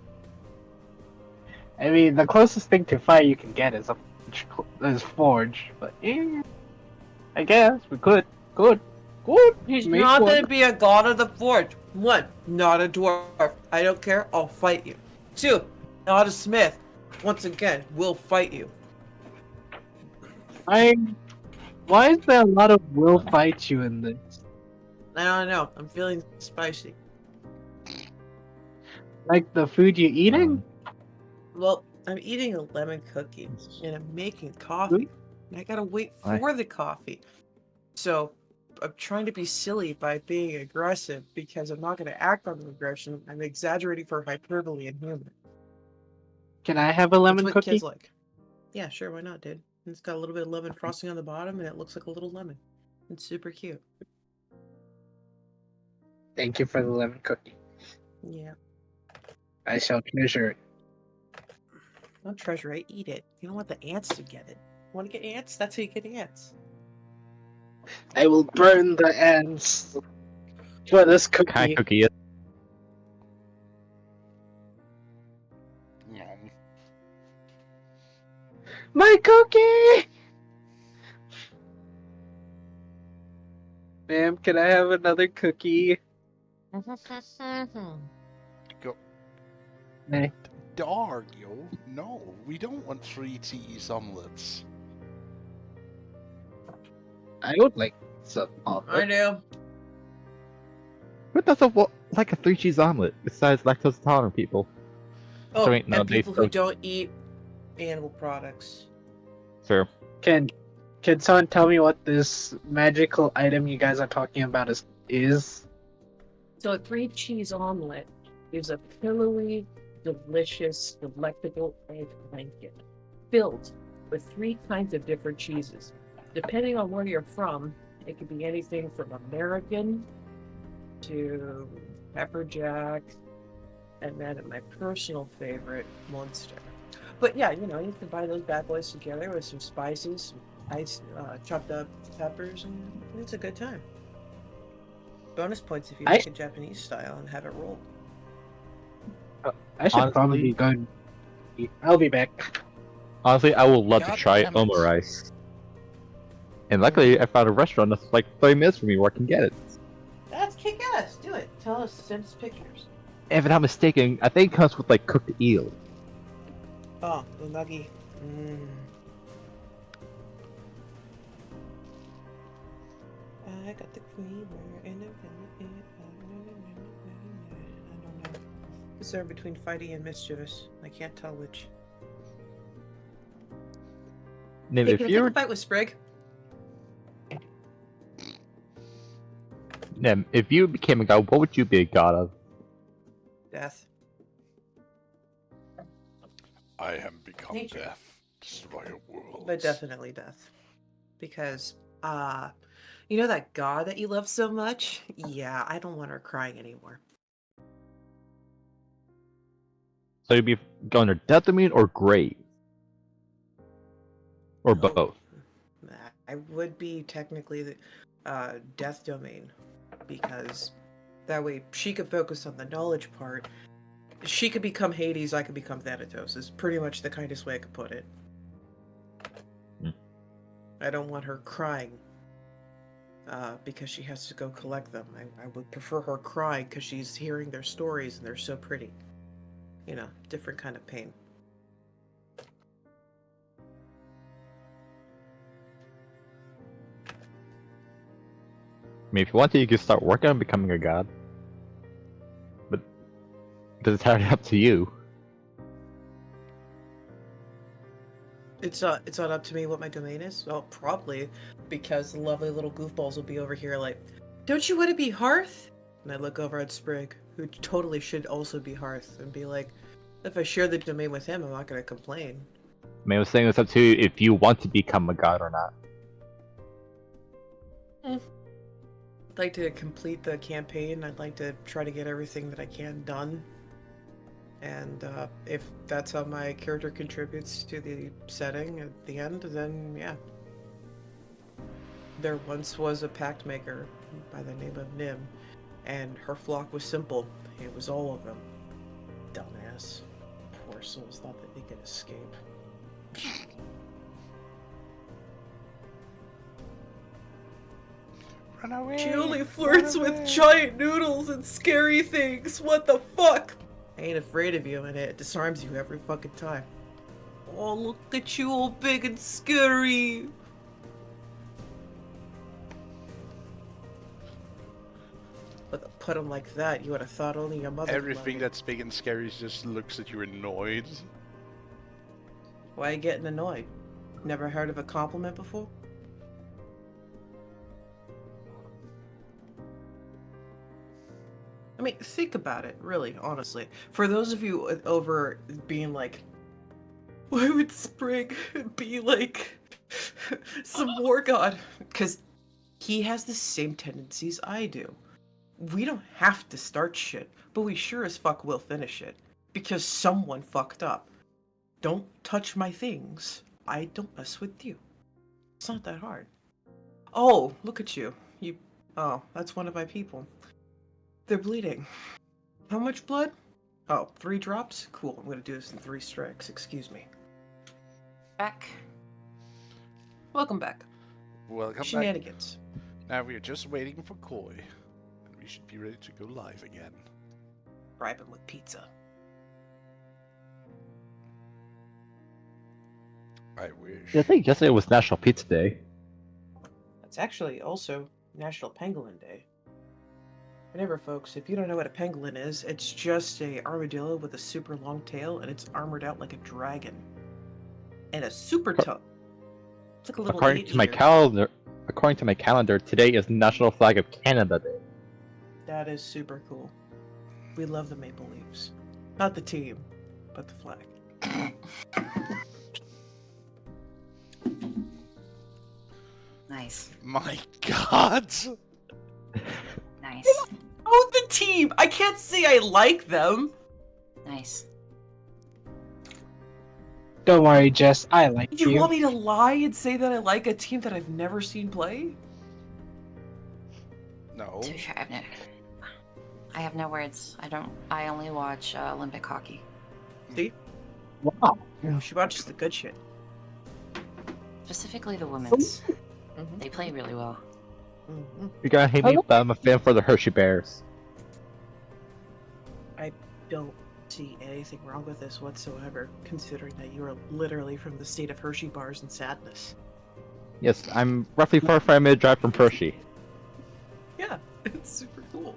I mean, the closest thing to fire you can get is forge. But I guess we could. Good. He's Make not one. gonna be a god of the forge. 1, not a dwarf. I don't care, I'll fight you. 2, not a smith. Once again, we'll fight you. Why is there a lot of will fight you in this? I don't know, I'm feeling spicy. Like the food you're eating? Well, I'm eating a lemon cookie and I'm making coffee. And I gotta wait for the coffee. So I'm trying to be silly by being aggressive because I'm not gonna act on the aggression. I'm exaggerating for hyperbole and humor. Can I have a That's lemon what cookie? kids like. Yeah, sure, why not, dude? And it's got a little bit of lemon frosting on the bottom and it looks like a little lemon. It's super cute. Thank you for the lemon cookie. Yeah. I shall treasure it. Don't treasure it, eat it. You don't want the ants to get it. Want to get ants? That's how you get ants. I will burn the ants for this Kind cookie. of cookie is. Nom. My cookie! Ma'am, can I have another cookie? Go. Hey. Dario, no, we don't want 3 cheese omelets. I would like some I omelet. do. Who doesn't like a 3-cheese omelet besides lactose intolerant people? Oh, So wait, no, and they people who still- don't eat animal products. Sure. Can someone tell me what this magical item you guys are talking about is? So a 3-cheese omelet is a pillowy, delicious, delectable egg blanket filled with 3 kinds of different cheeses. Depending on where you're from, it could be anything from American to pepper jack, and then my personal favorite, Munster. But yeah, you know, you can buy those bad boys together with some spices, some nice chopped up peppers, and it's a good time. Bonus points if you make it Japanese style and have it rolled. I should probably go. I'll be back. Honestly, I would love God to try damn it. omurice. And luckily, I found a restaurant that's like 30 minutes from me where I can get it. That's kick-ass. Do it. Tell us. Send us pictures. If I'm not mistaken, I think it comes with like cooked eel. Oh, unagi. I got the creamer and I don't know. It's there between fighty and mischievous. I can't tell which. Name Hey, if can I you take were a fight with Sprig? if you became a god, what would you be a god of? Death. I am become Nature. death, destroyer worlds. But definitely death. Because, you know that god that you love so much? Yeah, I don't want her crying anymore. So you'd be going to death domain or grave? Or No. both? I would be technically the death domain, because that way she could focus on the knowledge part. She could become Hades, I could become Thanatos, is pretty much the kindest way I could put it. Hmm. I don't want her crying because she has to go collect them. I would prefer her crying because she's hearing their stories and they're so pretty. You know, different kind of pain. I mean, if you want to, you could start working on becoming a god. But it's entirely up to you. It's not up to me what my domain is. Well, probably because the lovely little goofballs will be over here like, "Don't you want to be Hearth?" And I look over at Sprig, who totally should also be Hearth, and be like, "If I share the domain with him, I'm not gonna complain." mean, I was saying it's up to you if you want to become a god or not. I'd like to complete the campaign. I'd like to try to get everything that I can done. And if that's how my character contributes to the setting at the end, then yeah. There once was a pact maker by the name of Nim, and her flock was simple. It was all of them. Dumbass. Poor souls thought that they could escape. Run away! She only run flirts with away. giant noodles and scary things. What the fuck? I ain't afraid of you, and it disarms you every fucking time. Oh, look at you, all big and scary. With a put 'em like that, you would have thought only your mother. Everything that's big and scary just looks at you annoyed. Why are you getting annoyed? Never heard of a compliment before? I mean, think about it, really, honestly. For those of you over being like, why would Sprig be like some war god? Because he has the same tendencies I do. We don't have to start shit, but we sure as fuck will finish it. Because someone fucked up. Don't touch my things. I don't mess with you. It's not that hard. Oh, look at you. Oh, that's one of my people. They're bleeding. How much blood? Oh, 3 drops? Cool, I'm gonna do this in 3 strikes. Excuse me. Back. Welcome back. Welcome back. Shenanigans. Now we are just waiting for Koi, and we should be ready to go live again. Bribe him with pizza. I wish. I think yesterday was National Pizza Day. That's actually also National Pangolin Day. Remember, folks, if you don't know what a pangolin is, it's just a armadillo with a super long tail, and it's armored out like a dragon. And a super tongue. It's like a little According to my calendar. calendar, today is National Flag of Canada Day. That is super cool. We love the Maple Leafs. Not the team, but the flag. Nice. My God! Nice. Oh, the team! I can't say I like them! Nice. Don't worry, Jess. I like You you. want me to lie and say that I like a team that I've never seen play? No. To be fair, I have no words. I only watch Olympic hockey. See? Wow. She watches the good shit. Specifically the women's. Mhm. They play really well. Mhm. You're gonna hate me, but I'm a fan for the Hershey Bears. I don't see anything wrong with this whatsoever, considering that you are literally from the state of Hershey bars and sadness. Yes, I'm roughly 45-minute drive from Hershey. Yeah, it's super cool.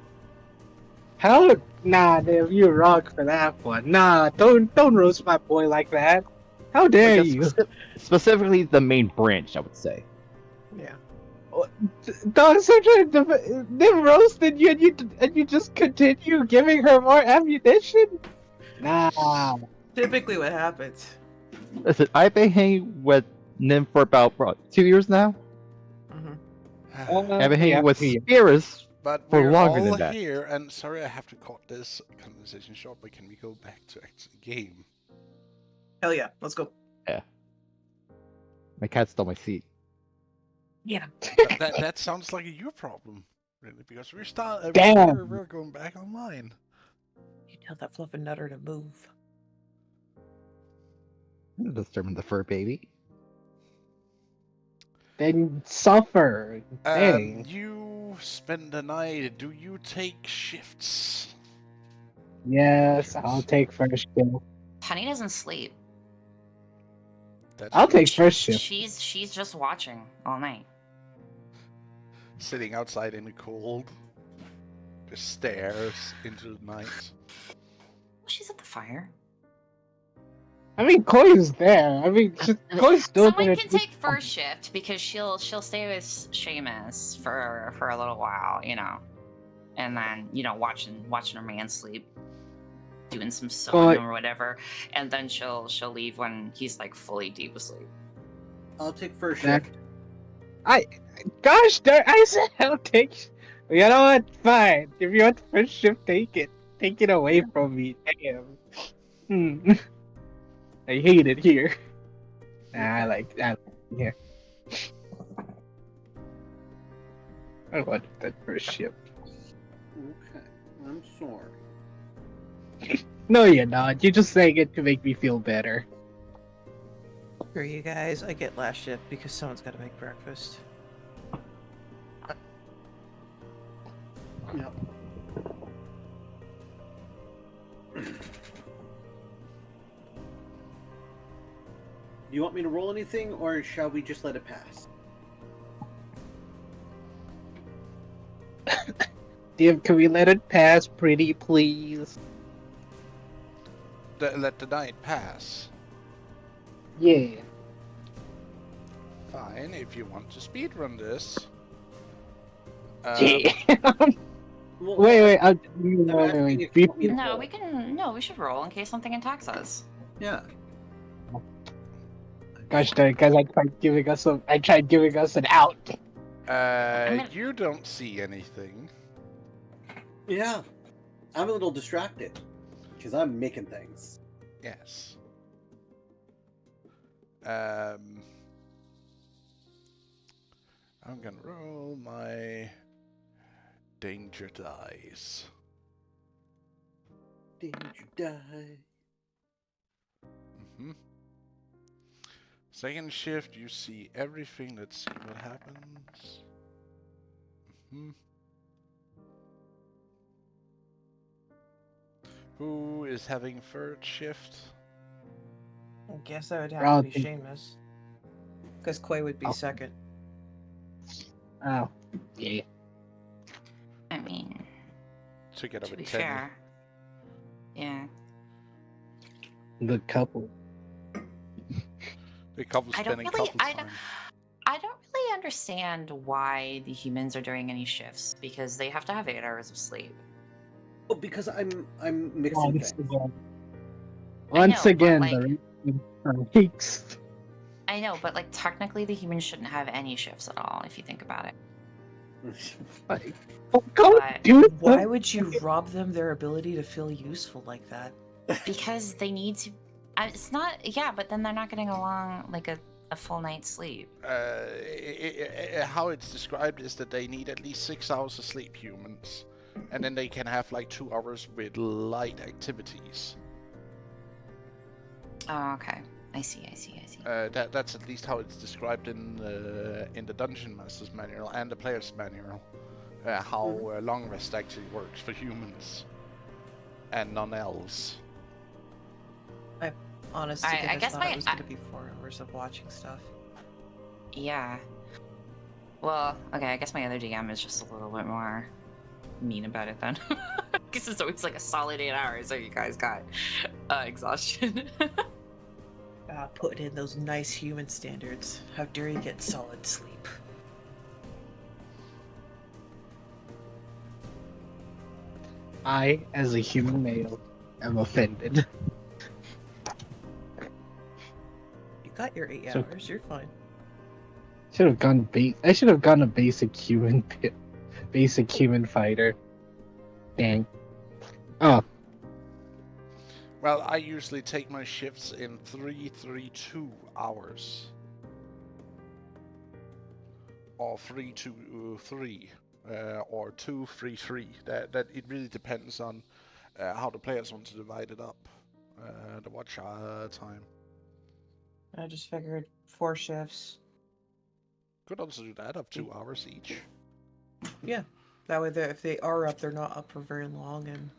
How? Nah, Dave, you're wrong for that one. Nah, don't roast my boy like that. How dare Like, you? Specifically the main branch, I would say. Yeah. Dog Surgeon, they roasted you and you just continue giving her more ammunition? Nah. Typically what happens. Listen, I've been hanging with Nim for about, what, 2 years now? Mhm. I've been hanging yeah, with yeah. Spirits But for we're longer all than that. here, and sorry I have to cut this conversation short, but can we go back to actual game? Hell yeah, let's go. My cat stole my seat. Yeah. That sounds like a you problem, really, because Damn. we're going back online. You tell that fluffin' nutter to move. Disturbing the fur baby. Then suffer. Dang. You spend the night. Do you take shifts? Yes, I'll take first shift. Honey doesn't sleep. That's I'll true. take first shift. She's just watching all night. Sitting outside in the cold, just stares into the night. She's at the fire. I mean, Koi's there. I mean, Koi's still Someone gonna can take first shift because she'll stay with Seamus for a little while, you know, and then watching her man sleep. doing some sewing Koi, or whatever, and then she'll leave when he's like fully deep asleep. I'll take first Zach. shift. gosh darn, I said I'll take. You know what? Fine. If you want first shift, take it. Take it away from me. Damn. Hmm. I hate it here. I Okay. like it here. I want that first shift. Okay. I'm sorry. No, you're not. You're just saying it to make me feel better. For you guys, I get last shift because someone's got to make breakfast. Yep. Do you want me to roll anything, or shall we just let it pass? Can we let it pass, pretty please? Let the night pass. Yeah. Fine, if you want to speedrun this. Yeah. Well, wait. I'm Wait. asking if you Be- want me to No, roll. we can. No, we should roll in case something attacks us. Yeah. Gosh darn, guys! I tried giving us an out. mean- You don't see anything. Yeah. I'm a little distracted because I'm making things. Yes. I'm gonna roll my danger dice. Danger die. Second shift, you see everything. Let's see what happens. Who is having third shift? I guess that would have Rob, to be Seamus. Because Koi would be Oh. second. Oh, yeah. I mean, Together to be with Tenny. fair. Yeah. The couple. The couple I don't spending really. couple time. I don't really understand why the humans are doing any shifts because they have to have 8 hours of sleep. Oh, because I'm mixing Once things. again. I Once know, but, again, like- the weeks. I know, but like technically the humans shouldn't have any shifts at all if you think about it. Like, go But- do Why would you rob them their ability to feel useful like that? Because they need to. It's not. Yeah, but then they're not getting along like a full night's sleep. How it's described is that they need at least 6 hours of sleep, humans, and then they can have like 2 hours with light activities. Oh, okay. I see. That's at least how it's described in the Dungeon Master's Manual and the Player's Manual. How long rest actually works for humans and non-elves. Honestly, I guess thought my- it was going to be 4 hours of watching stuff. Yeah. Well, okay. I guess my other DM is just a little bit more mean about it then. Because it's always like a solid 8 hours, so you guys got exhaustion. Putting in those nice human standards. How dare you get solid sleep? I, as a human male, am offended. You got your 8 So- hours. You're fine. Should have gone I should have gone a basic human fighter. Dang. Oh, Well, I usually take my shifts in 3-3-2 hours. Or 3-2-3. Or 2-3-3. That it really depends on how the players want to divide it up. The watch time. I just figured 4 shifts. Could also do that, up 2 hours each. Yeah. That way, if they are up, they're not up for very long, and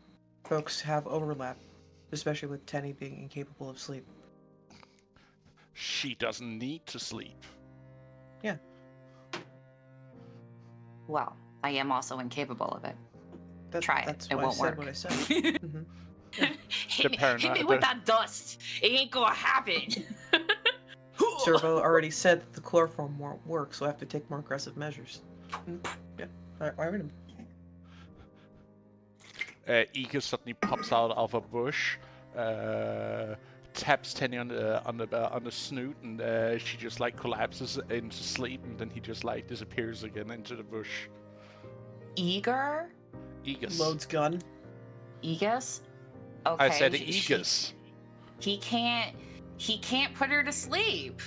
folks have overlap. Especially with Tenny being incapable of sleep. She doesn't need to sleep. Yeah. Well, I am also incapable of it. That's Try it. That's It why won't I said work. what I said. Mhm. hit me paranoid- with that dust. It ain't gonna happen. Servo already said that the chloroform won't work, so I have to take more aggressive measures. Yeah. I'm gonna... Ika suddenly pops out of a bush, taps Tenny on the snoot, and she just like collapses into sleep, and then he just like disappears again into the bush. Eager? Aegis. Loads gun. Aegis? Okay. I said Aegis. He can't put her to sleep.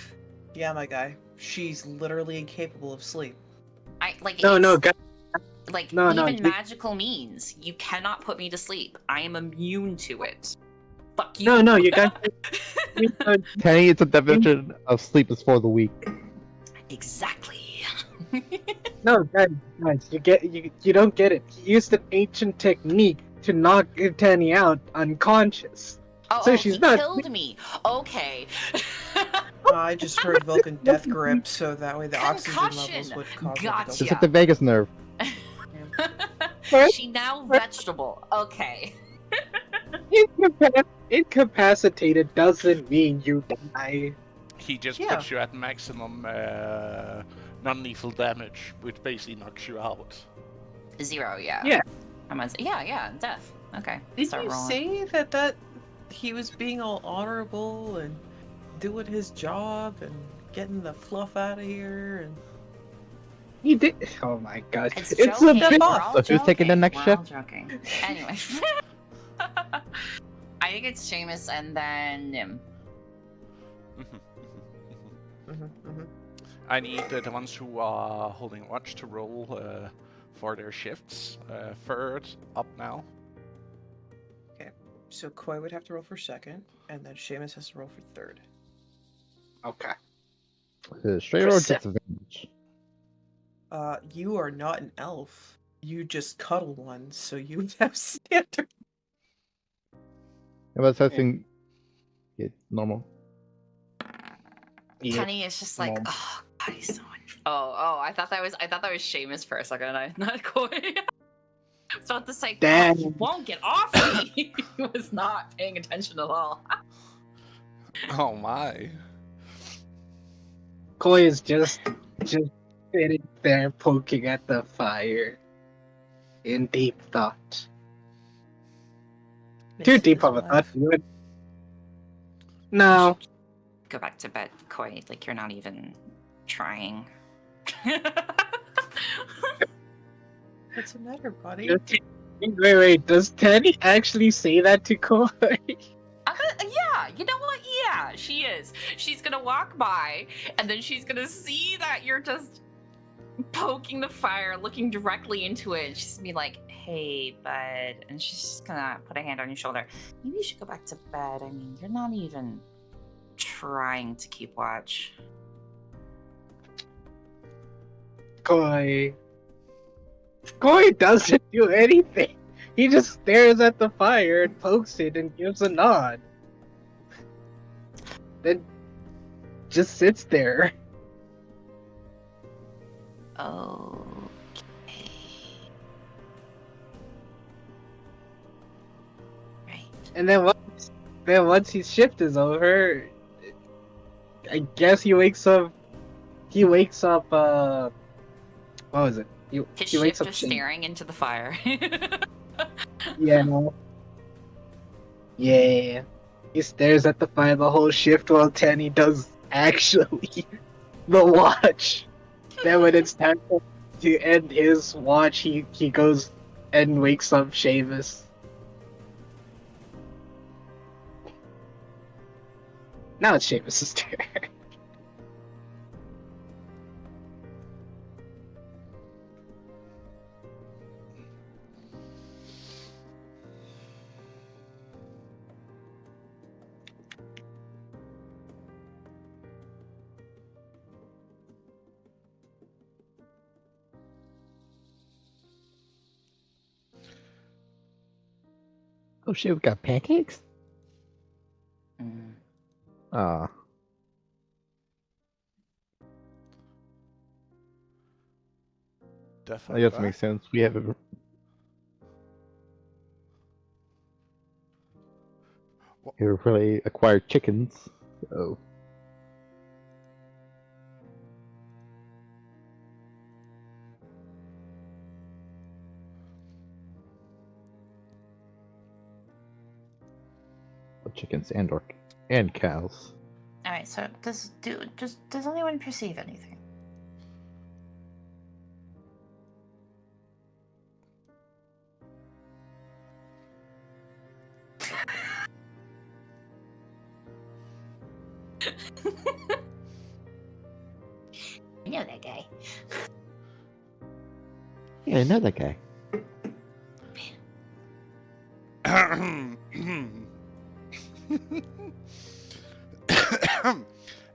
Yeah, my guy. She's literally incapable of sleep. No, guys. No, Even you- magical means you cannot put me to sleep. I am immune to it. Fuck you. No, you guys. Tenny, it's a definition of sleep is for the weak. Exactly. No, guys, you don't get it. He used an ancient technique to knock Tanny out unconscious. So she's he not- killed me. Okay. I just heard Vulcan death grip, so that way the oxygen levels Concussion. would cause Gotcha. it Just to hit the Vegas nerve. She now vegetable. Okay. Incapacitated doesn't mean you die. He just Yeah. puts you at maximum non-lethal damage, which basically knocks you out. 0, yeah. Yeah. Yeah, death. Okay. Did Start you rolling. say that he was being all honorable and doing his job and getting the fluff out of here and He did. Oh my god. It's a joking. bit. We're all So who's taking the joking. next We're shift? all joking. Anyway. I think it's Seamus and then Nim. I need the ones who are holding watch to roll for their shifts. Third up now. so Koi would have to roll for second, and then Seamus has to roll for third. Okay. Straight or Percent. disadvantage? You are not an elf. You just cuddle one, so you would have standard. I was testing it normal. Yeah. Penny is just like, Mom. oh, God, he's so Oh, I thought that was Seamus for a second. Not Koi. I was about to say, God, Damn. you won't get off me. He was not paying attention at all. Oh my. Koi is just sitting there poking at the fire in deep thought. Too Missing deep his of a thought. wife. You would. No. Go back to bed, Koi. Like, you're not even trying. What's the matter, buddy? Wait. Does Teddy actually say that to Koi? Yeah, you know what? Yeah, she is. She's gonna walk by, and then she's gonna see that you're just poking the fire, looking directly into it, and she's gonna be like, hey, bud. And she's just gonna put a hand on your shoulder. Maybe you should go back to bed. I mean, you're not even trying to keep watch. Koi doesn't do anything. He just stares at the fire and pokes it and gives a nod. Then just sits there. Okay. Right. And then once his shift is over, I guess he wakes up. What was it? His He wakes shift up. is staring into the fire. Yeah. Yeah. He stares at the fire the whole shift while Tanny does actually the watch. Then when it's time to end his watch, he goes and wakes up Seamus. Now it's Seamus' turn. Oh shit, we got pancakes? Mm. Ah. I Definitely. guess it makes sense. We have really acquired chickens. So chickens and cows. All right. So does anyone perceive anything? I know that guy. Yeah, another guy.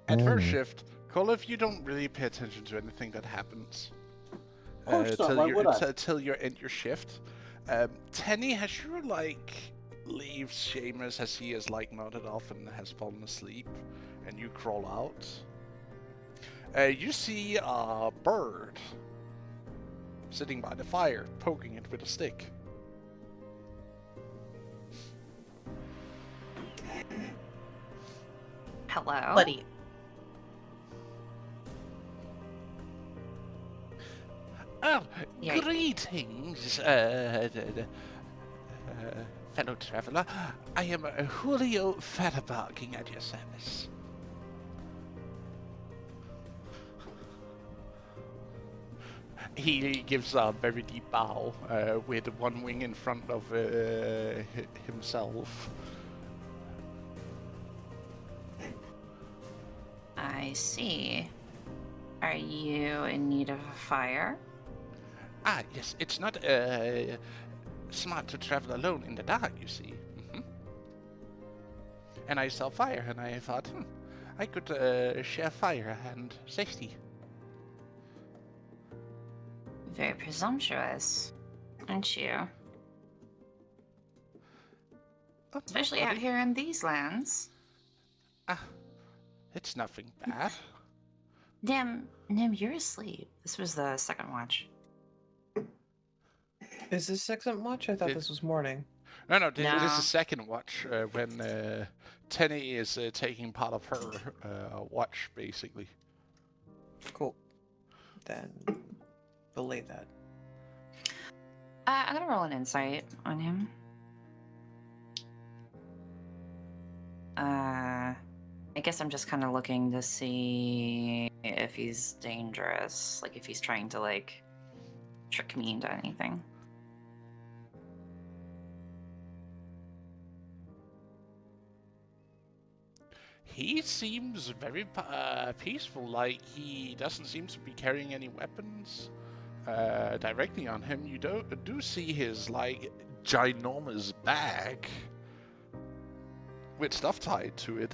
At first shift, call if you don't really pay attention to anything that happens. Of course not. Why would I? Till you end your shift. Tenny, has you leave Seamus as he is nodded off and has fallen asleep, and you crawl out? You see a bird sitting by the fire, poking it with a stick. Hello, Buddy. Oh, Yeah. greetings, fellow traveler. I am Julio Fatterbarking at your service. He gives a very deep bow, with one wing in front of himself. I see. Are you in need of a fire? Ah, yes, it's not smart to travel alone in the dark, you see. And I saw fire, and I thought, I could share fire and safety. Very presumptuous, aren't you? Oh, Especially nobody. out here in these lands. Ah, it's nothing bad. Damn, Nim, you're asleep. This was the second watch. Is this second watch? I thought this was morning. No, this No. is second watch, when Tenny is taking part of her watch, basically. Cool. Then belay that. I'm gonna roll an insight on him. I guess I'm just kind of looking to see if he's dangerous, like if he's trying to trick me into anything. He seems very peaceful, he doesn't seem to be carrying any weapons directly on him. You do see his ginormous bag with stuff tied to it.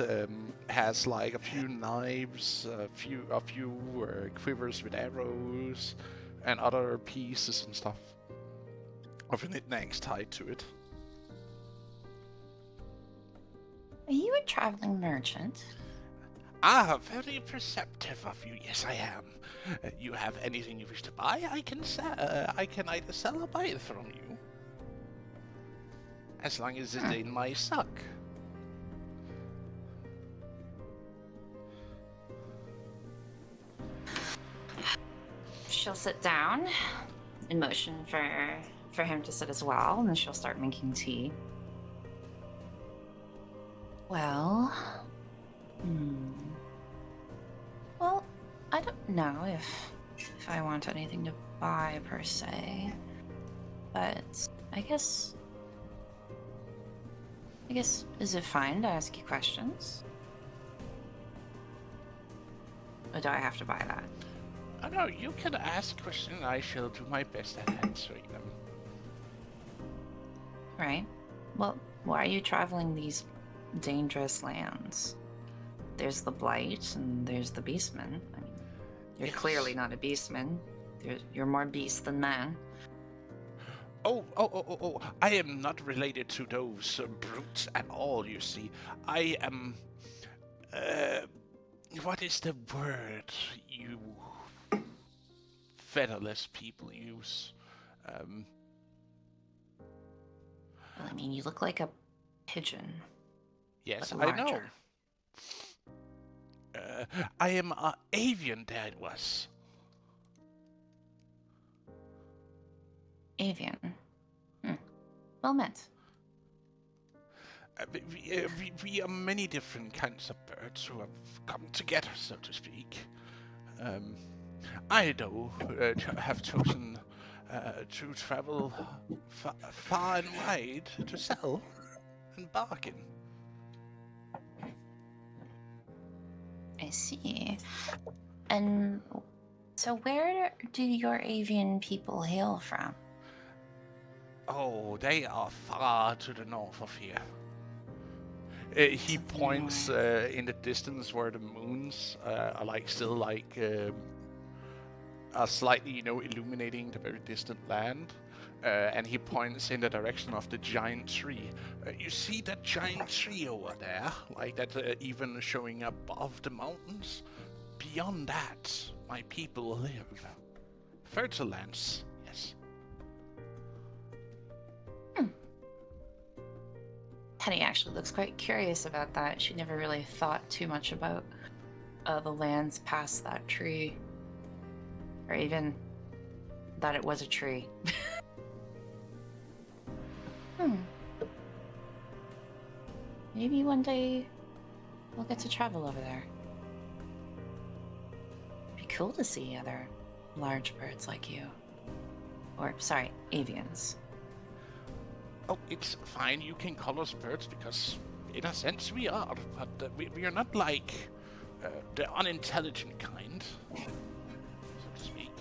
Has a few knives, a few quivers with arrows, and other pieces and stuff of knickknacks tied to it. Are you a traveling merchant? Ah, very perceptive of you. Yes, I am. You have anything you wish to buy? I can either sell or buy it from you, as long as it's in my stock. She'll sit down and motion for him to sit as well, and then she'll start making tea. Well, well, I don't know if I want anything to buy per se, but I guess is it fine to ask you questions? Or do I have to buy that? Oh no, you can ask questions. I shall do my best at answering them. Right. Well, why are you traveling these dangerous lands? There's the Blight and there's the Beastmen. I mean, you're Yes. clearly not a Beastman. You're more beast than man. Oh, I am not related to those brutes at all, you see. I am... what is the word you featherless people use? Well, I mean, you look like a pigeon. Yes, But I know. larger. I am avian, that was. Avian. Well met. We are many different kinds of birds who have come together, so to speak. I, though, have chosen to travel far and wide to sell and bargain. I see. And so where do your avian people hail from? Oh, they are far to the north of here. He To the points north. in the distance where the moons are still are slightly, illuminating the very distant land. And he points in the direction of the giant tree. You see that giant tree over there? Like that, even showing above the mountains? Beyond that, my people live. Fertile lands, yes. Penny actually looks quite curious about that. She never really thought too much about the lands past that tree. Or even that it was a tree. Maybe one day we'll get to travel over there. Be cool to see other large birds like you. Or, sorry, avians. Oh, it's fine. You can call us birds because, in a sense, we are. But we are not like the unintelligent kind, so to speak.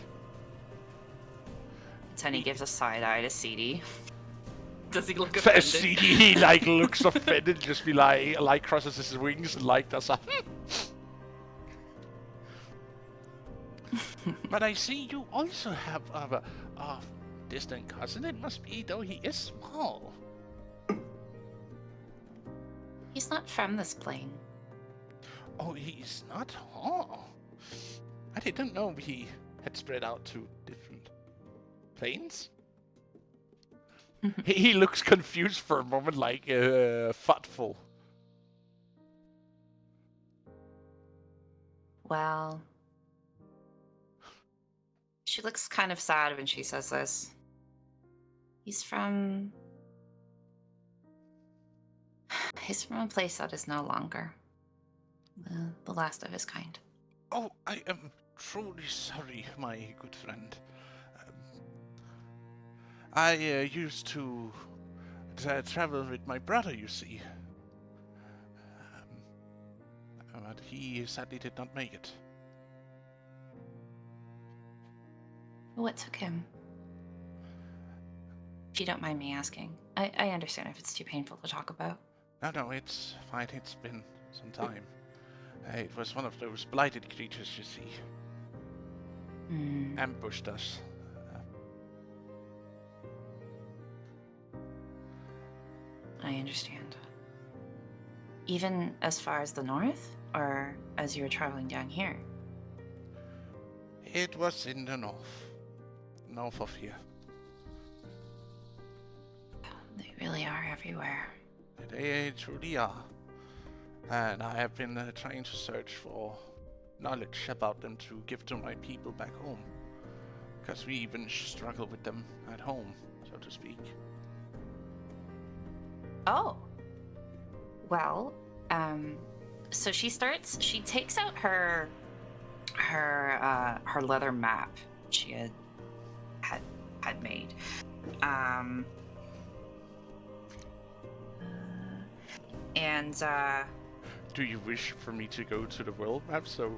Tenny gives a side eye to CD. Does he look offended? CD looks offended, just be like crosses his wings and does a. But I see you also have a distant cousin. It must be, though he is small. He's not from this plane. Oh, he's not? Oh. I didn't know he had spread out to different planes. He looks confused for a moment, thoughtful. Well, she looks kind of sad when she says this. He's from a place that is no longer the last of his kind. Oh, I am truly sorry, my good friend. I used to travel with my brother, you see. But he sadly did not make it. What took him? If you don't mind me asking. I understand if it's too painful to talk about. No, it's fine. It's been some time. It was one of those blighted creatures, you see. Ambushed us. I understand. Even as far as the north, or as you were traveling down here? It was in the north of here. They really are everywhere. They truly are. And I have been trying to search for knowledge about them to give to my people back home. Because we even struggle with them at home, so to speak. Oh. Well, so she takes out her leather map she had made. Do you wish for me to go to the world map so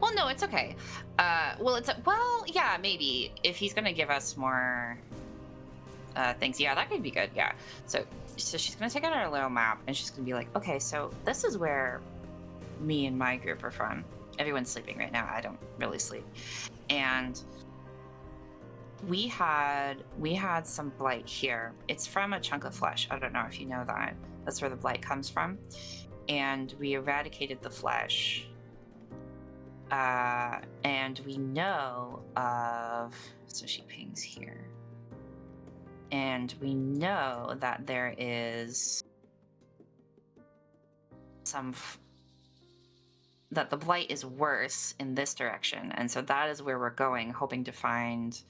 Well, no, it's okay. Yeah, maybe if he's gonna give us more things, yeah, that could be good. Yeah. So she's gonna take out our little map and she's gonna be like, okay, so this is where me and my group are from. Everyone's sleeping right now. I don't really sleep, and we had some blight here. It's from a chunk of flesh. I don't know if you know that. That's where the blight comes from, and we eradicated the flesh. And we know of. So she pings here. And we know that there is that the blight is worse in this direction. And so that is where we're going, hoping to find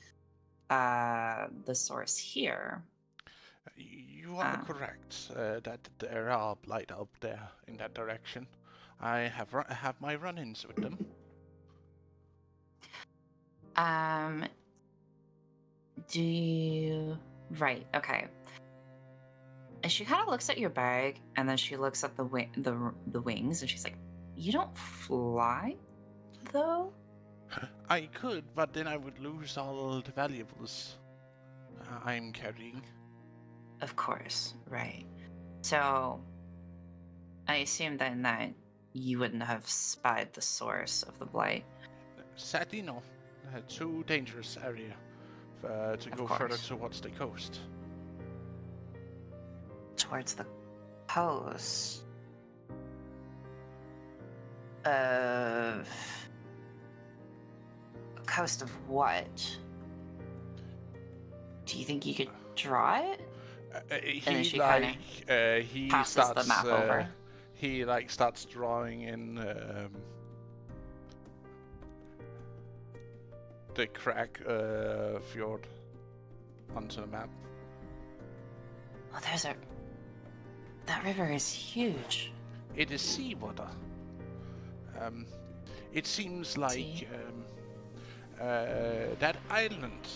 the source here. You are correct that there are blight up there in that direction. I have my run-ins with them. Do you... Right, okay. And she kind of looks at your bag, and then she looks at the wings, and she's like, "You don't fly, though?" I could, but then I would lose all the valuables I'm carrying. Of course, right. So, I assume then that you wouldn't have spied the source of the blight. Sadly, no. Too dangerous area to Of go further course. towards the coast. Towards the coast. Of... Coast of what? Do you think you could draw it? He she kinda he passes starts the map over. he like starts drawing in the crack fjord onto the map. Well, that river is huge. It is seawater. It seems like that island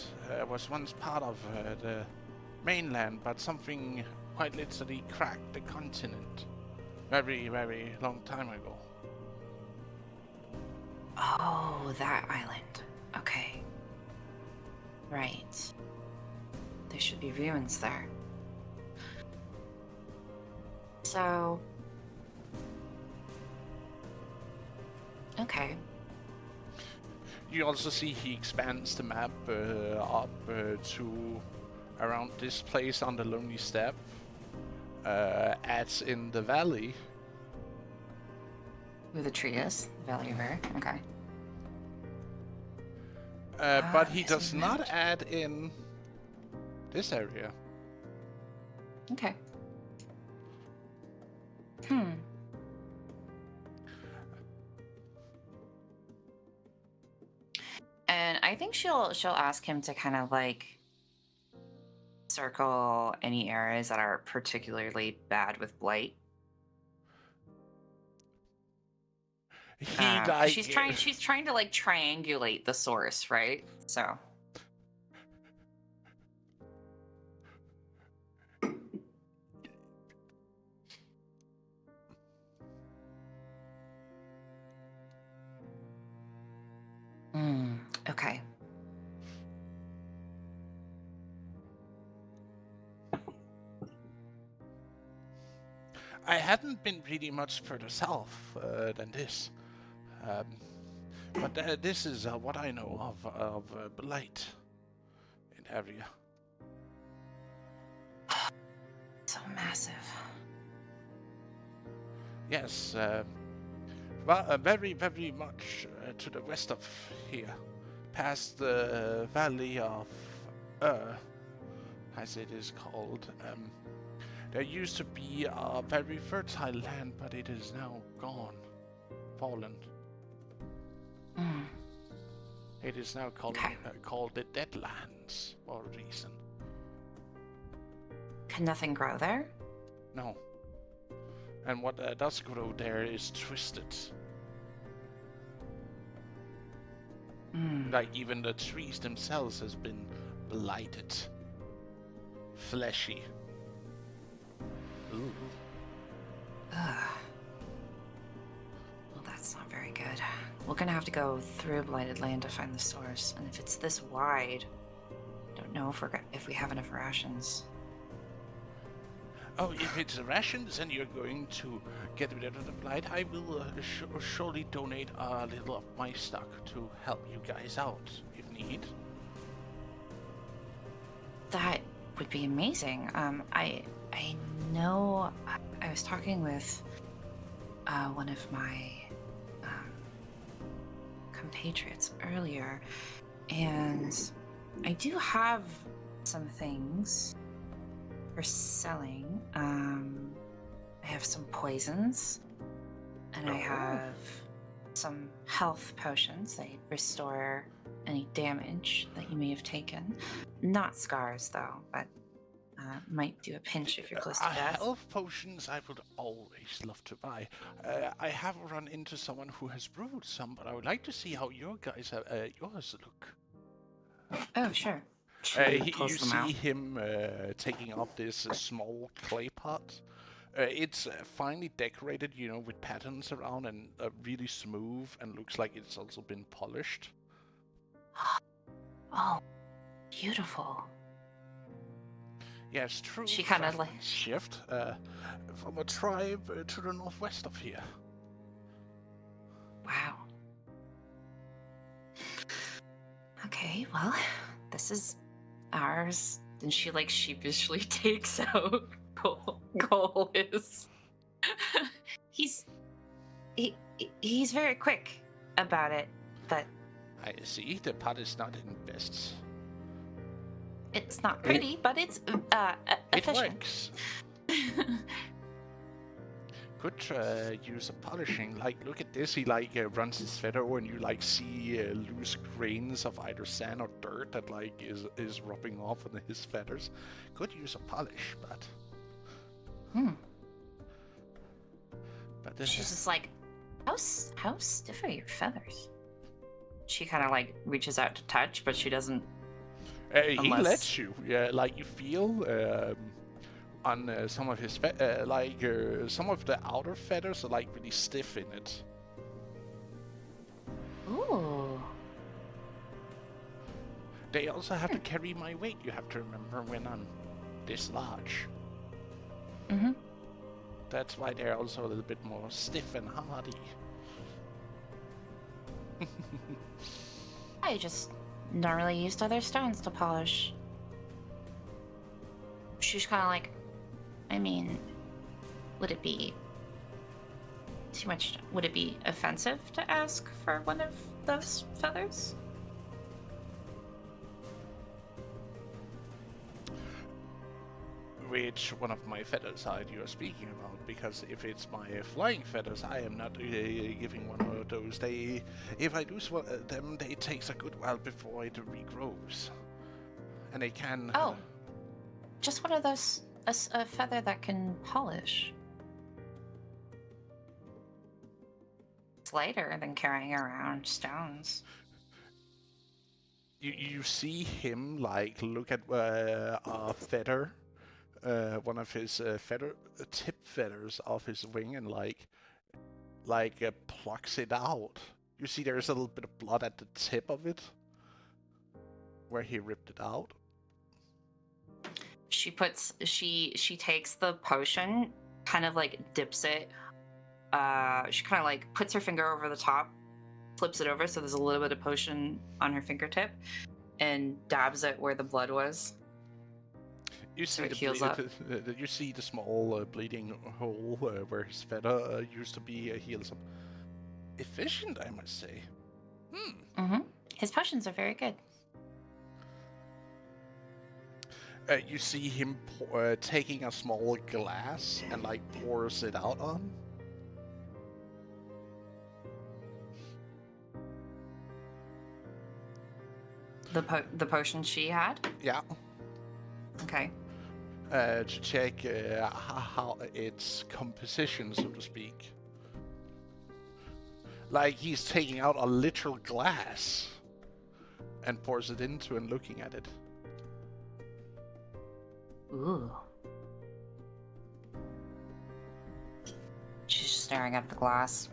was once part of the mainland, but something quite literally cracked the continent very, very long time ago. Oh, that island. Okay. Right. There should be ruins there. So... Okay. You also see he expands the map up to around this place on the Lonely Steppe, adds in the valley. Where the tree is? Valley River. Okay. But he yes, does you not meant. add in this area. Okay. And I think she'll ask him to kind of like circle any areas that are particularly bad with blight. He 'Cause she's trying to like triangulate the source, right? So okay. I hadn't been really much further south than this. But this is what I know of blight in the area. So massive. Yes, very, very much to the west of here, past the Valley of as it is called. There used to be a very fertile land, but it is now gone, fallen. It is now called the Deadlands for a reason. Can nothing grow there? No. And what does grow there is twisted. Like even the trees themselves has been blighted. Fleshy. Ooh. Well, that's not very good. We're gonna have to go through blighted land to find the source, and if it's this wide, I don't know if we have enough rations. Oh, if it's rations and you're going to get rid of the blight, I will surely donate a little of my stock to help you guys out if need. That would be amazing. I know I was talking with one of my compatriots earlier, and I do have some things for selling. I have some poisons, and I have some health potions. They restore any damage that you may have taken. Not scars, though, but Might do a pinch if you're close to death. Health potions I would always love to buy. I have run into someone who has brewed some, but I would like to see how your guys yours look. Oh, sure. She You pulls them see out. him taking up this small clay pot. It's finely decorated, with patterns around and really smooth, and looks like it's also been polished. Oh, beautiful. Yes, true. She kind of like. Shift from a tribe to the northwest of here. Wow. Okay, well, this is ours. And she like sheepishly takes out Cole is. He's very quick about it, but I see. The pot is not in best. it's not pretty, but it's It efficient. works. Could use a polishing. Like, look at this. He runs his feather over, and you see loose grains of either sand or dirt that is rubbing off on his feathers. Could use a polish, but. But this She's just like, how stiff are your feathers? She kind of reaches out to touch, but she doesn't. He lets you. Yeah, you feel on some of his some of the outer feathers are really stiff in it. Ooh. They also have to carry my weight. You have to remember when I'm this large. Mhm. That's why they're also a little bit more stiff and hardy. I just normally used other stones to polish. She's kind of like, I mean, would it be too much? Would it be offensive to ask for one of those feathers? Which one of my feathers are you speaking about? Because if it's my flying feathers, I am not giving one of those. If I lose one of them, they takes a good while before it regrows, and they can. Oh, just one of those, a feather that can polish. It's lighter than carrying around stones. You see him look at a feather. One of his tip feathers off his wing, and plucks it out. You see there's a little bit of blood at the tip of it, where he ripped it out. She takes the potion, kind of dips it. She kind of puts her finger over the top, flips it over so there's a little bit of potion on her fingertip, and dabs it where the blood was. You see it heals up. You see the small bleeding hole where his feather used to be. Heals up. Efficient, I must say. Mm-hmm. His potions are very good. You see him taking a small glass and pours it out on. The potion she had? Yeah. Okay. To check how its composition, so to speak. He's taking out a literal glass and pours it into and looking at it. Ooh. She's just staring at the glass.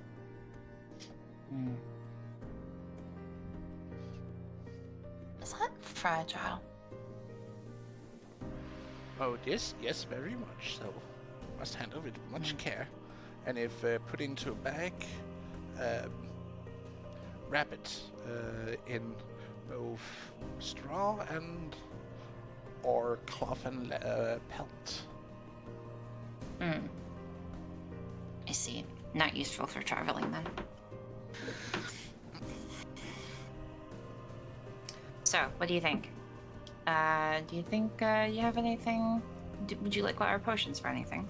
Is that fragile? Oh, yes, very much so. Must handle it with much care. And if put into a bag, wrap it in both straw or cloth and pelt. I see. Not useful for traveling then. So, what do you think? Do you think you have anything? Would you like our potions for anything?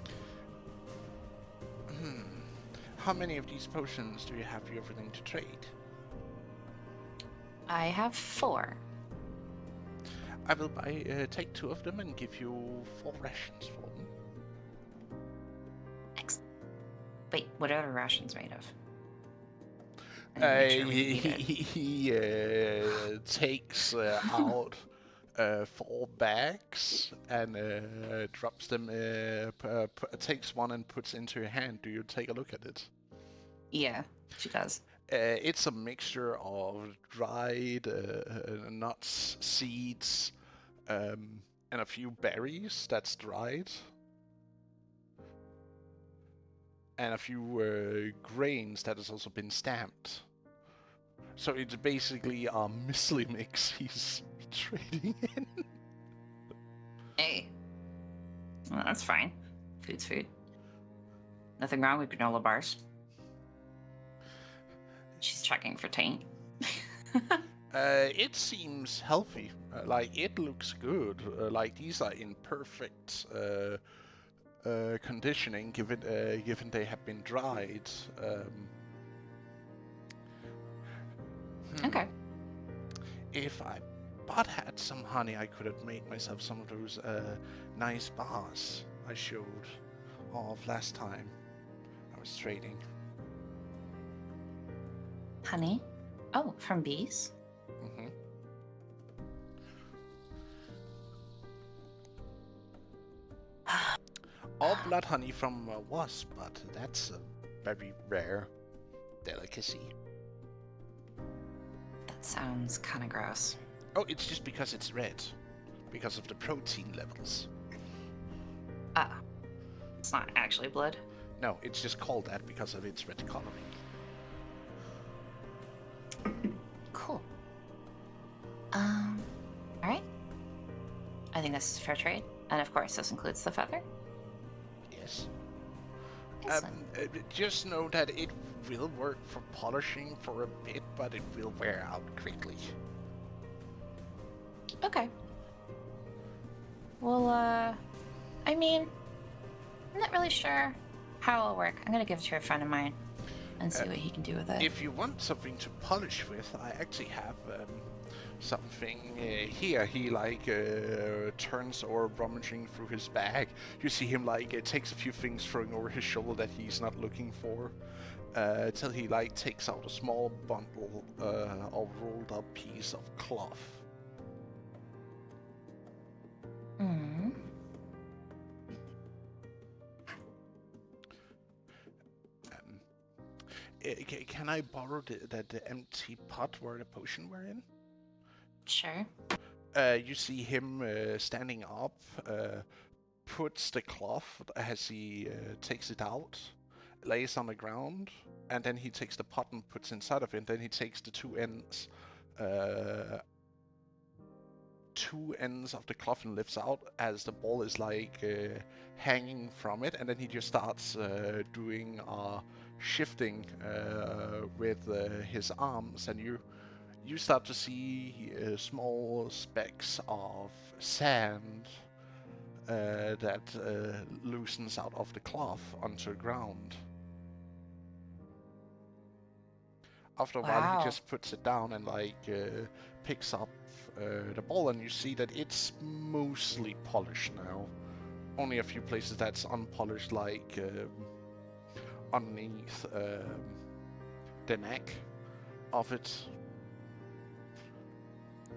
How many of these potions do you have? You everything to trade? I have 4. I will take 2 of them and give you 4 rations for them. Excellent. Wait, what are the rations made of? I need to make sure we can eat it. He takes out 4 bags and drops them. Takes one and puts into your hand. Do you take a look at it? Yeah, she does. It's a mixture of dried nuts, seeds, and a few berries that's dried, and a few grains that has also been stamped. So it's basically a muesli mix he's trading in. Hey. Well, that's fine. Food's food. Nothing wrong with granola bars. She's checking for taint. It seems healthy. Like, it looks good. Like, these are in perfect conditioning, given they have been dried. Okay. If I but had some honey, I could have made myself some of those nice bars I showed off last time I was trading. Honey? Oh, from bees? Mm-hmm. All blood honey from a wasp, but that's a very rare delicacy. That sounds kind of gross. Oh, it's just because it's red. Because of the protein levels. Ah. It's not actually blood. No, it's just called that because of its red coloring. Cool. Alright. I think this is fair trade. And of course, this includes the feather. Yes. Excellent. Just know that it will work for polishing for a bit, but it will wear out quickly. Okay. Well, I mean, I'm not really sure how it'll work. I'm gonna give it to a friend of mine and see what he can do with it. If you want something to polish with, I actually have something here. He turns or rummaging through his bag. You see him takes a few things throwing over his shoulder that he's not looking for, till he takes out a small bundle of rolled up piece of cloth. Hmm. Can I borrow the empty pot where the potion were in? Sure. You see him standing up, puts the cloth as he takes it out, lays on the ground, and then he takes the pot and puts inside of it. And then he takes the two ends of the cloth and lifts out as the ball is hanging from it, and then he just starts doing shifting with his arms, and you start to see small specks of sand that loosens out of the cloth onto the ground. After a while, Wow. he just puts it down and picks up the ball, and you see that it's mostly polished now. Only a few places that's unpolished, underneath the neck of it.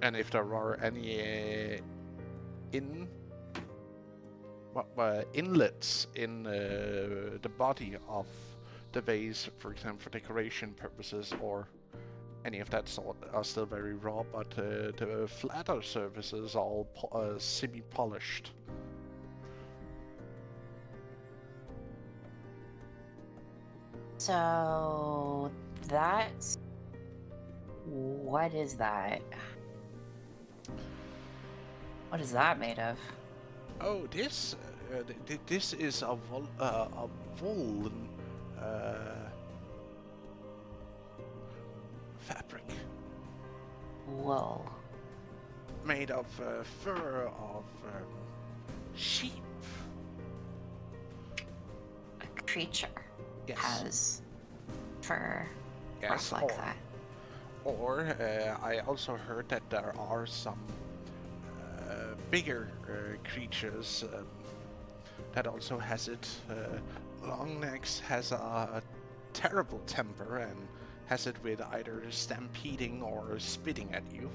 And if there are any inlets in the body of the vase, for example, for decoration purposes or any of that sort, are still very raw, but the flatter surfaces are all semi-polished. So that's... What is that? What is that made of? Oh, this is a woolen fabric Wool. made of fur of sheep. A creature Yes. has fur Yes, rough like that. Or I also heard that there are some bigger creatures that also has it. Longnecks has a terrible temper and has it with either stampeding or spitting at you.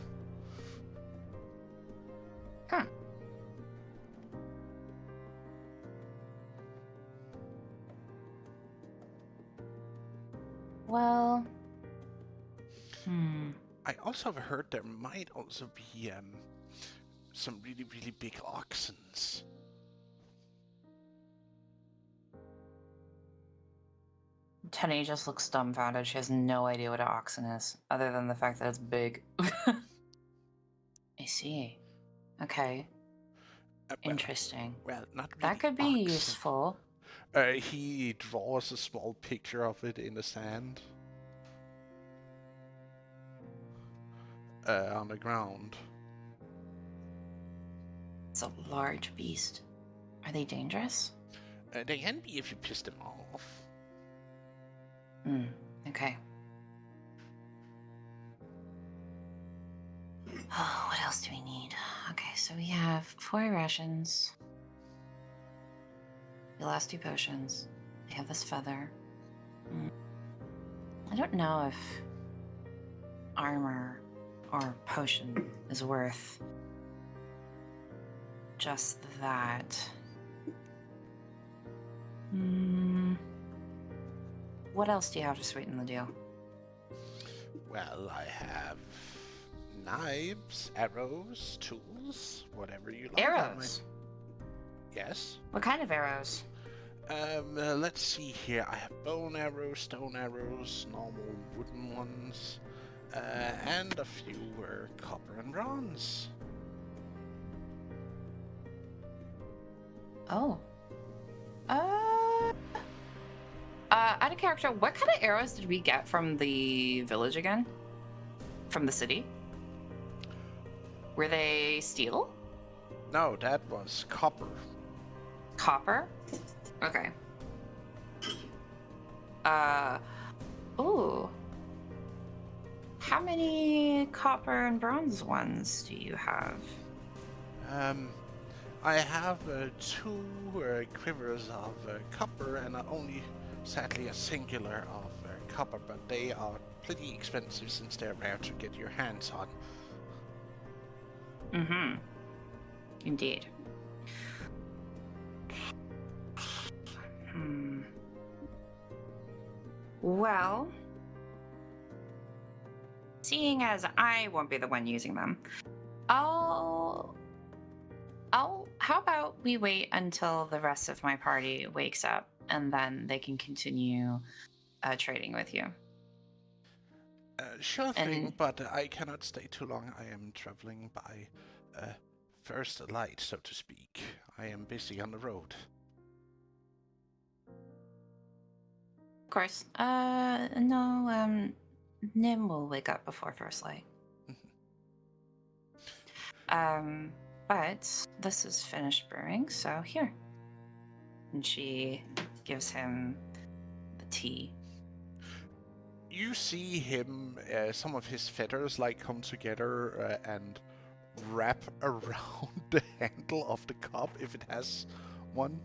Huh. Well, I also have heard there might also be some really, really big oxens. Tenny just looks dumbfounded. She has no idea what an oxen is, other than the fact that it's big. I see. Okay. Interesting. Well, not really That could be oxen. useful. He draws a small picture of it in the sand. On the ground. It's a large beast. Are they dangerous? They can be if you piss them off. Okay. Oh, what else do we need? Okay, so we have 4 rations. The last 2 potions. They have this feather. I don't know if armor or potion is worth just that. What else do you have to sweeten the deal? Well, I have knives, arrows, tools, whatever you like. Arrows? Yes. What kind of arrows? Let's see here. I have bone arrows, stone arrows, normal wooden ones, and a few copper and bronze. Oh. Out of character, what kind of arrows did we get from the village again? From the city? Were they steel? No, that was copper. Copper? Okay. Ooh. How many copper and bronze ones do you have? I have 2 quivers of copper and only, sadly, a singular of copper, but they are pretty expensive since they're rare to get your hands on. Mm-hmm. Indeed. Well, seeing as I won't be the one using them, how about we wait until the rest of my party wakes up and then they can continue trading with you. Sure thing, but I cannot stay too long. I am traveling by first light, so to speak. I am busy on the road. Of course. No, Nim will wake up before first light. But this is finished brewing, so here. And she gives him the tea. You see him, some of his feathers come together and wrap around the handle of the cup if it has one.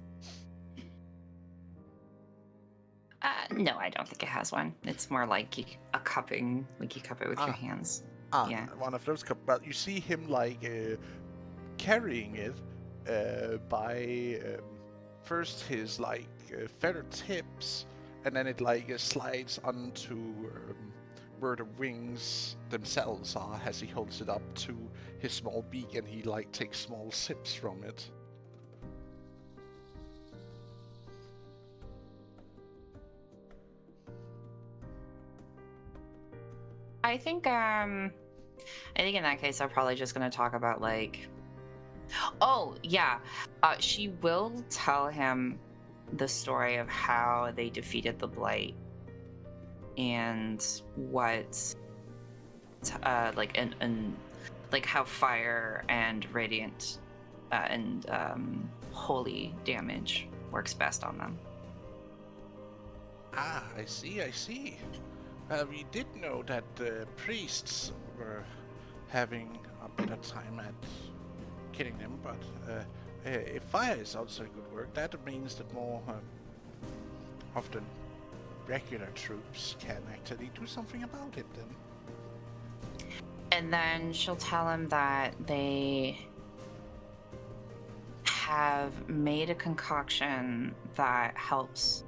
No, I don't think it has one. It's more like a cupping, like you cup it with your hands. Yeah. One of those cups. But you see him carrying it by first his feather tips, and then it slides onto where the wings themselves are as he holds it up to his small beak, and he takes small sips from it. I think in that case I'm probably just gonna talk about oh yeah, she will tell him the story of how they defeated the Blight and what how fire and radiant and holy damage works best on them. Ah, I see. We did know that the priests were having a better time at killing them, but if fire is also good work, that means that more often regular troops can actually do something about it then. And then she'll tell him that they have made a concoction that helps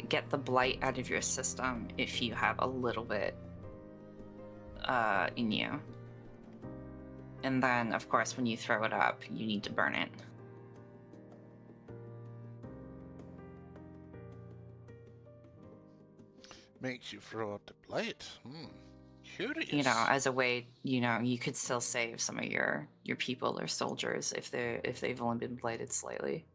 get the blight out of your system if you have a little bit in you. And then, of course, when you throw it up, you need to burn it. Makes you throw out the blight. Curious. You know, as a way, you know, you could still save some of your people or soldiers if they've only been blighted slightly.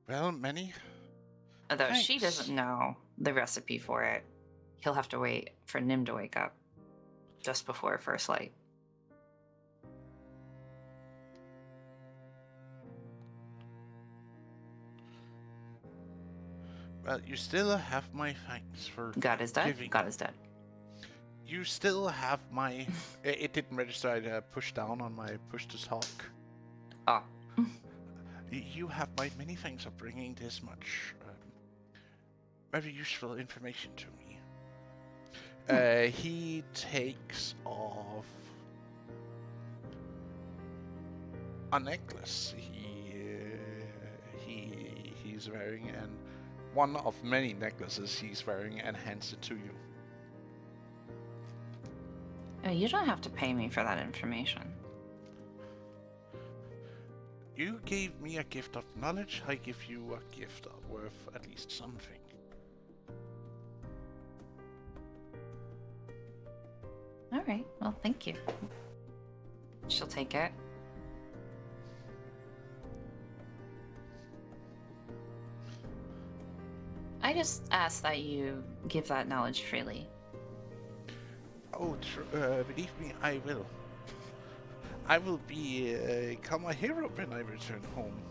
Well, many. Although she Thanks. doesn't know the recipe for it, he'll have to wait for Nim to wake up just before first light. Well, you still have my thanks for God is dead. giving. God is dead. You still have my. It didn't register. I pushed down on my push to talk. Oh. You have my many thanks for bringing this much very useful information to me. He takes off a necklace he's wearing, and one of many necklaces he's wearing, and hands it to you. Oh, you don't have to pay me for that information. You gave me a gift of knowledge, I give you a gift worth at least something. All right. Well, thank you. She'll take it. I just ask that you give that knowledge freely. Oh, believe me, I will. I will become a hero when I return home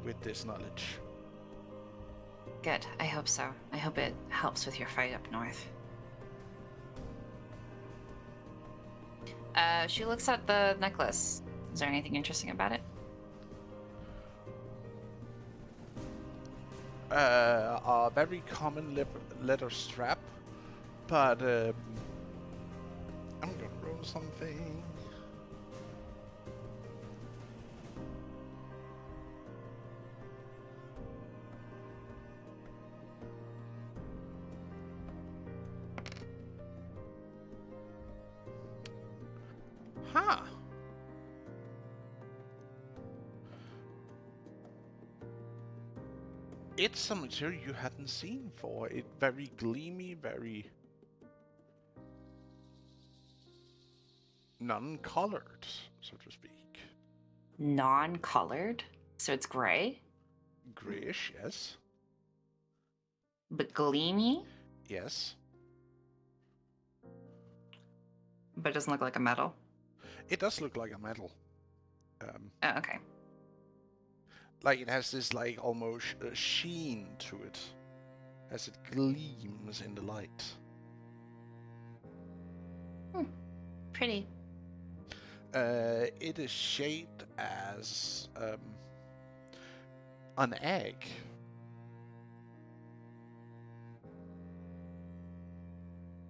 with this knowledge. Good. I hope so. I hope it helps with your fight up north. She looks at the necklace. Is there anything interesting about it? A very common leather strap, but I'm gonna roll something. Huh. It's a material you hadn't seen before. It very gleamy, very non-colored, so to speak. Non-colored? So it's gray? Grayish, yes. But gleamy? Yes. But it doesn't look like a metal? It does look like a metal. Oh, okay. Like it has this like almost sheen to it as it gleams in the light. Pretty. It is shaped as an egg.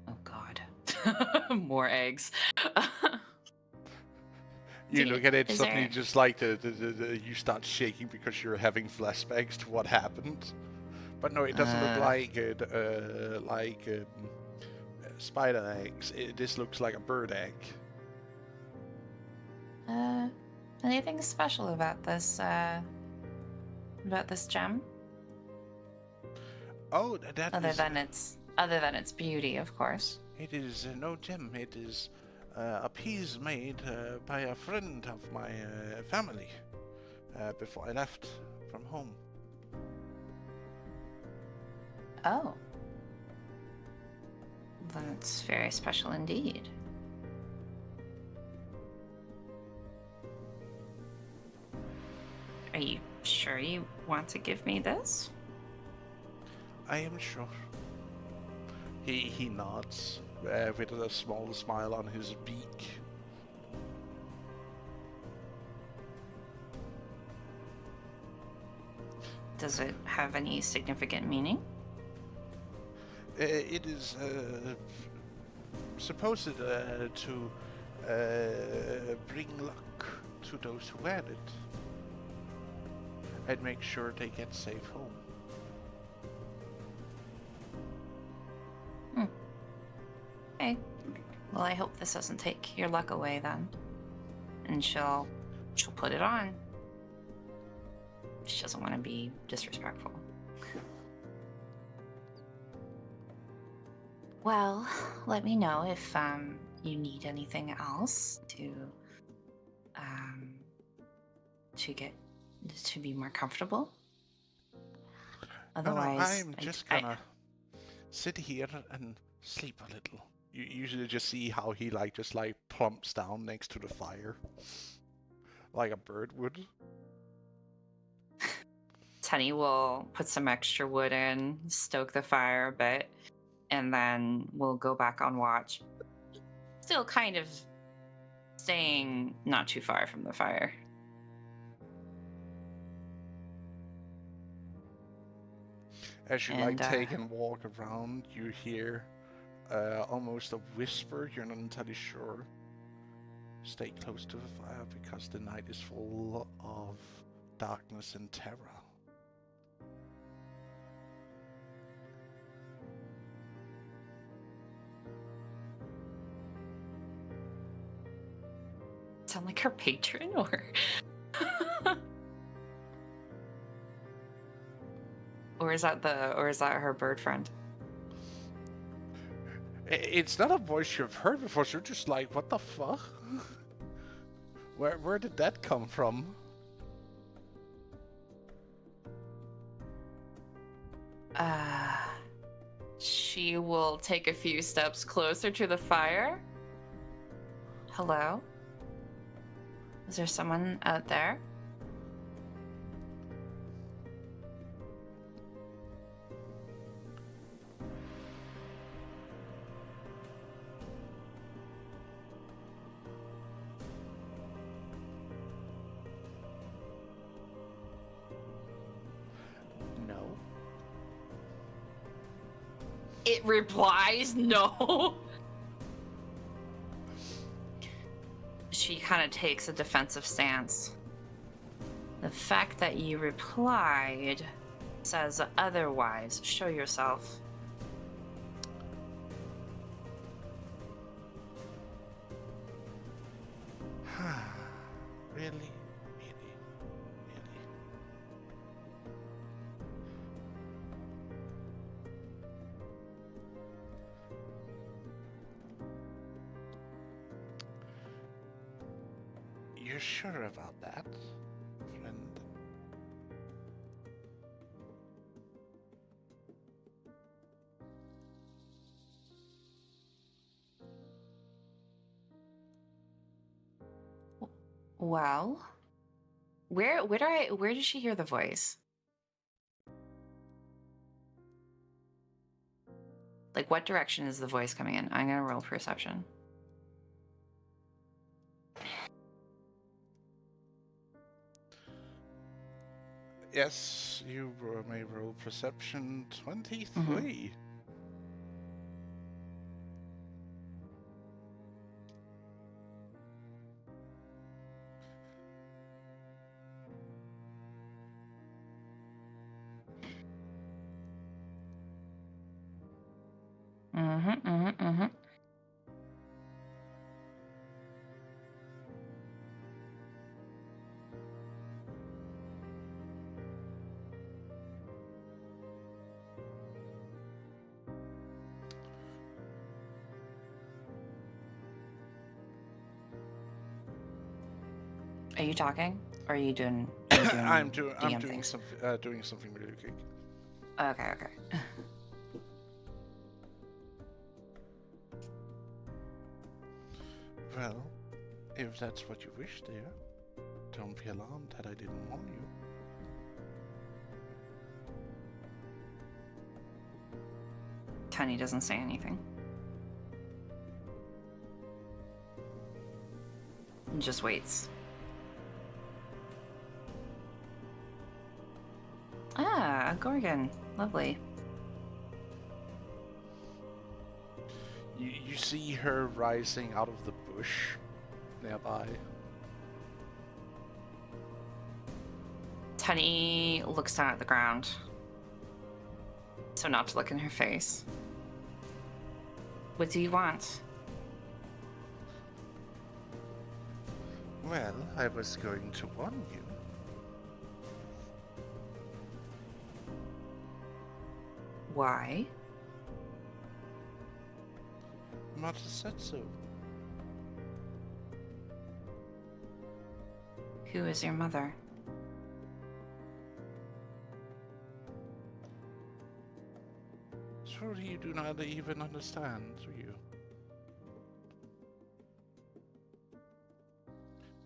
Oh god. More eggs. You look at it, Is suddenly there- just like you start shaking because you're having flashbacks to what happened. But no, it doesn't look like spider eggs. This looks like a bird egg. Anything special about this gem? Oh, that Other is. than its beauty, of course. It is no gem. It is a piece made by a friend of my family before I left from home. Oh. That's very special indeed. Are you sure you want to give me this? I am sure. He nods with a small smile on his beak. Does it have any significant meaning? It is supposed to bring luck to those who wear it, and make sure they get safe home. Okay. Well, I hope this doesn't take your luck away then. And she'll put it on. She doesn't want to be disrespectful. Well, let me know if you need anything else get to be more comfortable. Otherwise, no, I'm just gonna sit here and sleep a little. You usually just see how he just plumps down next to the fire, like a bird would. Tenny will put some extra wood in, stoke the fire a bit, and then we'll go back on watch. Still kind of staying not too far from the fire. As you take and walk around, you hear almost a whisper. You're not entirely sure. Stay close to the fire because the night is full of darkness and terror. Sound like her patron, or or is that her bird friend? It's not a voice you've heard before, so you're just like, what the fuck? Where did that come from? She will take a few steps closer to the fire. Hello? Is there someone out there? No. It replies no. She kind of takes a defensive stance. The fact that you replied says otherwise. Show yourself. Really? Really? You're sure about that, friend? Well, where did she hear the voice? Like, what direction is the voice coming in? I'm gonna roll perception. Yes, you may roll perception 23. Are you talking? Or are you doing? I'm doing things? something really quick. Okay. Well, if that's what you wish, dear, don't be alarmed that I didn't warn you. Tenny doesn't say anything. And just waits. Ah, a Gorgon. Lovely. You see her rising out of the bush nearby. Tenny looks down at the ground. So not to look in her face. What do you want? Well, I was going to warn you. Why? Mother said so. Who is your mother? Surely you do not even understand, do you?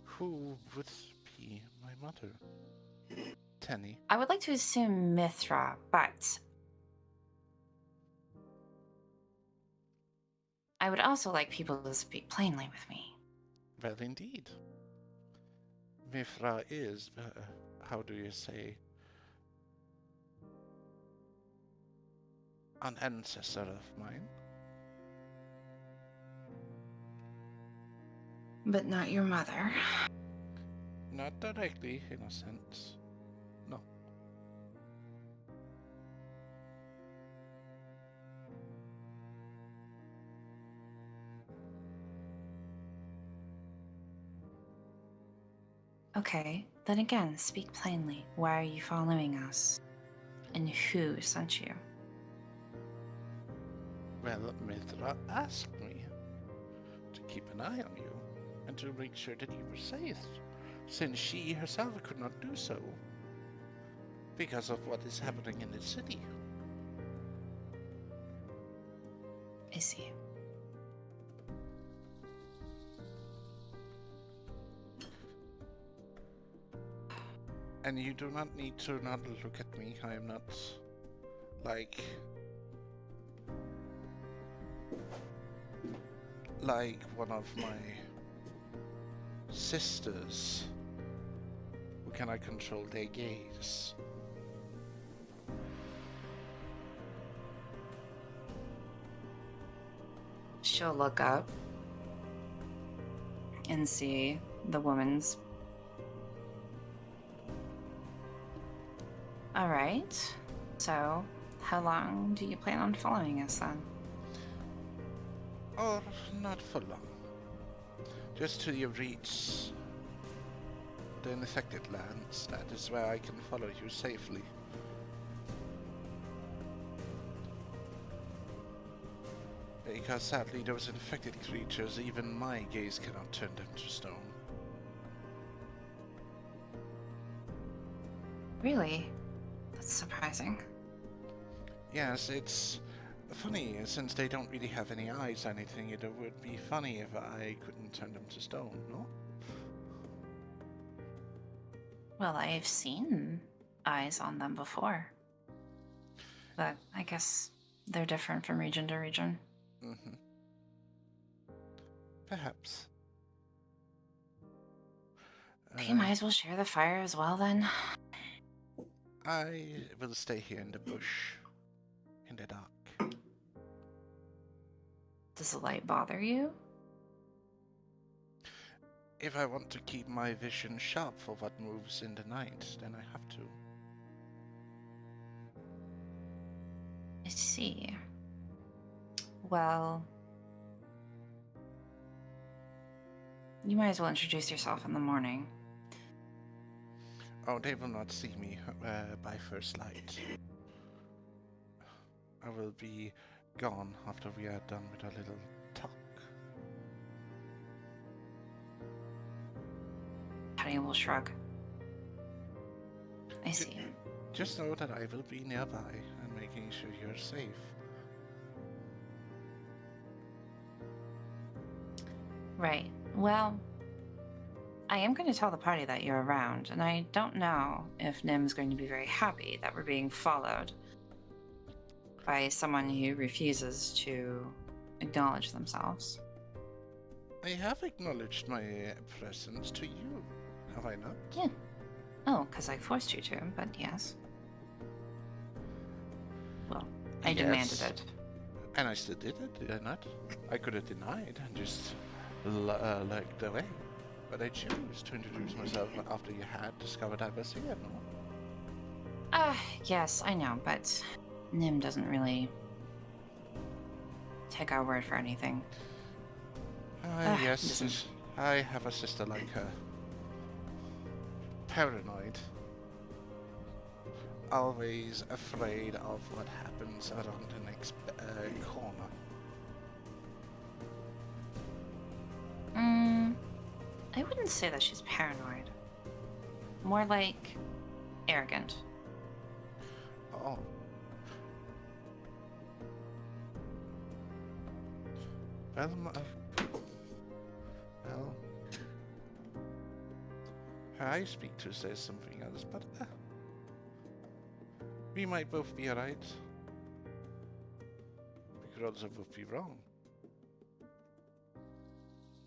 Who would be my mother? Tenny. I would like to assume Mithra, but I would also like people to speak plainly with me. Well, indeed. Mithra is, how do you say, an ancestor of mine. But not your mother. Not directly, in a sense. No. Okay, then again, speak plainly. Why are you following us? And who sent you? Well, Mithra asked me to keep an eye on you and to make sure that you were safe, since she herself could not do so because of what is happening in the city. I see. And you do not need to not look at me. I am not like one of my sisters who cannot control their gaze. She'll look up and see the woman's. All right. So, how long do you plan on following us then? Or not for long. Just till you reach the infected lands. That is where I can follow you safely. Because sadly those infected creatures, even my gaze cannot turn them to stone. Really? That's surprising. Yes, it's funny, since they don't really have any eyes or anything, it would be funny if I couldn't turn them to stone, no? Well, I've seen eyes on them before. But I guess they're different from region to region. Mm-hmm. Perhaps. Okay, might as well share the fire as well then. I will stay here in the bush, in the dark. Does the light bother you? If I want to keep my vision sharp for what moves in the night, then I have to. I see. Well, you might as well introduce yourself in the morning. Oh, they will not see me by first light. I will be gone after we are done with our little talk. Penny will shrug. I see. Just know that I will be nearby and making sure you're safe. Right. Well, I am going to tell the party that you're around, and I don't know if Nim's going to be very happy that we're being followed. by someone who refuses to acknowledge themselves. I have acknowledged my presence to you, have I not? Yeah. Oh, because I forced you to, but yes. Well, I demanded Yes. it. And I still did it, did I not? I could have denied and just looked away. But I choose to introduce myself after you had discovered I was here, no? Yes, I know, but Nim doesn't really take our word for anything. Yes, Doesn't. I have a sister like her. Paranoid. Always afraid of what happens around the next corner. I wouldn't say that she's paranoid. More like arrogant. Oh. Well, well, her I speak to says something else, but we might both be right. We could also both be wrong.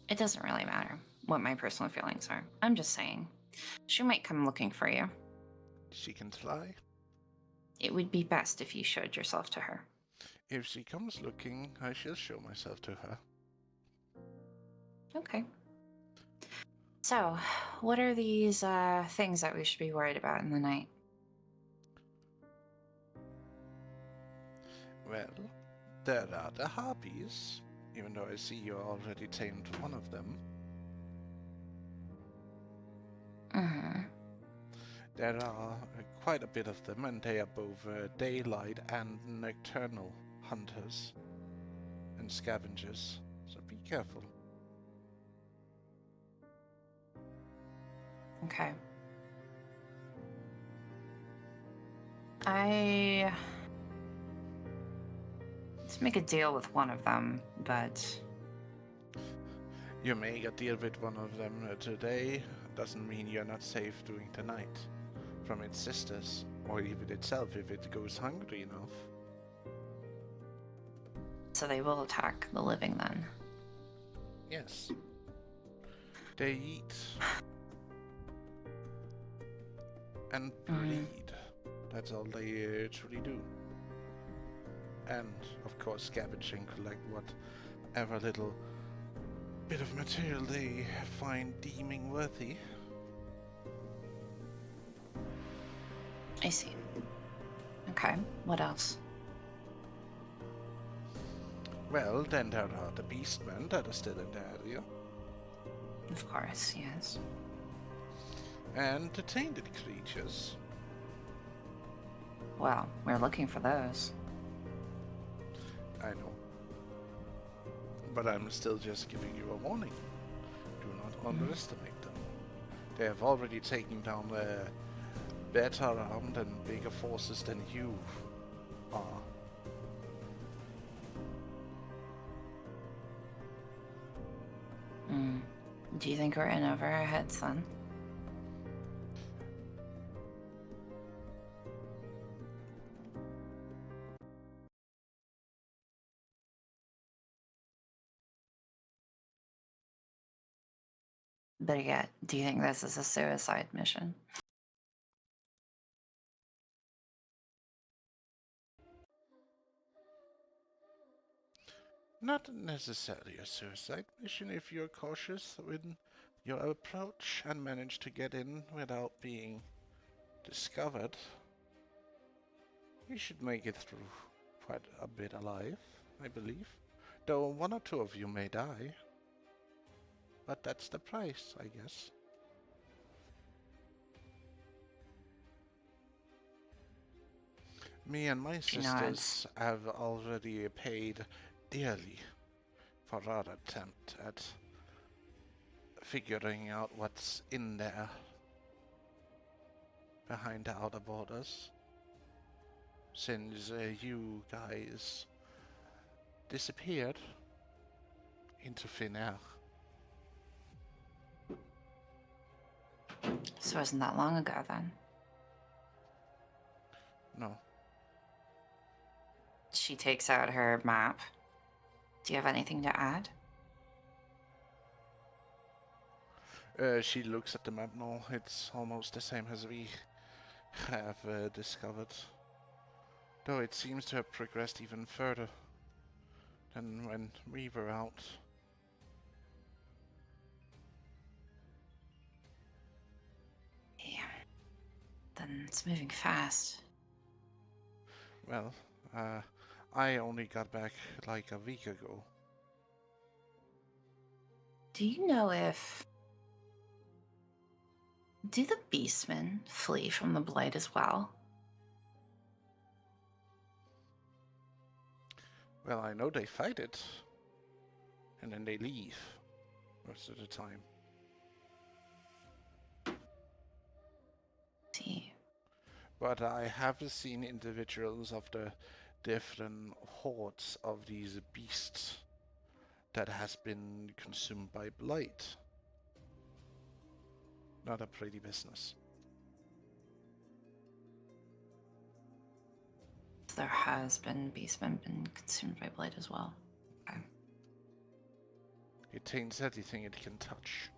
It doesn't really matter what my personal feelings are. I'm just saying. She might come looking for you. She can fly. It would be best if you showed yourself to her. If she comes looking, I shall show myself to her. Okay. So, what are these things that we should be worried about in the night? Well, there are the harpies, even though I see you already tamed one of them. Mm-hmm. There are quite a bit of them, and they are both daylight and nocturnal hunters and scavengers, so be careful. Okay. Let's make a deal with one of them, but You make a deal with one of them today, doesn't mean you're not safe during the night from its sisters, or even itself if it goes hungry enough. so they will attack the living then. Yes. They eat and breed. That's all they truly do. And, of course, scavenge and collect whatever little bit of material they find deeming worthy. I see. Okay, what else? Well, then there are the beastmen that are still in the area. Of course, yes. And the tainted creatures. Well, we're looking for those. I know. But I'm still just giving you a warning. Do not underestimate them. They have already taken down better armed and bigger forces than you are. Do you think we're in over our heads then? Better yet, do you think this is a suicide mission? Not necessarily a suicide mission if you're cautious with your approach and manage to get in without being discovered. You should make it through quite a bit alive, I believe. Though one or two of you may die. But that's the price, I guess. Me and my She nods. sisters have already paid dearly for our attempt at figuring out what's in there behind the outer borders. Since you guys disappeared into thin air. So it wasn't that long ago then. No. she takes out her map. Do you have anything to add? She looks at the map now. It's almost the same as we have discovered. Though it seems to have progressed even further than when we were out. Yeah. Then it's moving fast. Well, I only got back like a week ago. Do you know if... Do the beastmen flee from the Blight as well? Well, I know they fight it, and then they leave most of the time. See. But I have seen individuals of the different hordes of these beasts that has been consumed by blight. Not a pretty business. There has been beastmen been consumed by Blight as well. Okay. It taints anything it can touch.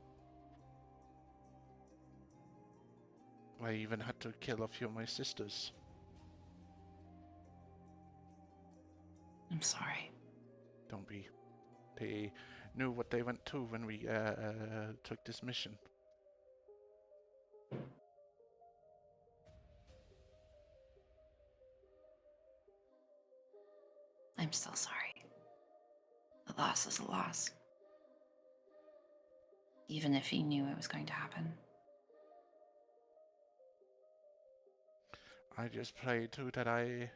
I even had to kill a few of my sisters. I'm sorry. Don't be. They knew what they went to when we took this mission. I'm still sorry. A loss is a loss. Even if he knew it was going to happen. I just pray too that I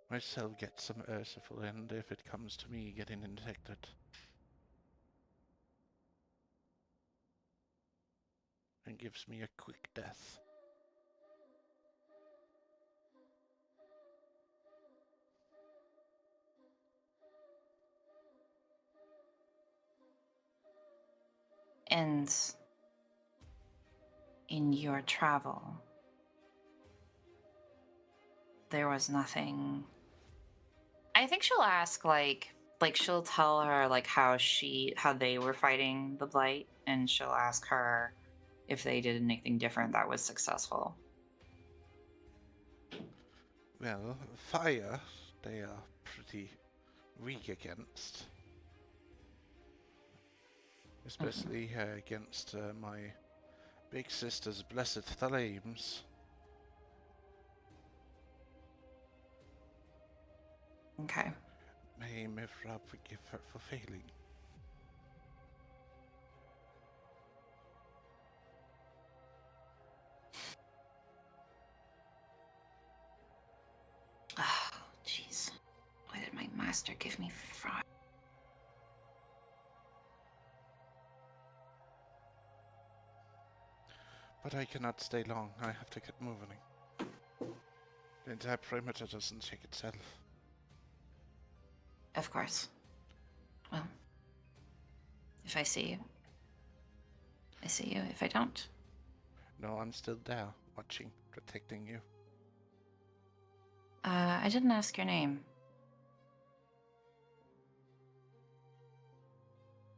myself get some merciful end if it comes to me getting infected. And gives me a quick death. And in your travel, there was nothing. I think she'll ask like she'll tell her like how they were fighting the Blight, and she'll ask her if they did anything different that was successful. Well, fire, they are pretty weak against. Especially against my big sister's blessed flames. Okay. May Mifra forgive her for failing. Oh, jeez. Why did my master give me fry? But I cannot stay long. I have to get moving. The entire perimeter doesn't check itself. Of course. Well, if I see you, I see you. If I don't, No, I'm still there, watching, protecting you. I didn't ask your name.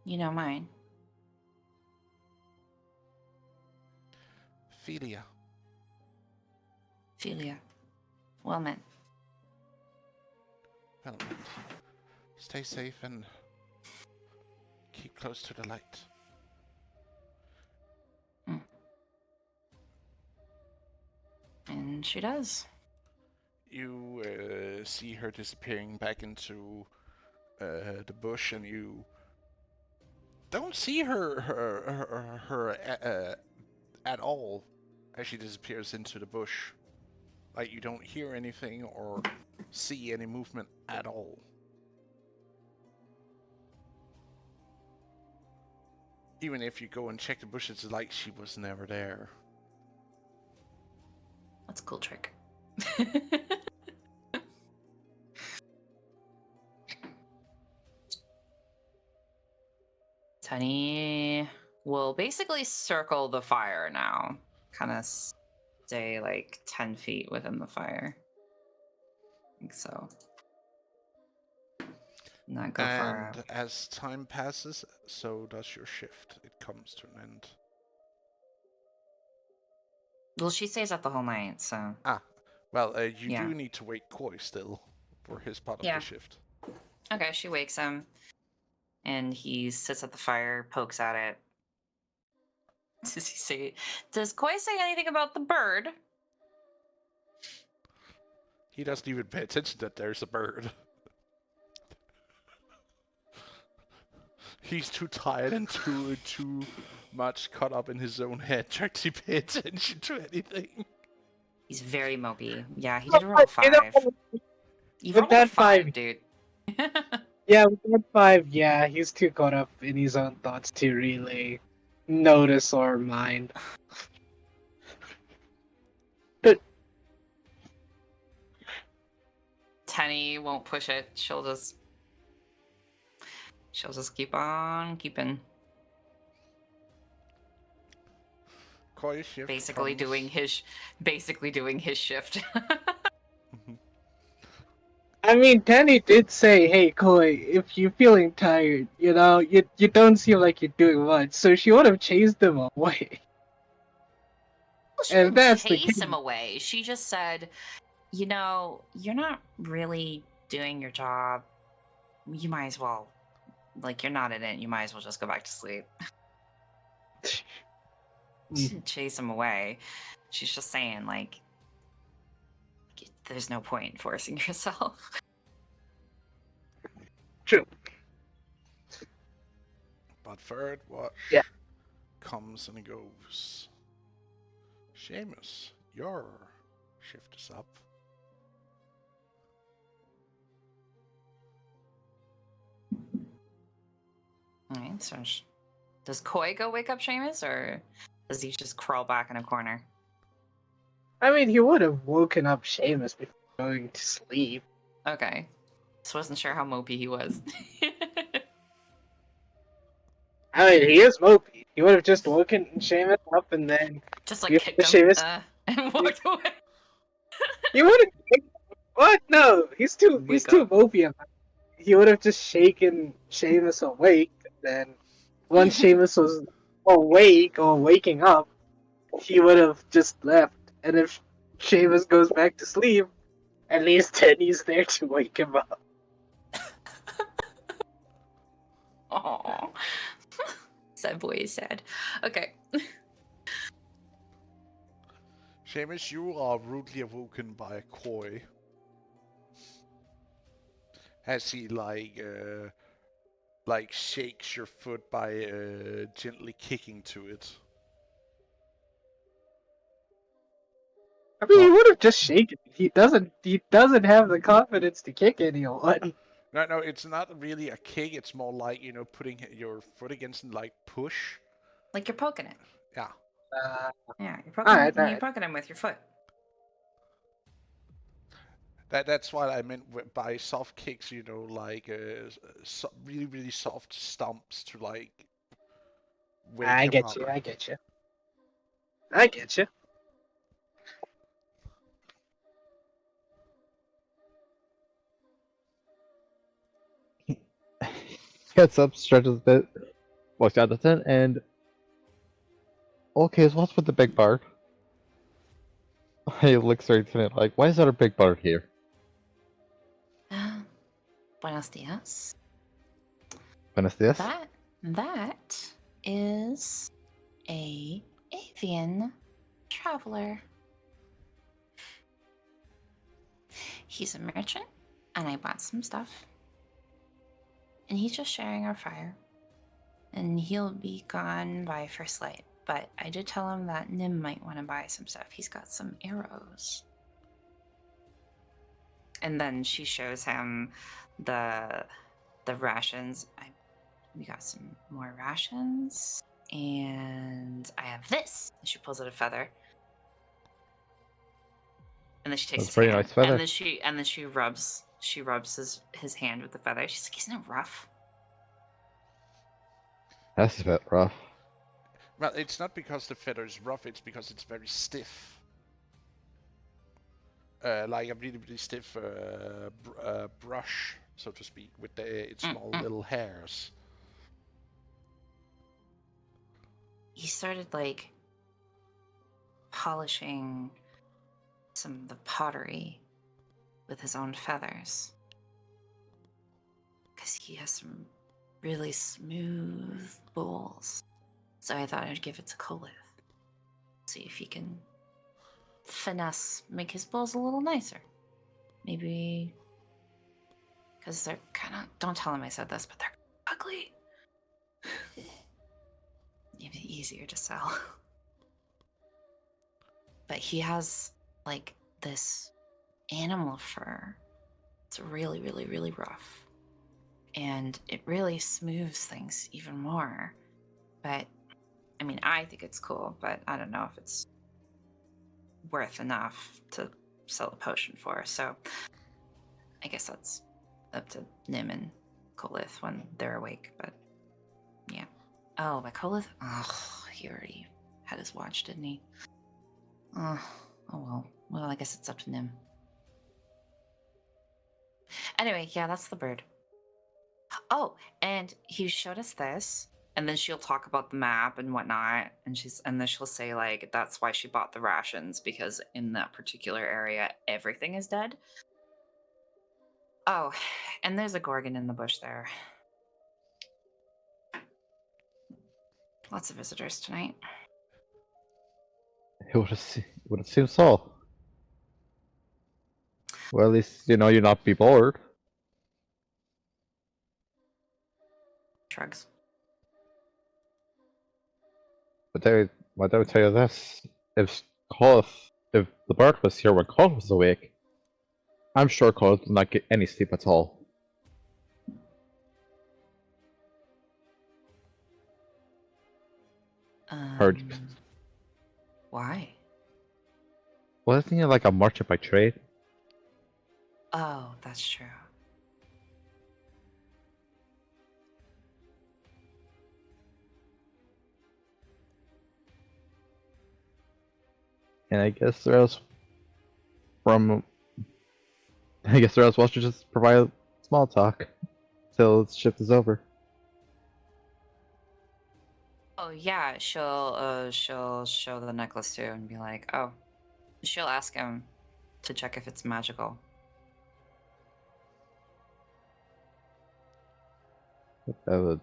You know mine. Philia. Philia. Well met. Well met. Stay safe and keep close to the light. And she does. You see her disappearing back into the bush, and you don't see her at all as she disappears into the bush. Like, you don't hear anything or see any movement at all. Even if you go and check the bush, it's like she was never there. That's a cool trick. Tiny will basically circle the fire now. Kind of stay like 10 feet within the fire. I think so. not go far And out. as time passes, so does your shift. It comes to an end. Well, she stays up the whole night, so Well, you yeah. do need to wake Koi still for his part of Yeah. the shift. Okay, she wakes him, and he sits at the fire, pokes at it. Does Koi say anything about the bird? He doesn't even pay attention that there's a bird. He's too tired and too much caught up in his own head to actually pay attention to anything. He's very mopey. Yeah, he did roll a You know, 5. You with rolled a that 5, 5, dude. yeah, with that 5, yeah, he's too caught up in his own thoughts to really notice or mind. Tenny won't push it. She'll just keep on keeping. Koi's shift Basically comes. doing his shift. I mean, Danny did say, "Hey, Koi, if you're feeling tired, you don't seem like you're doing much." So she would have chased him away. Well, she And didn't that's the chase case. him away. She just said, you're not really doing your job. You might as well, you're not in it. You might as well just go back to sleep. She didn't chase him away. She's just saying, there's no point in forcing yourself. True. But third watch Yeah. comes and goes. Seamus, your shift is up. All right, so does Koi go wake up Seamus, or does he just crawl back in a corner? I mean, he would have woken up Seamus before going to sleep. Okay. Just wasn't sure how mopey he was. I mean, he is mopey. He would have just woken Seamus up and then Just before kicked him Seamus, and walked away. he would have. What? No, he's too Wake up. mopey. He would have just shaken Seamus awake. Then, once Seamus was awake or waking up, he would have just left. And if Seamus goes back to sleep, at least Tenny's there to wake him up. Aww. Sad boy is sad. Okay. Seamus, you are rudely awoken by Koi. As he shakes your foot by gently kicking to it. I mean, he would have just shaken. He doesn't have the confidence to kick anyone. No, it's not really a kick. It's more like, putting your foot against and push. Like you're poking it. Yeah. Yeah, you're Alright. poking him with your foot. That's what I meant by soft kicks. Really, really soft stumps to wake I him get up. you. Gets up, stretches a bit, walks out the tent, and okay, so what's with the big bird? He looks straight to it like, why is there a big bird here? Buenos dias. Buenos dias. That is a avian traveler. He's a merchant, and I bought some stuff. And he's just sharing our fire. And he'll be gone by first light. But I did tell him that Nim might want to buy some stuff. He's got some arrows. And then she shows him the rations. We got some more rations. And I have this. And she pulls out a feather. And then she takes That's his a very hand. nice feather. And then she rubs his hand with the feather. She's like, isn't it rough? That's a bit rough. Well, it's not because the feather is rough. It's because it's very stiff. Like a really, really stiff brush so to speak, with its small little hairs. He started like polishing some of the pottery with his own feathers. Because he has some really smooth bowls. So I thought I'd give it to Kolith. See if he can make his bowls a little nicer. Maybe. Because they're kind of. Don't tell him I said this, but they're ugly. Maybe easier to sell. But he has like this animal fur. It's really, really, really rough. And it really smooths things even more. But I mean, I think it's cool, but I don't know if it's worth enough to sell a potion for. So I guess that's up to Nim and Kolith when they're awake. But yeah. Oh, but Kolith? Oh, he already had his watch, didn't he? Oh well. Well, I guess it's up to Nim. Anyway, yeah, that's the bird. Oh, and he showed us this, and then she'll talk about the map and whatnot, and then she'll say like that's why she bought the rations, because in that particular area everything is dead. Oh, and there's a gorgon in the bush there. Lots of visitors tonight. It would seem so. Well, at least you know you'll not be bored. Shrugs. But I would tell you this: if the bird was here when Cole was awake, I'm sure Cole did not get any sleep at all. Heard. Why? Well, isn't he like a merchant by trade? Oh, that's true. And I guess the rest will just provide small talk till its shift is over. Oh yeah, she'll show the necklace too and be like, oh, she'll ask him to check if it's magical. That would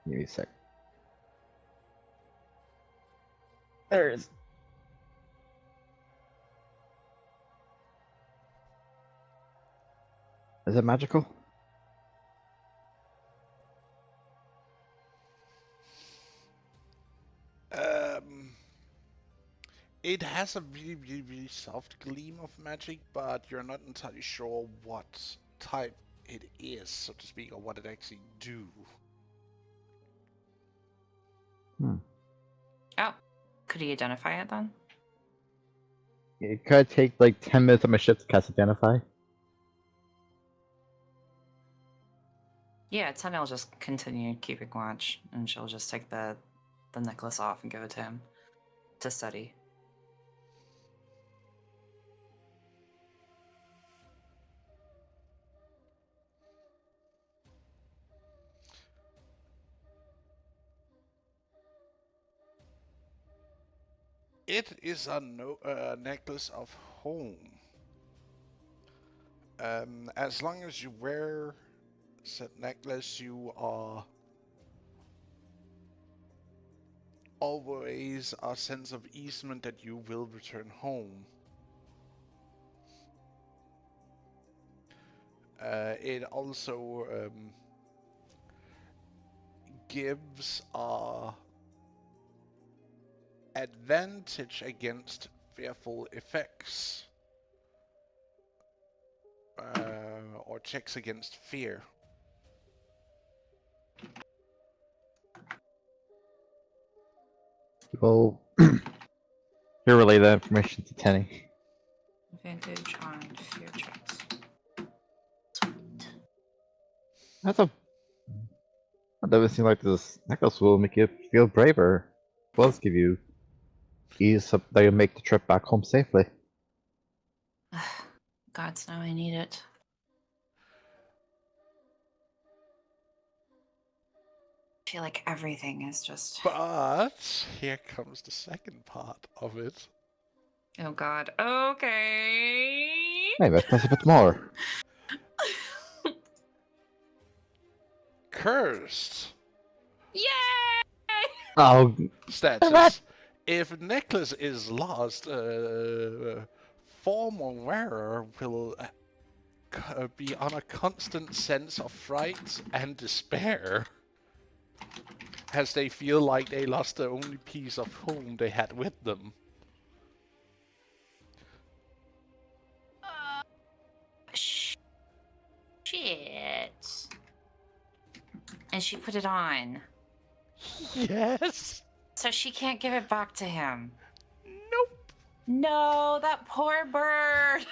give me a sec. There it is. Is it magical? It has a really, really, really soft gleam of magic, but you're not entirely sure what type it is, so to speak, or what it actually do. Oh, could he identify it then? It could take like 10 minutes on my shift to cast Identify. Yeah, Tenny will just continue keeping watch, and she'll just take the necklace off and give it to him to study. It is a necklace of home. As long as you wear said necklace, you are always a sense of easement that you will return home. It also gives a advantage against fearful effects or checks against fear. Well, here relay that information to Tenny. Advantage on fear checks. That's a. That doesn't seem like this necklace will make you feel braver. Plus, give you ease so that you make the trip back home safely. Gods know I need it. I feel like everything is just. But here comes the second part of it. Oh God. Okay. Maybe I can a bit more. Cursed Yay! Oh, status. If necklace is lost, former wearer will be on a constant sense of fright and despair, as they feel like they lost the only piece of home they had with them. Shit. And she put it on. Yes. So she can't give it back to him. Nope. No, that poor bird.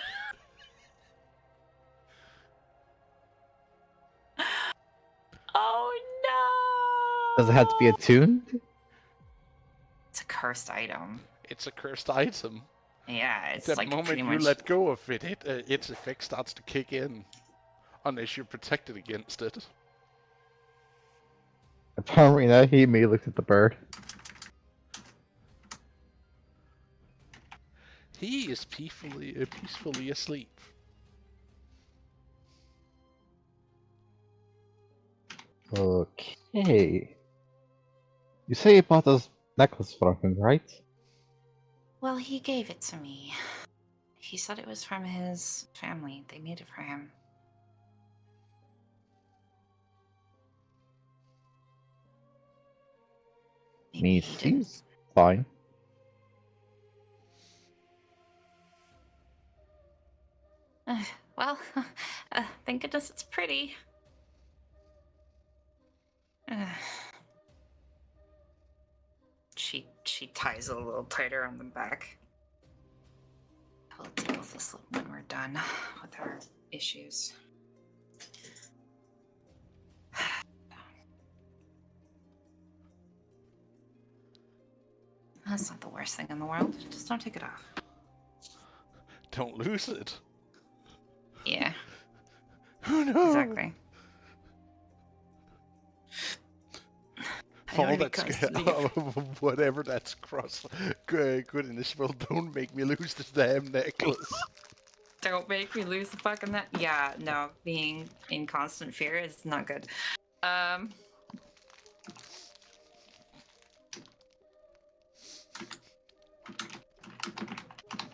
Oh no. does it have to be attuned? It's a cursed item. It's a cursed item. Yeah, it's The like moment pretty you much. let go of it, its effect starts to kick in, unless you're protected against it. Apparently not. He immediately looked at the bird. He is peacefully asleep. Okay. You say you bought this necklace from him, right? Well, he gave it to me. He said it was from his family. They made it for him. Maybe Me he didn't. seems fine. Well, thank goodness it's pretty. She ties it a little tighter on the back. We'll deal with this when we're done with our issues. That's not the worst thing in the world. Just don't take it off. Don't lose it. Yeah, Oh no! exactly. I don't All wanna be that's cursed. whatever that's good in this world, don't make me lose this damn necklace. Don't make me lose the fucking that. Yeah, no, being in constant fear is not good.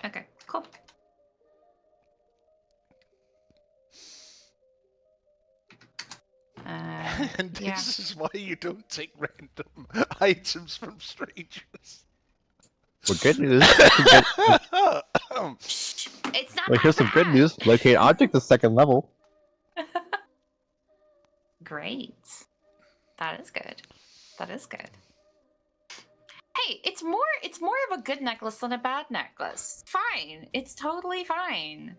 Okay, cool. And Yeah. this is why you don't take random items from strangers. Well, good news. Shh, it's not Well, that here's some good bad. news. Locate object is second level. Great. That is good. That is good. Hey, it's more of a good necklace than a bad necklace. Fine. It's totally fine.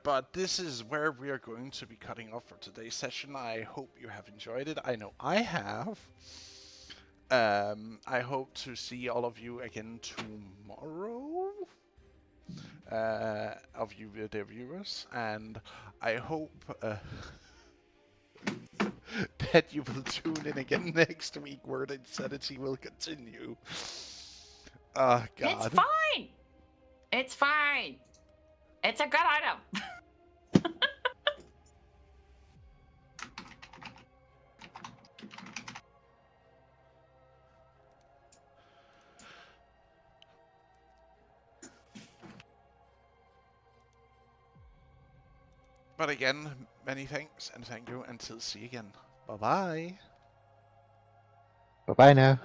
But this is where we are going to be cutting off for today's session. I hope you have enjoyed it. I know I have. I hope to see all of you again tomorrow. Of you, dear viewers, and I hope that you will tune in again next week, where the insanity will continue. Oh, God. It's fine. It's fine. It's a good item. But again, many thanks and thank you, until see you again. Bye bye. Bye bye now.